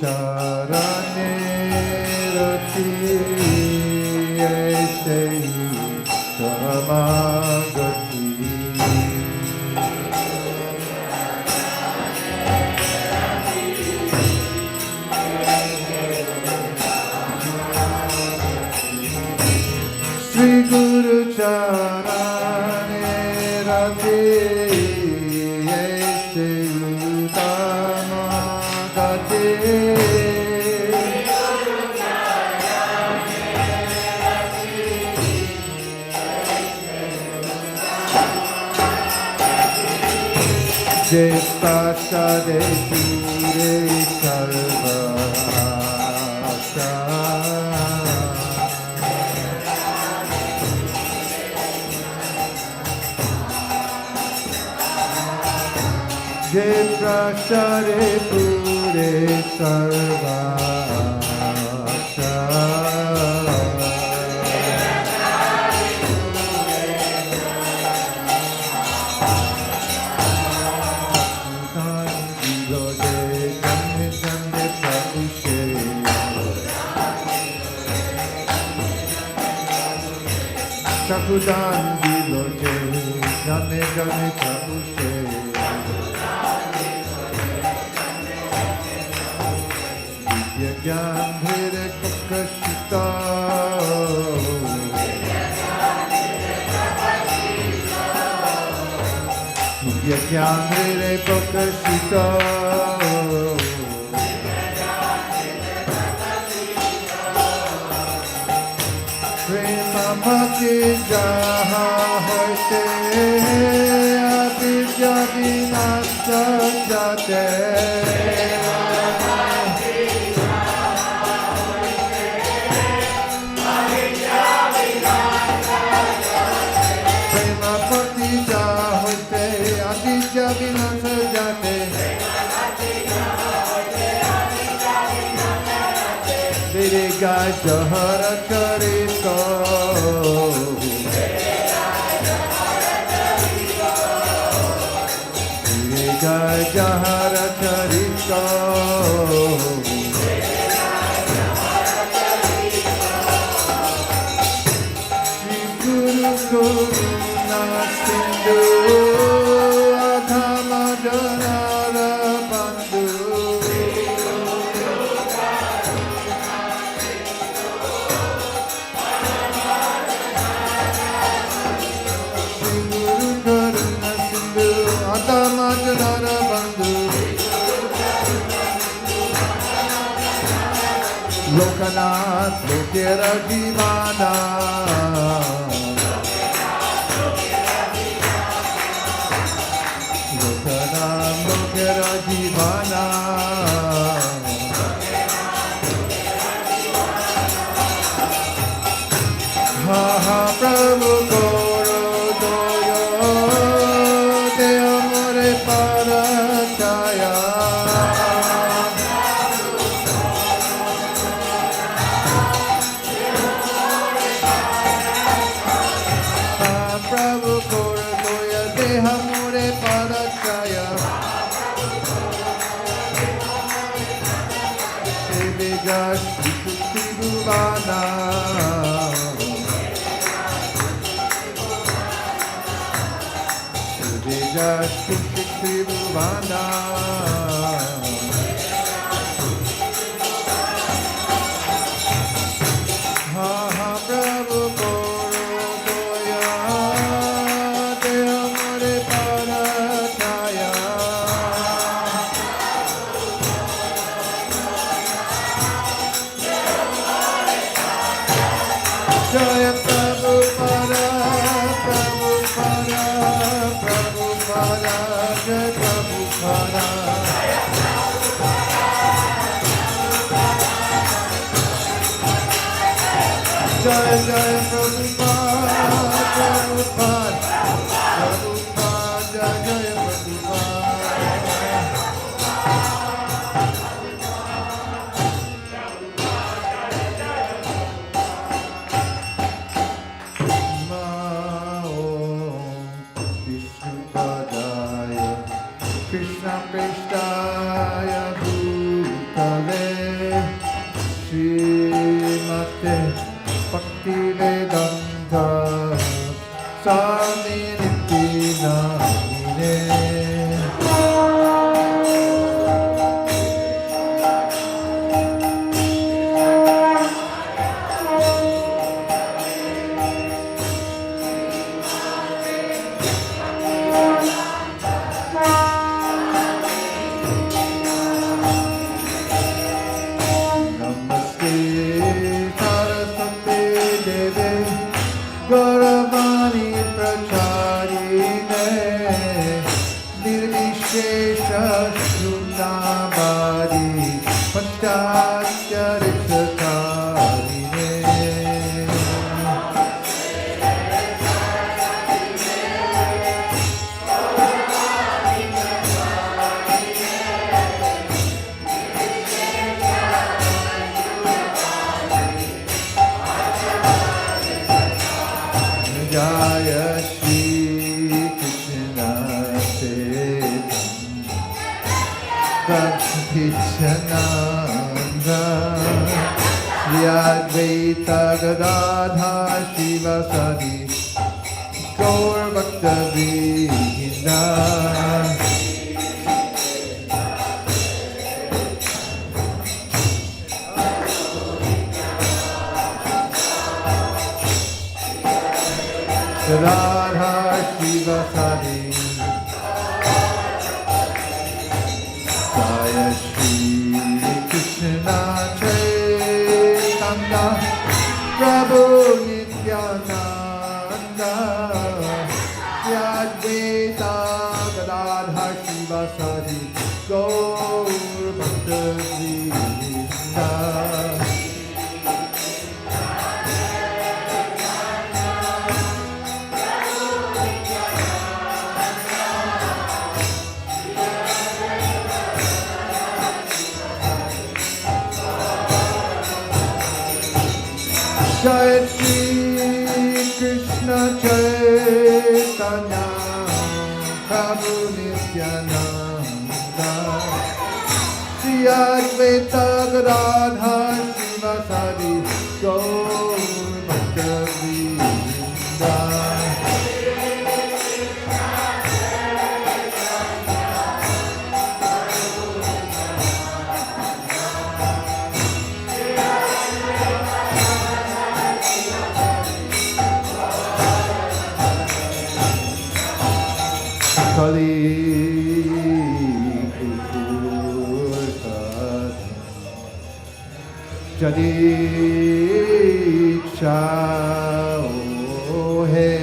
Charane rati aise tamagati Shri Guru Charane rati aise tamagati Jai Pasade Pure Sarvasa Jai Pasade Pure Sarvasa Chakudan diloje, jane jane chabuse. Vidya gyan bhere prakashita. Vidya gyan bhere prakashita. Bhakti jaha hote avidya vinasa jate Prema bhakti jaha hote avidya vinasa jate Vire gaya jahara charita Jai Jahara Charita Shri Guru Guru Sindhu Adhama Janara Bandhu Shri Guru Guru Sindhu Adhama Janara Bandhu Lokanath Lokera Divana Teja Shri Vanda. Jaya Prabhupada, Prabhupada, Prabhupada, Jaya Prabhupada. Jaya Jaya Prabhupada, Prabhupada, Prabhupada, Jaya Prabhupada. Krishna Prestaya Bhutale Srimate Bhakti Vedanta Swami Nityanamine. Gauravani Pracharine Nirvishesha Shrunavadi Pachatyarikakarine. Jaya Shri Krishna Chaitanya Bhakti Chananda Shri Advaita Gadadhar Shivasadi Gaur Bhakta Vrinda. Radha Shiva Sadi Jaya Shri Krishna Chaitanya Prabhu Nityananda Shri Advaita Gadadhar Shiva Sadi Gaur Bhakta Vrinda. Jai Shri Krishna Chaitanya Prabhu Nityananda Shri Advaita Gadadhar Shivasadi Gaur Bhakta Vrinda. Kali Jadi Chao Hai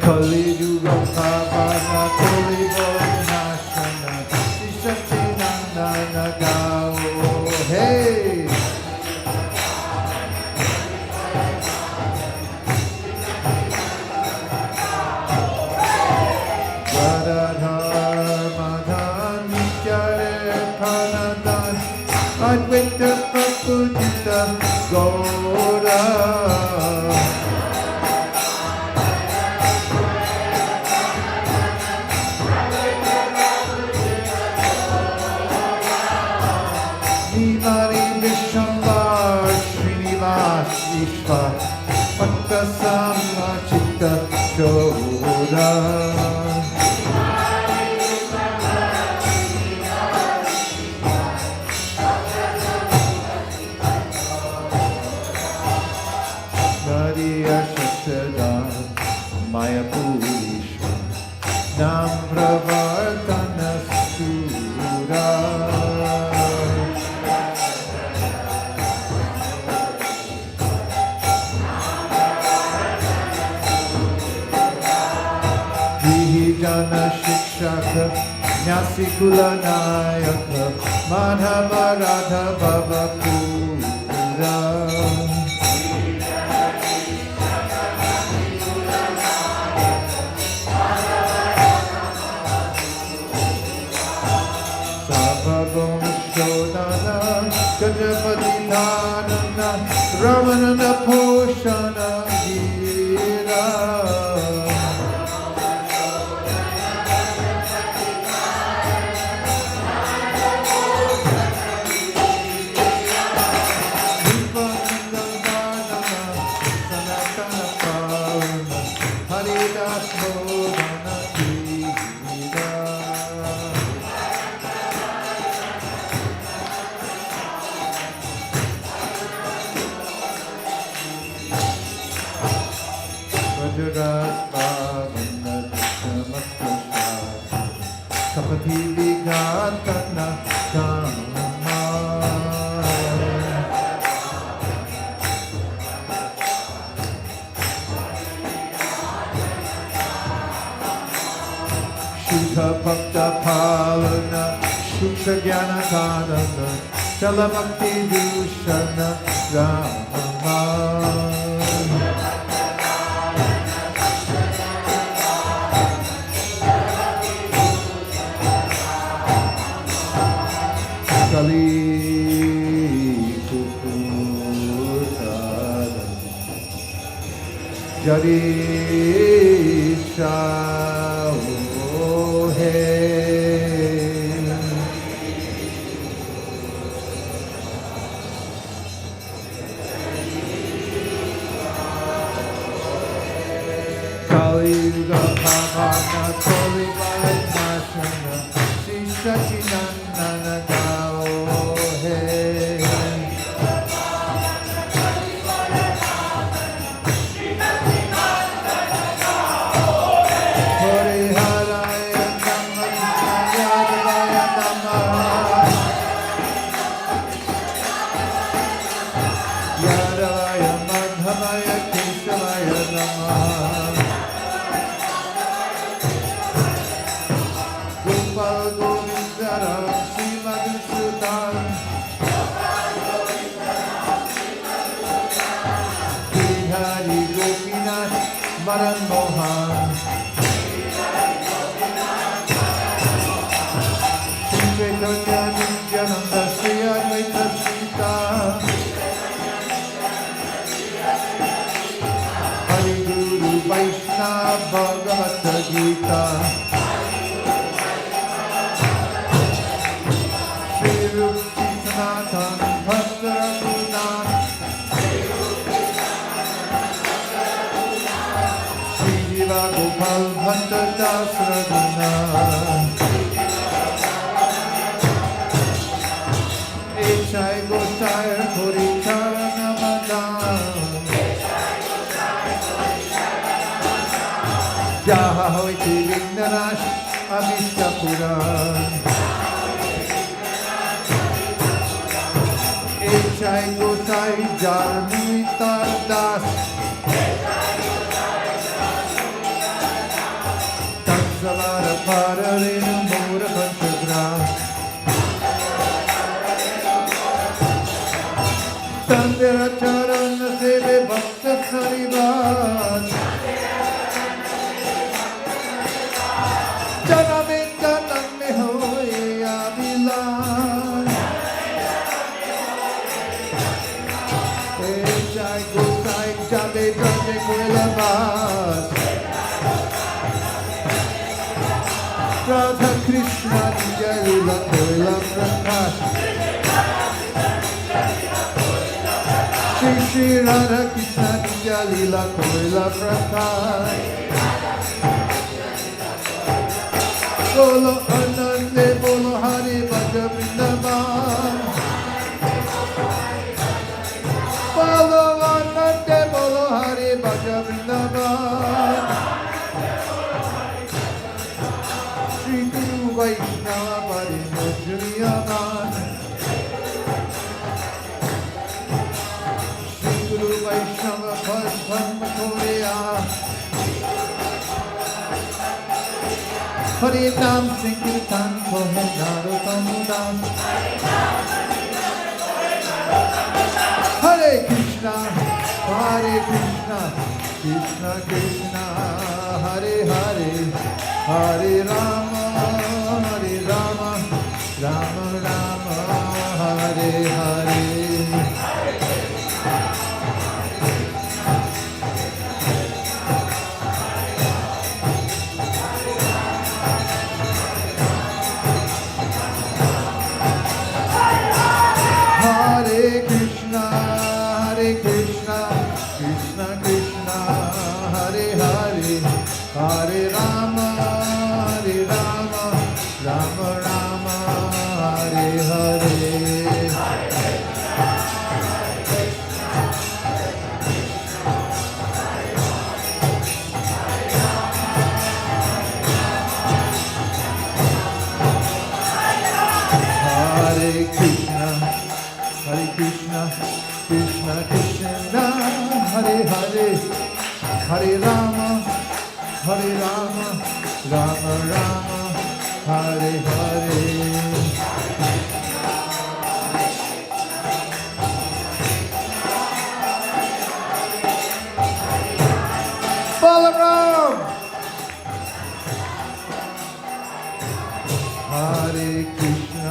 Kali Yuga Pavana Kali Varnashana Sishatinandana Gao Hey. Advaita Prabhupita Gaura. Shaka Nyasikula Nayaka Madhava Radha Baba Pura Shodana, Gajapati Dhanana, Ramanana Poshana Gira. Vipanandana, Sanatana Parana, Haridas Bodhana Gira. Kapati Vigatana Kama Shukha Bhakta Palana Shuksha Gyana Kanana Chalabhakti Dushana Rama Kali Kupurana Jadi Shaohe Kali Yuga Pavana Kali Vaisesika Shishatinandana Madan Mohan Shri Chaitanya Nityananda Shri Advaita Sita Hari Guru Vaishnava Bhagavata Gita Shri Rupi Sanatan Bhakta Raghunath Gopal Bhatta Dasa Echai Gosai Kori Charana Madan Jaha Hoiti Vignanash Amishta Puran Echai Gosai Jarmita Das Salara Pararinu Mura Panchagra Tandera Charana Seve Bhakta Harivan Janamita Name Hoye Avilan Echai Gosai Jabe Jabe Kuelabas Radha Krishna Nijalila Koila Prakash Shri Shri Radha Krishna Nijalila Koila Prakash Bolo Anande Bolo Hari Bhaja Vrindavan Bolo Anande Bolo Hari Bhaja Vrindavan Vaishnava Parimojriyaman Shri Guru Vaishnava Padma Korea Hari Nam Sankirtan Kohe Narottam Das. Hare Krishna, Krishna Krishna, Hare Hare, Hare Rama, Rama Rama, Hare Hare. Hare Krishna, Krishna Krishna, Hare Hare, Hare Rama, Rama Rama, Hare Hare. Hare Krishna, Krishna Krishna, Hare Hare, Hare Rama, Rama Rama, Hare Hare. Balaram! Hare Krishna,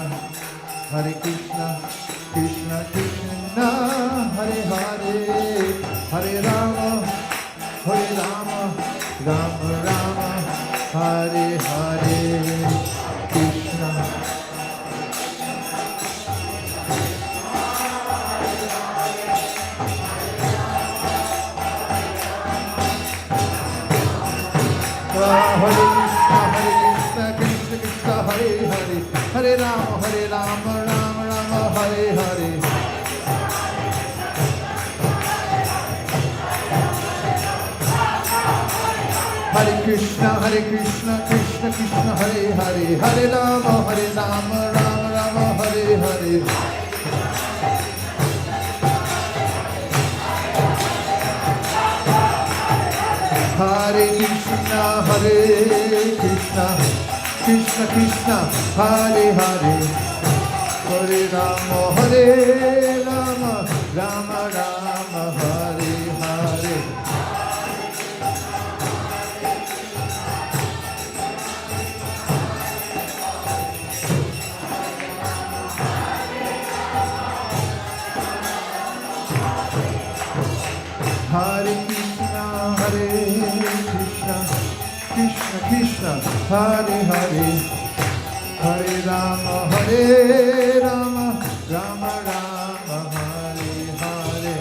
Krishna Krishna, Hare Hare, Hare Rama, Rama Rama, Hare Hare. Krishna. Hare Krishna, Krishna Krishna, Hare Hare, Hare Rama, Rama Rama, Hare Hare. Hare Krishna, Krishna Krishna, Hare Hare, Hare Rama, Rama Rama, Hare Hare. Hare Krishna, Krishna Krishna, Hare Hare, Hare Rama, Rama Rama, Hare Hare. Hare Krishna, Krishna Krishna, Hare Hare, Hare Rama, Rama Rama, Hare Hare.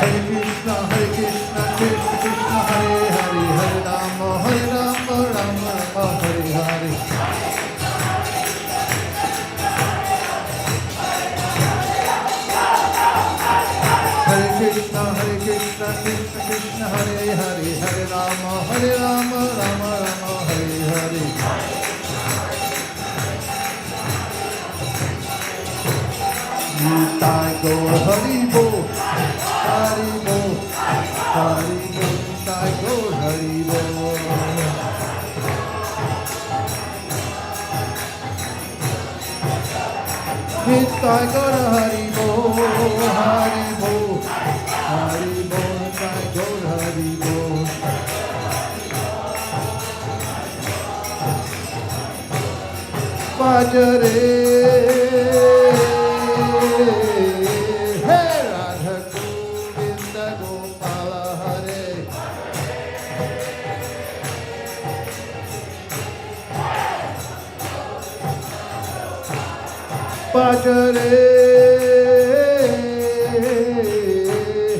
Hare Krishna, Krishna Krishna, Hare Hare, Hare Rama, Rama Rama, Hare Hare. Hare Krishna, Krishna Krishna, Hare Hare, Hare Rama, Rama Rama, Hare Hare. Nitai Gaur Hari Bol, Hari Bol, Hari Bol, Nitai Gaur Hari Bol. Nitai Gaur Hari Bol, Hari Bol, Hari Bol, Nitai Gaur Hari Bol. Bajare Bajare,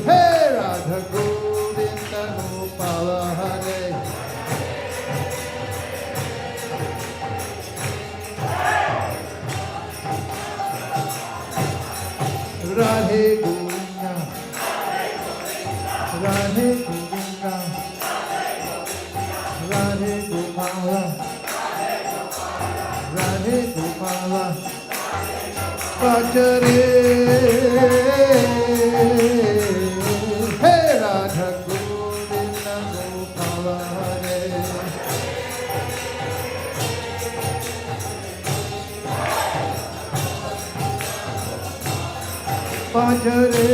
Hey Radha Govinda Gopala Hare. Radhe Govinda, Radhe Govinda, Radhe Gopala, Radhe Gopala. Bhajare, hey Radha Govinda Gopala Hare. Bhajare,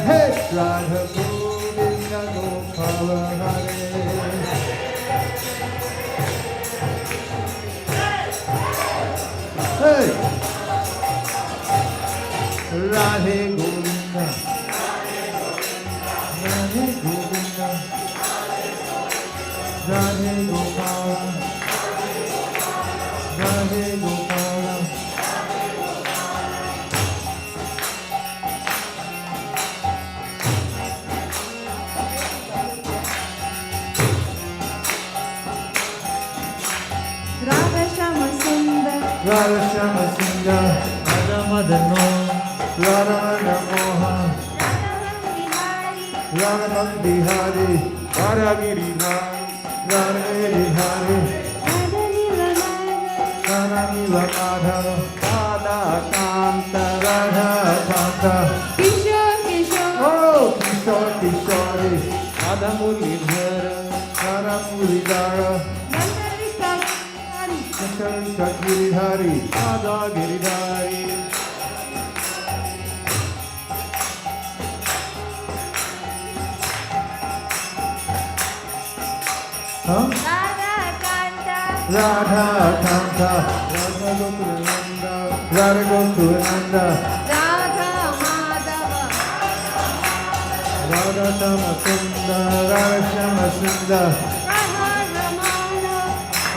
hey Radha Govinda Gopala Hare. Hey! Radhe Govinda, Radhe Govinda, Radhe Gopala, Radhe Gopala. Radha Shama Sundar, Radha Shama Sundar, Radha Madano, Radha Moha, Radha Bihari, Radha Giridhari, Radha Giridhari, Radha Nilamadha, Radha Kanta, Radha Kanta, Kishore Kishore, oh Kishore Kishore, Radha Muridhara, Radha Muridhara, Radha Giridhari, Radha Giridhari. Huh? Radha Kanta, Radha Kanta, Radha Gokulananda, Radha Gokulananda, Radha Madhava, Radha Tamasunda, Radha Shamasunda, Radha Ramana,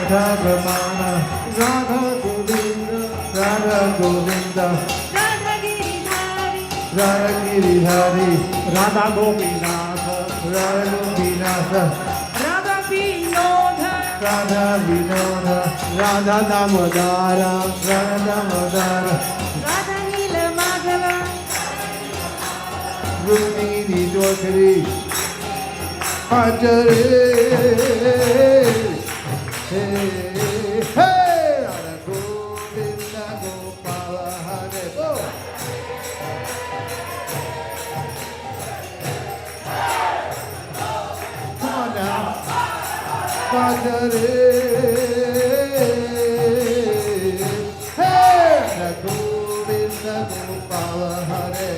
Radha Brahmana, Radha Govinda, Radha Govinda, Radha Giridhari, Radha Giridhari, Radha Gopinatha, Radha Gopinatha, Radha Vinodha, Radha Vinoda, Radha Damodara, Radha Damodara, Radha Nilamadhava, Rukmini Dwarkarish, Bhajare, hey, hey, Radha Govinda Gopala Hare. Oh. Come on now. Bhajare, hey, Radha Govinda Gopala Hare.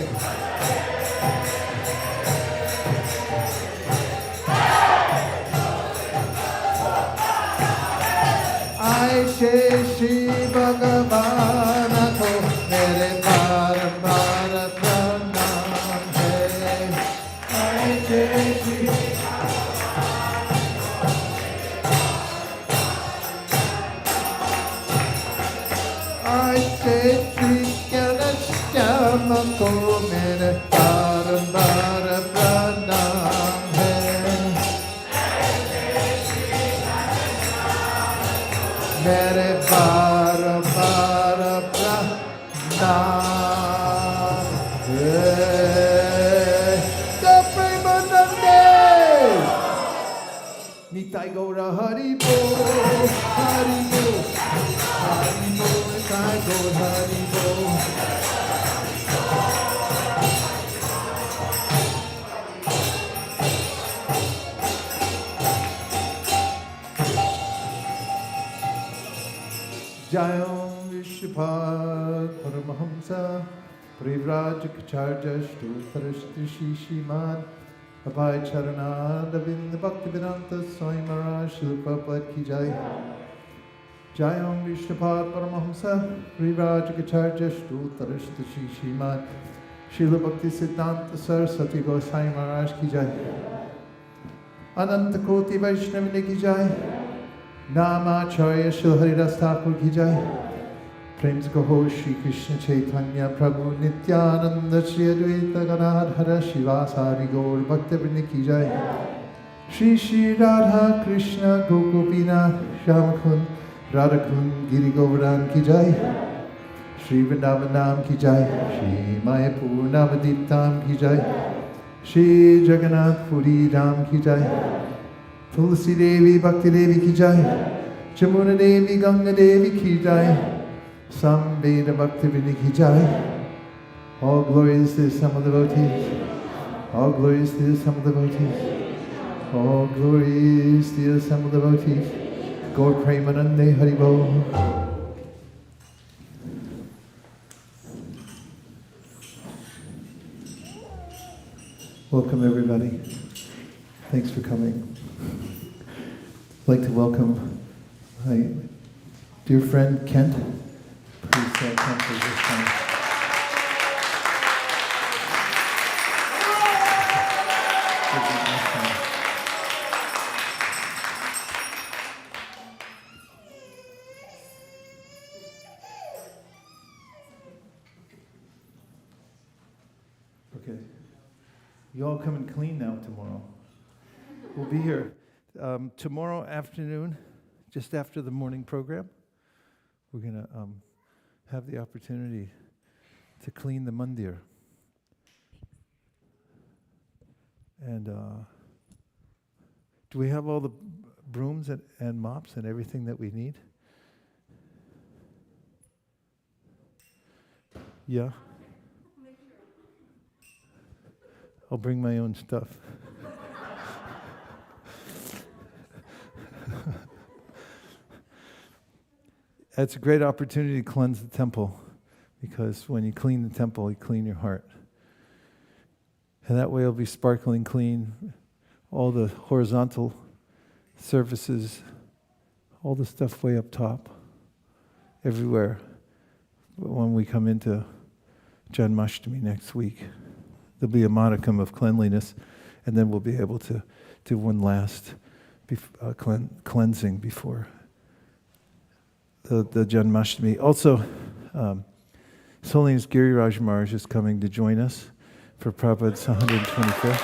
ऐसे श्री भगवान को मेरे बार बार प्रणाम है। ऐसे श्री ऐसे श्री कृष्ण को मेरे बार बार प्रणाम है। मेरे बार बार प्रणाम है। The Premanande Nitai Gaura Hari Bo, Hari Bo, Hari Bo, Nitai Gaura Hari Bo. Jayam Vishwapad Paramahamsa Privrajacharya Shtutarashti Shishiman Abhay Charananda Vinda Bhaktivedanta Swami Maharaj Srila Prabhupada Ki Jai. Jayam Vishwapad Paramahamsa Privrajacharya Shtutarashti Shishiman Srila Bhakti Siddhanta Saraswati Goswami Maharaj Ki Jai. Ananta Koti Vaishnavini Ki Jai. Namacharya Shri Haridas Thakur Ki Jai. Prem se kaho Shri Krishna Chaitanya Prabhu Nityananda Shri Advaita Gadadhara Shivasari Gaur Bhaktivinoda Ki Jai. Shri Shri Radha Krishna Gokupinath Shamakund Radhakund Giri Govardhan Ki Jai. Shri Vrindavan Dham Ki Jai. Shri Mayapur Navadip Dham Ki Jai. Shri Jagannath Puri Dham Ki Jai. Tulsi Devi Bhakti Devi Ki Jai. Jamuna Devi Ganga Devi Ki Jai, Samveda Bhakti Vinay Ki Jai. All glories to the Sama devotees. All glories to the Sama devotees. All glories to the Sama devotees. Gaur Premanande Haribo. Welcome everybody. Thanks for coming. I'd like to welcome my dear friend Kent. Please come for this time. Okay. You all come and clean now tomorrow. We'll be here tomorrow afternoon, just after the morning program. We're going to have the opportunity to clean the mandir. And do we have all the brooms and mops and everything that we need? Yeah? I'll bring my own stuff. It's a great opportunity to cleanse the temple, because when you clean the temple, you clean your heart. And that way it'll be sparkling clean. All the horizontal surfaces, all the stuff way up top, everywhere. When we come into Janmashtami next week, there'll be a modicum of cleanliness, and then we'll be able to do one last cleansing before the Janmashtami. Also, His Holiness Giriraj Maharaj is coming to join us for Prabhupada's 125th.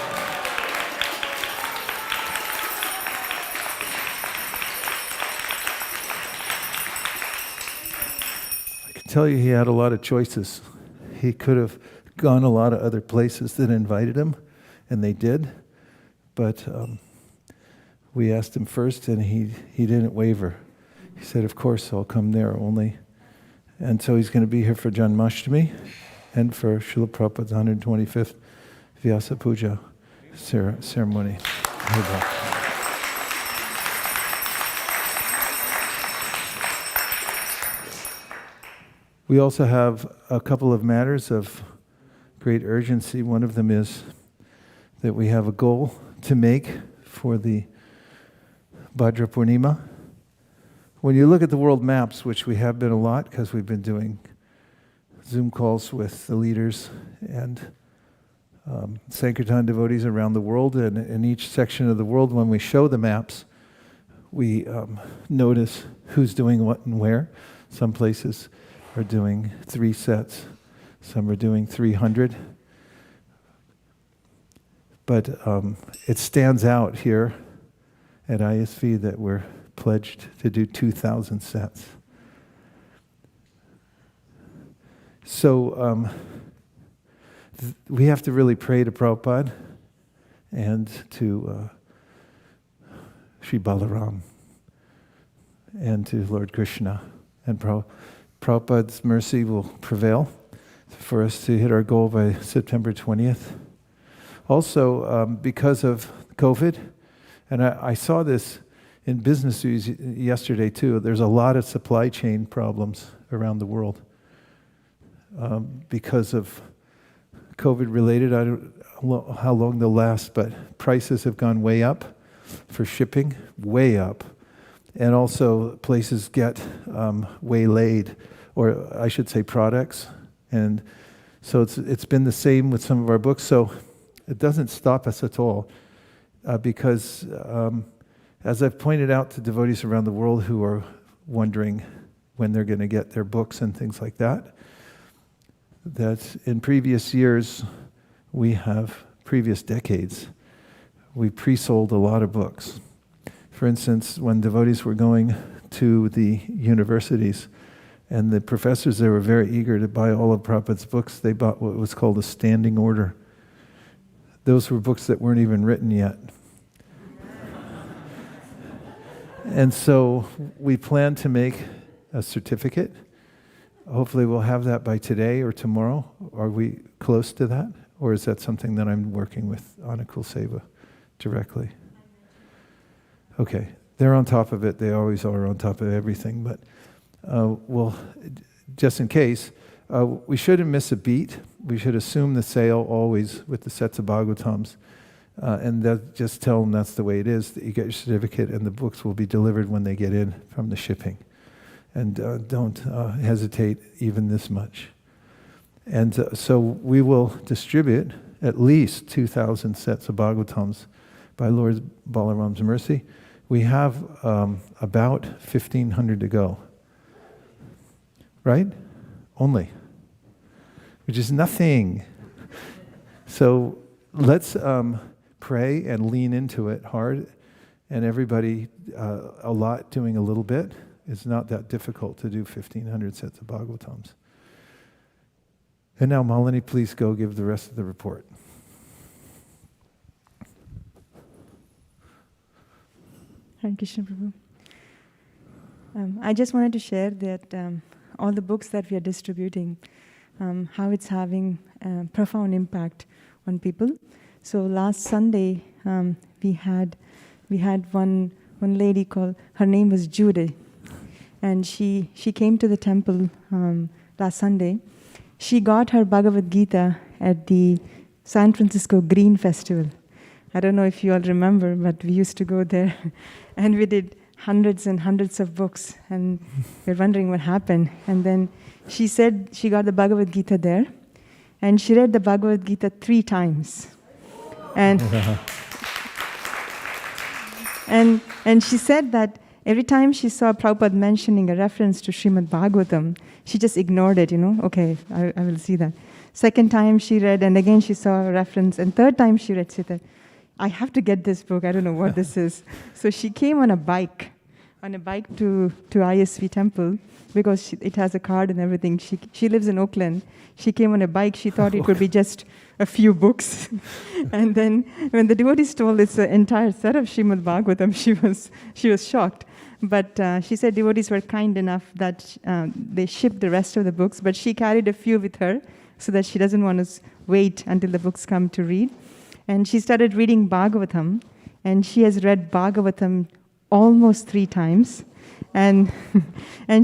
I can tell you he had a lot of choices. He could have gone a lot of other places that invited him, and they did, but we asked him first, and he didn't waver. He said, of course, I'll come there only. And so he's going to be here for Janmashtami and for Srila Prabhupada's 125th Vyasa Puja ceremony. We also have a couple of matters of great urgency. One of them is that we have a goal to make for the Bhadra Purnima. When you look at the world maps, which we have been a lot because we've been doing Zoom calls with the leaders and Sankirtan devotees around the world, and in each section of the world, when we show the maps, we notice who's doing what and where. Some places are doing 3 sets, some are doing 300. But it stands out here at ISV that we're pledged to do 2,000 sets. So we have to really pray to Prabhupada and to Sri Balaram and to Lord Krishna. And Prabhupada's mercy will prevail for us to hit our goal by September 20th. Also, because of COVID, and I saw this in business news yesterday too, there's a lot of supply chain problems around the world because of COVID related. I don't know how long they'll last, but prices have gone way up for shipping, way up. And also places get waylaid, or I should say products. And so it's been the same with some of our books. So it doesn't stop us at all because as I've pointed out to devotees around the world who are wondering when they're going to get their books and things like that, that in previous years, previous decades, we pre-sold a lot of books. For instance, when devotees were going to the universities and the professors there were very eager to buy all of Prabhupada's books, they bought what was called a standing order. Those were books that weren't even written yet. And so we plan to make a certificate. Hopefully we'll have that by today or tomorrow. Are we close to that? Or is that something that I'm working with Anukul Seva directly? Okay, they're on top of it. They always are on top of everything. But well, just in case, we shouldn't miss a beat. We should assume the sale always with the sets of Bhagavatams. And just tell them that's the way it is, that you get your certificate and the books will be delivered when they get in from the shipping. And don't hesitate even this much. And so we will distribute at least 2,000 sets of Bhagavatams by Lord Balaram's mercy. We have about 1,500 to go. Right? Only. Which is nothing. So let's pray and lean into it hard. And everybody, a lot doing a little bit. It's not that difficult to do 1,500 sets of Bhagavatams. And now, Malini, please go give the rest of the report. Hare Krishna Prabhu. I just wanted to share that all the books that we are distributing, how it's having a profound impact on people. So last Sunday, we had one lady called, her name was Judy, and she came to the temple last Sunday. She got her Bhagavad Gita at the San Francisco Green Festival. I don't know if you all remember, but we used to go there, and we did hundreds and hundreds of books, and we're wondering what happened. And then she said she got the Bhagavad Gita there, and she read the Bhagavad Gita 3 times. And and she said that every time she saw Prabhupada mentioning a reference to Srimad Bhagavatam, she just ignored it, okay, I will see that. Second time she read, and again she saw a reference, and third time she read, she said, I have to get this book, I don't know what this is. So she came on a bike to ISV temple, because it has a card and everything. She lives in Oakland. She came on a bike, she thought it would be just a few books. And then when the devotees told it's an entire set of Srimad Bhagavatam, she was shocked. But she said devotees were kind enough that they shipped the rest of the books, but she carried a few with her so that she doesn't want to wait until the books come to read. And she started reading Bhagavatam, and she has read Bhagavatam almost 3 times. And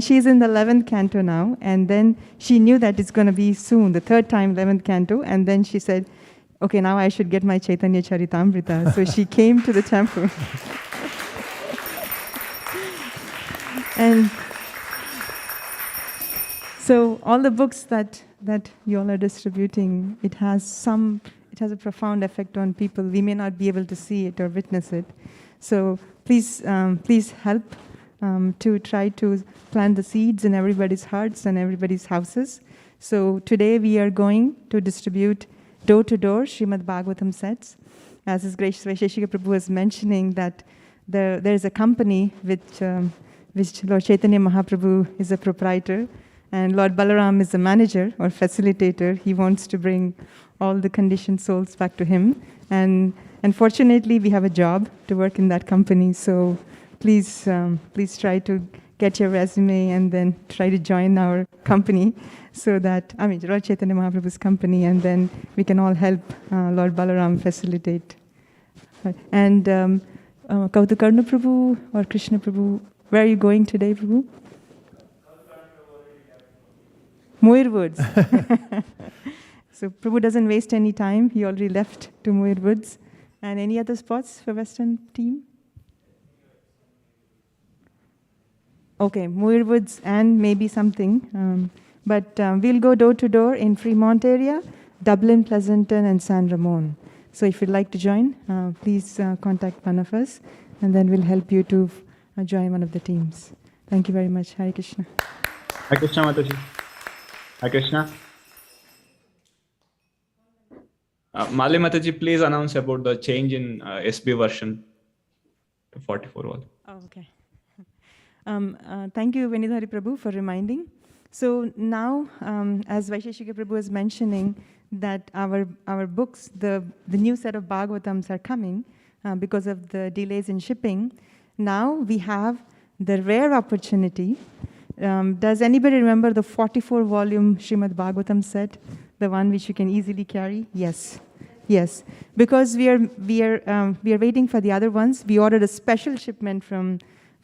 she's in the 11th canto now, and then she knew that it's going to be soon, the 3rd time, 11th canto, and then she said, okay, now I should get my Chaitanya Charitamrita. So she came to the temple. And so all the books that you all are distributing, it has a profound effect on people. We may not be able to see it or witness it. So please help to try to plant the seeds in everybody's hearts and everybody's houses. So today we are going to distribute door-to-door Srimad Bhagavatam sets. As His Grace Vaisesika Prabhu was mentioning that there is a company which Lord Chaitanya Mahaprabhu is a proprietor, and Lord Balaram is the manager or facilitator. He wants to bring all the conditioned souls back to him. And fortunately, we have a job to work in that company. So please try to get your resume and then try to join our company so that, Lord Chaitanya Mahaprabhu's company, and then we can all help Lord Balaram facilitate. And Kautukarna Prabhu or Krishna Prabhu, where are you going today, Prabhu? Muir Woods. So Prabhu doesn't waste any time. He already left to Muir Woods. And any other spots for Western team? Okay, Muir Woods and maybe something. But we'll go door to door in Fremont area, Dublin, Pleasanton, and San Ramon. So if you'd like to join, please contact one of us, and then we'll help you to join one of the teams. Thank you very much. Hare Krishna. Hare Krishna, Mataji. Hare Krishna. Mali Mataji, please announce about the change in SB version to 44 volt. Oh, okay. Thank you, Venidhari Prabhu, for reminding. So now, as Vaisesika Prabhu was mentioning, that our books, the new set of Bhagavatams are coming because of the delays in shipping. Now we have the rare opportunity. Does anybody remember the 44-volume Srimad Bhagavatam set, the one which you can easily carry? Yes, yes. Because we are waiting for the other ones. We ordered a special shipment from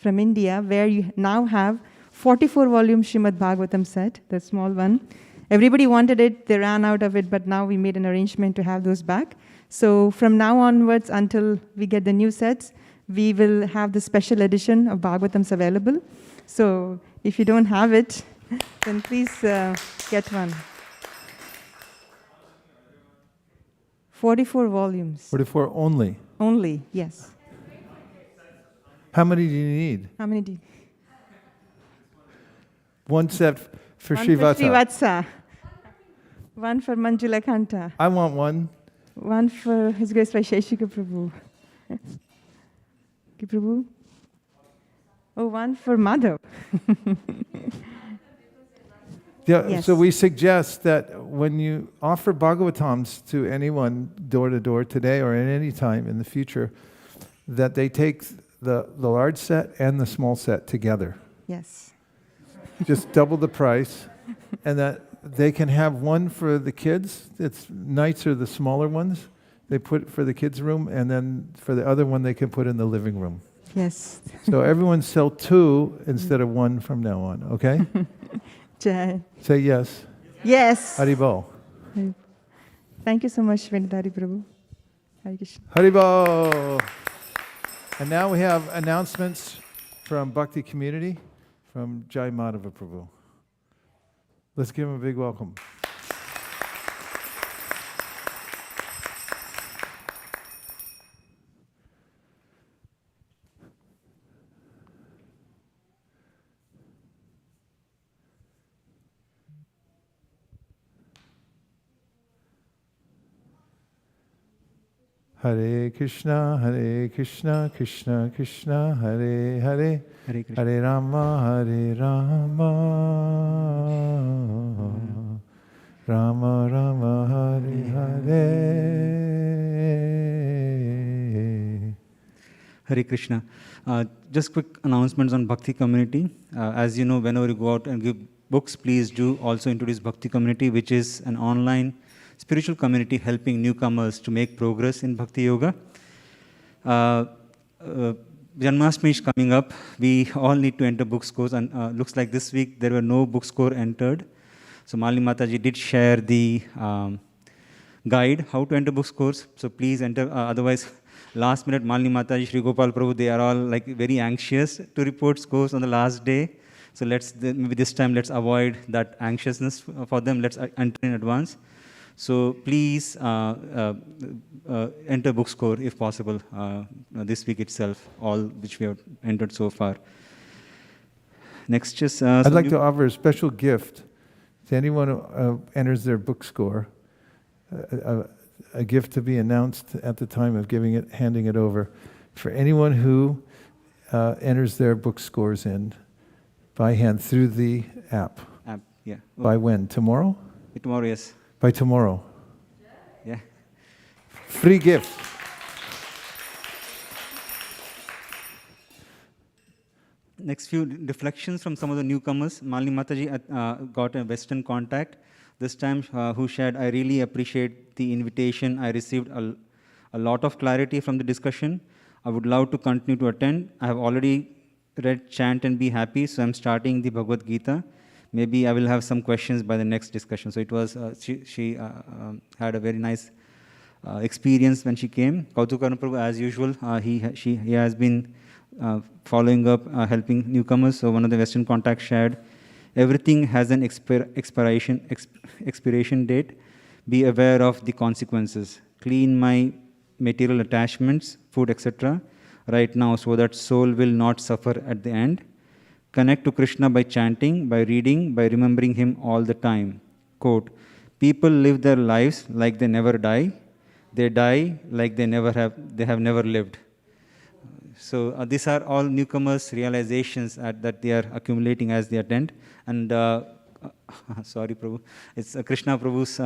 India, where you now have 44-volume Srimad Bhagavatam set, the small one. Everybody wanted it, they ran out of it, but now we made an arrangement to have those back. So from now onwards, until we get the new sets, we will have the special edition of Bhagavatams available. So if you don't have it, then please get one. 44 volumes. 44 only. Only, yes. How many do you need? How many do you? One set for One Srivatsa. for Srivatsa. One for Manjula Kanta. I want one. One for His Grace Vaisesika Prabhu. Okay, Prabhu. Oh, one for Madhav. Yeah, Yes. So we suggest that when you offer Bhagavatams to anyone door to door today or at any time in the future, that they take the large set and the small set together. Yes. Just double the price, and that they can have one for the kids. It's nights are the smaller ones. They put for the kids' room, and then for the other one they can put in the living room. Yes. So everyone sell two instead of one from now on, okay? Jai. Say yes. Yes. Haribol. Thank you so much, Vendatari Prabhu. Hare Krishna. Haribol. And now we have announcements from Bhakti community from Jai Madhava Prabhu. Let's give him a big welcome. Hare Krishna, Krishna Krishna, Hare Hare, Hare Krishna. Hare Rama, Rama Rama, Hare Hare. Hare Krishna. Just quick announcements on Bhakti community. As you know, whenever you go out and give books, please do also introduce Bhakti community, which is an online spiritual community helping newcomers to make progress in Bhakti Yoga. Janmashtami is coming up. We all need to enter book scores, and looks like this week there were no book score entered. So Malini Mataji did share the guide how to enter book scores. So please enter. Otherwise, last minute Malini Mataji, Sri Gopal Prabhu, they are all like very anxious to report scores on the last day. So maybe this time let's avoid that anxiousness for them. Let's enter in advance. So please enter book score if possible this week itself, all which we have entered so far. Next is... I'd like to offer a special gift to anyone who enters their book score, a gift to be announced at the time of handing it over. For anyone who enters their book scores in by hand through the app. Yeah. By when? Tomorrow? Tomorrow, yes. By tomorrow. Yeah. Free gift. Next few reflections from some of the newcomers. Malini Mataji got a Western contact. This time who shared, I really appreciate the invitation. I received a lot of clarity from the discussion. I would love to continue to attend. I have already read Chant and Be Happy, so I'm starting the Bhagavad Gita. Maybe I will have some questions by the next discussion. So it was, she had a very nice experience when she came. Kautukarna Prabhu, as usual, he has been following up, helping newcomers. So one of the Western contacts shared, everything has an expiration date. Be aware of the consequences. Clean my material attachments, food, etc. right now so that soul will not suffer at the end. Connect to Krishna by chanting, by reading, by remembering him all the time. Quote, people live their lives like they never die. They die like they have never lived. So these are all newcomers' realizations that they are accumulating as they attend. And sorry, Prabhu, it's Krishna Prabhu's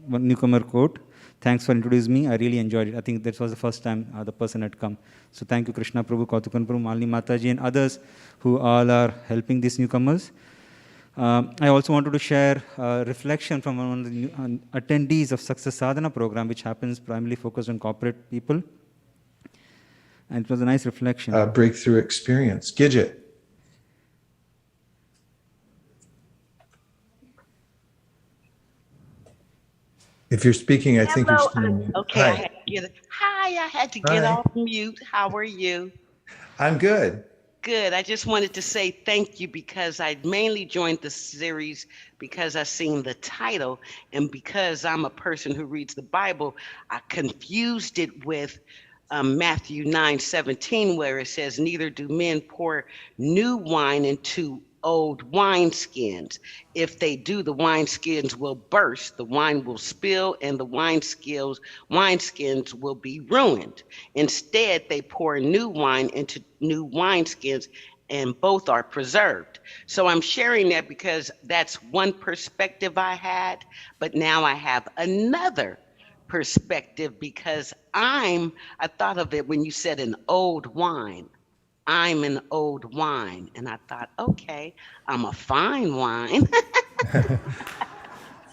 one newcomer quote. Thanks for introducing me. I really enjoyed it. I think this was the first time the person had come. So thank you, Krishna Prabhu, Kautukan Prabhu, Malini Mataji, and others who all are helping these newcomers. I also wanted to share a reflection from one of the new, attendees of Success Sadhana program, which happens primarily focused on corporate people. And it was a nice reflection. Breakthrough experience. Gidget. If you're speaking, I think you're still on mute. Okay, I had to get off mute. How are you? I'm good. Good. I just wanted to say thank you because I mainly joined the series because I seen the title, and because I'm a person who reads the Bible, I confused it with Matthew 9:17, where it says, "Neither do men pour new wine into old wineskins. If they do, the wineskins will burst, the wine will spill, and the wineskins will be ruined. Instead, they pour new wine into new wineskins, and both are preserved." So I'm sharing that because that's one perspective I had, but now I have another perspective because I thought of it when you said an old wine. I'm an old wine. And I thought, okay, I'm a fine wine.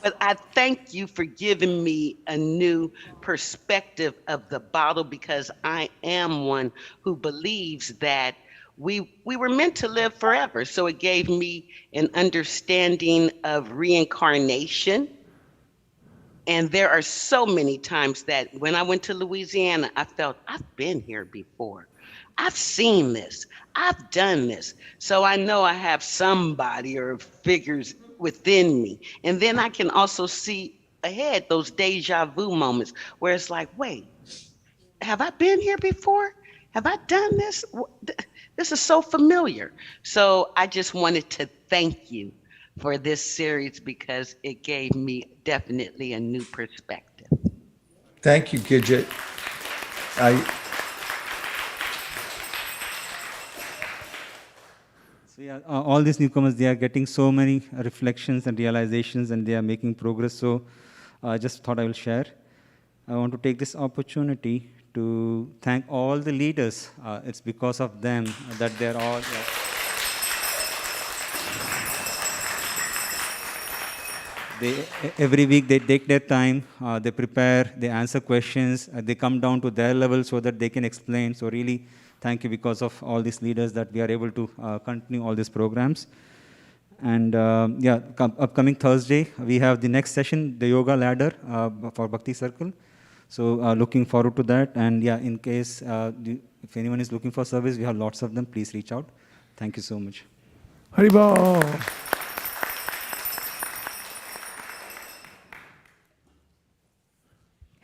But I thank you for giving me a new perspective of the bottle because I am one who believes that we were meant to live forever. So it gave me an understanding of reincarnation. And there are so many times that when I went to Louisiana, I felt I've been here before. I've seen this. I've done this. So I know I have somebody or figures within me. And then I can also see ahead those deja vu moments where it's like, wait, have I been here before? Have I done this? This is so familiar. So I just wanted to thank you for this series because it gave me definitely a new perspective. Thank you, Gidget. So yeah, all these newcomers, they are getting so many reflections and realizations, and they are making progress. So I just thought I will share. I want to take this opportunity to thank all the leaders. It's because of them that they're all... every week they take their time, they prepare, they answer questions, they come down to their level so that they can explain. So really, thank you because of all these leaders that we are able to continue all these programs. And yeah, upcoming Thursday, we have the next session, the yoga ladder for Bhakti Circle. So looking forward to that. And yeah, in case if anyone is looking for service, we have lots of them. Please reach out. Thank you so much. Haribol.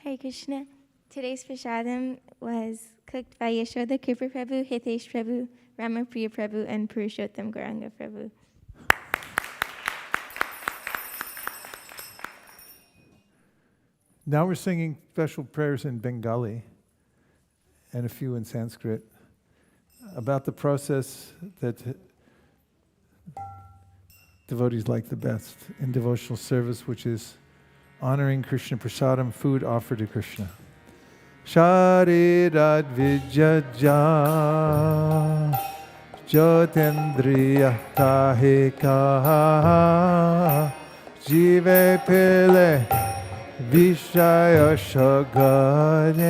Hare Krishna. Today's prasadam was cooked by Yashoda Kripa Prabhu, Hitesh Prabhu, Ramapriya Prabhu, and Purushottam Gauranga Prabhu. Now we're singing special prayers in Bengali and a few in Sanskrit about the process that devotees like the best in devotional service, which is honoring Krishna Prasadam, food offered to Krishna. Sharirat Vijaja Jyotendriya Kahika Jive Pele Vishaya Shagare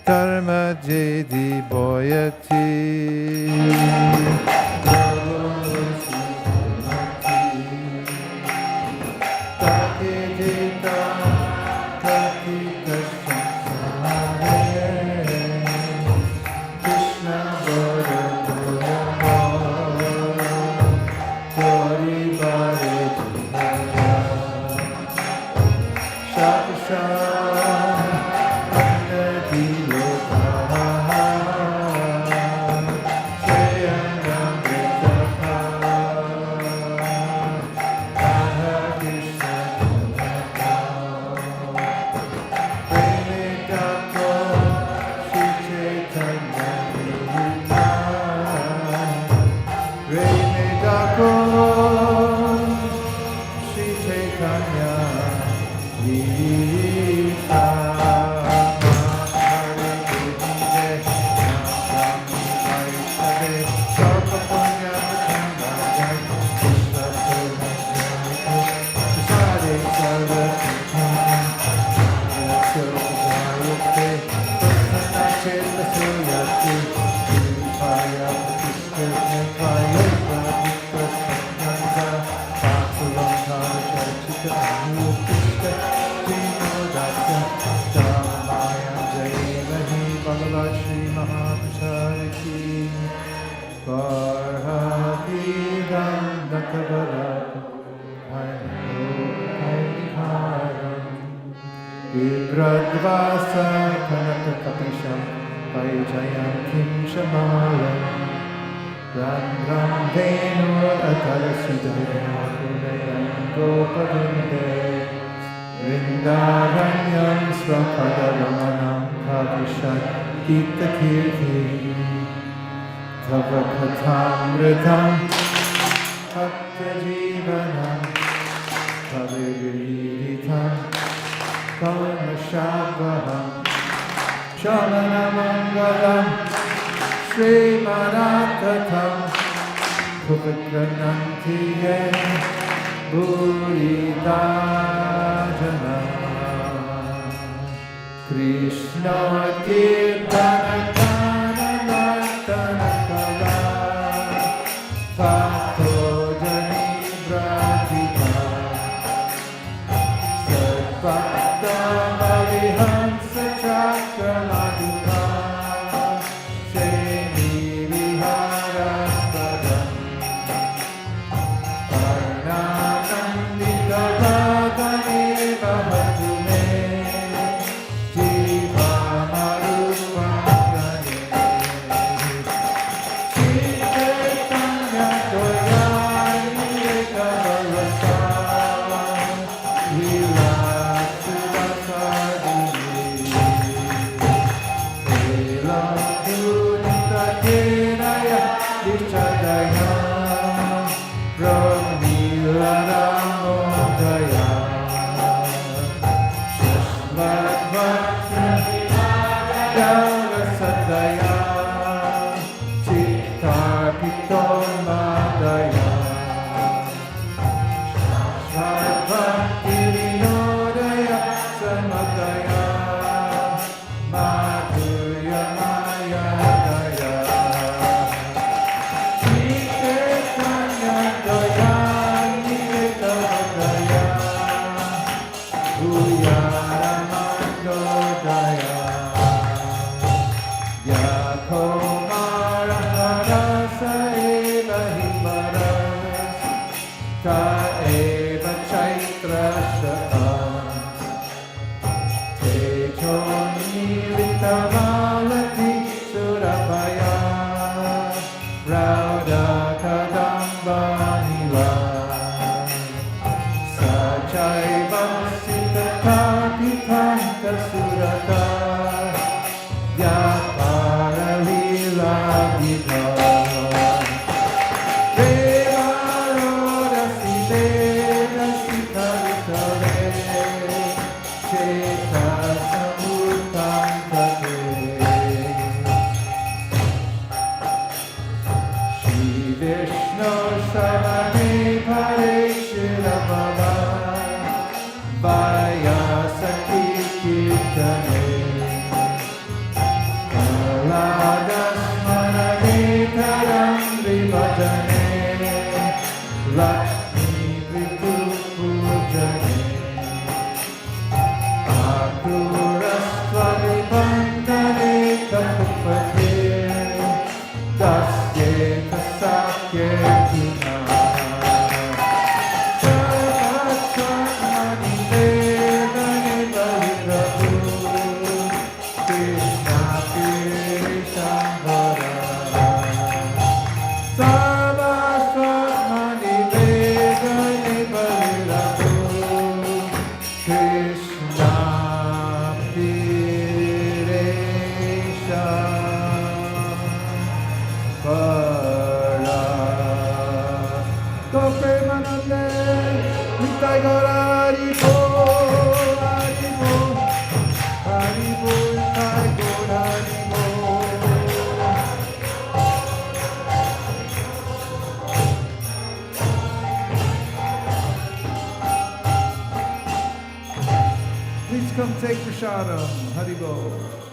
Karma Jedi Boyati Shri Chaitanya Vibradvasa kanata kapisham Vaijayam kim shamalam Randram venur atarasudayam Kunayam gopadunde Vrindaranyam svakadaramanam Kavishat gita kirti Tava kathamritam Bhakta jivanam Kaviriritam Karma Shabham Shalanamangalam Sri Maratatam Pupitranantiye Buridajana Krishna Kirtana Kana Nartana Kala Bhakto Jani Bratika Sarvata Varihansa Chakramadhuka Semi Viharaspradam Arnanandika Bhaganeva Bhatume Jiva Marupangane Sri Chaitanya Dayani Ekavarasa Lila Please come take prashadam. Hari Bol.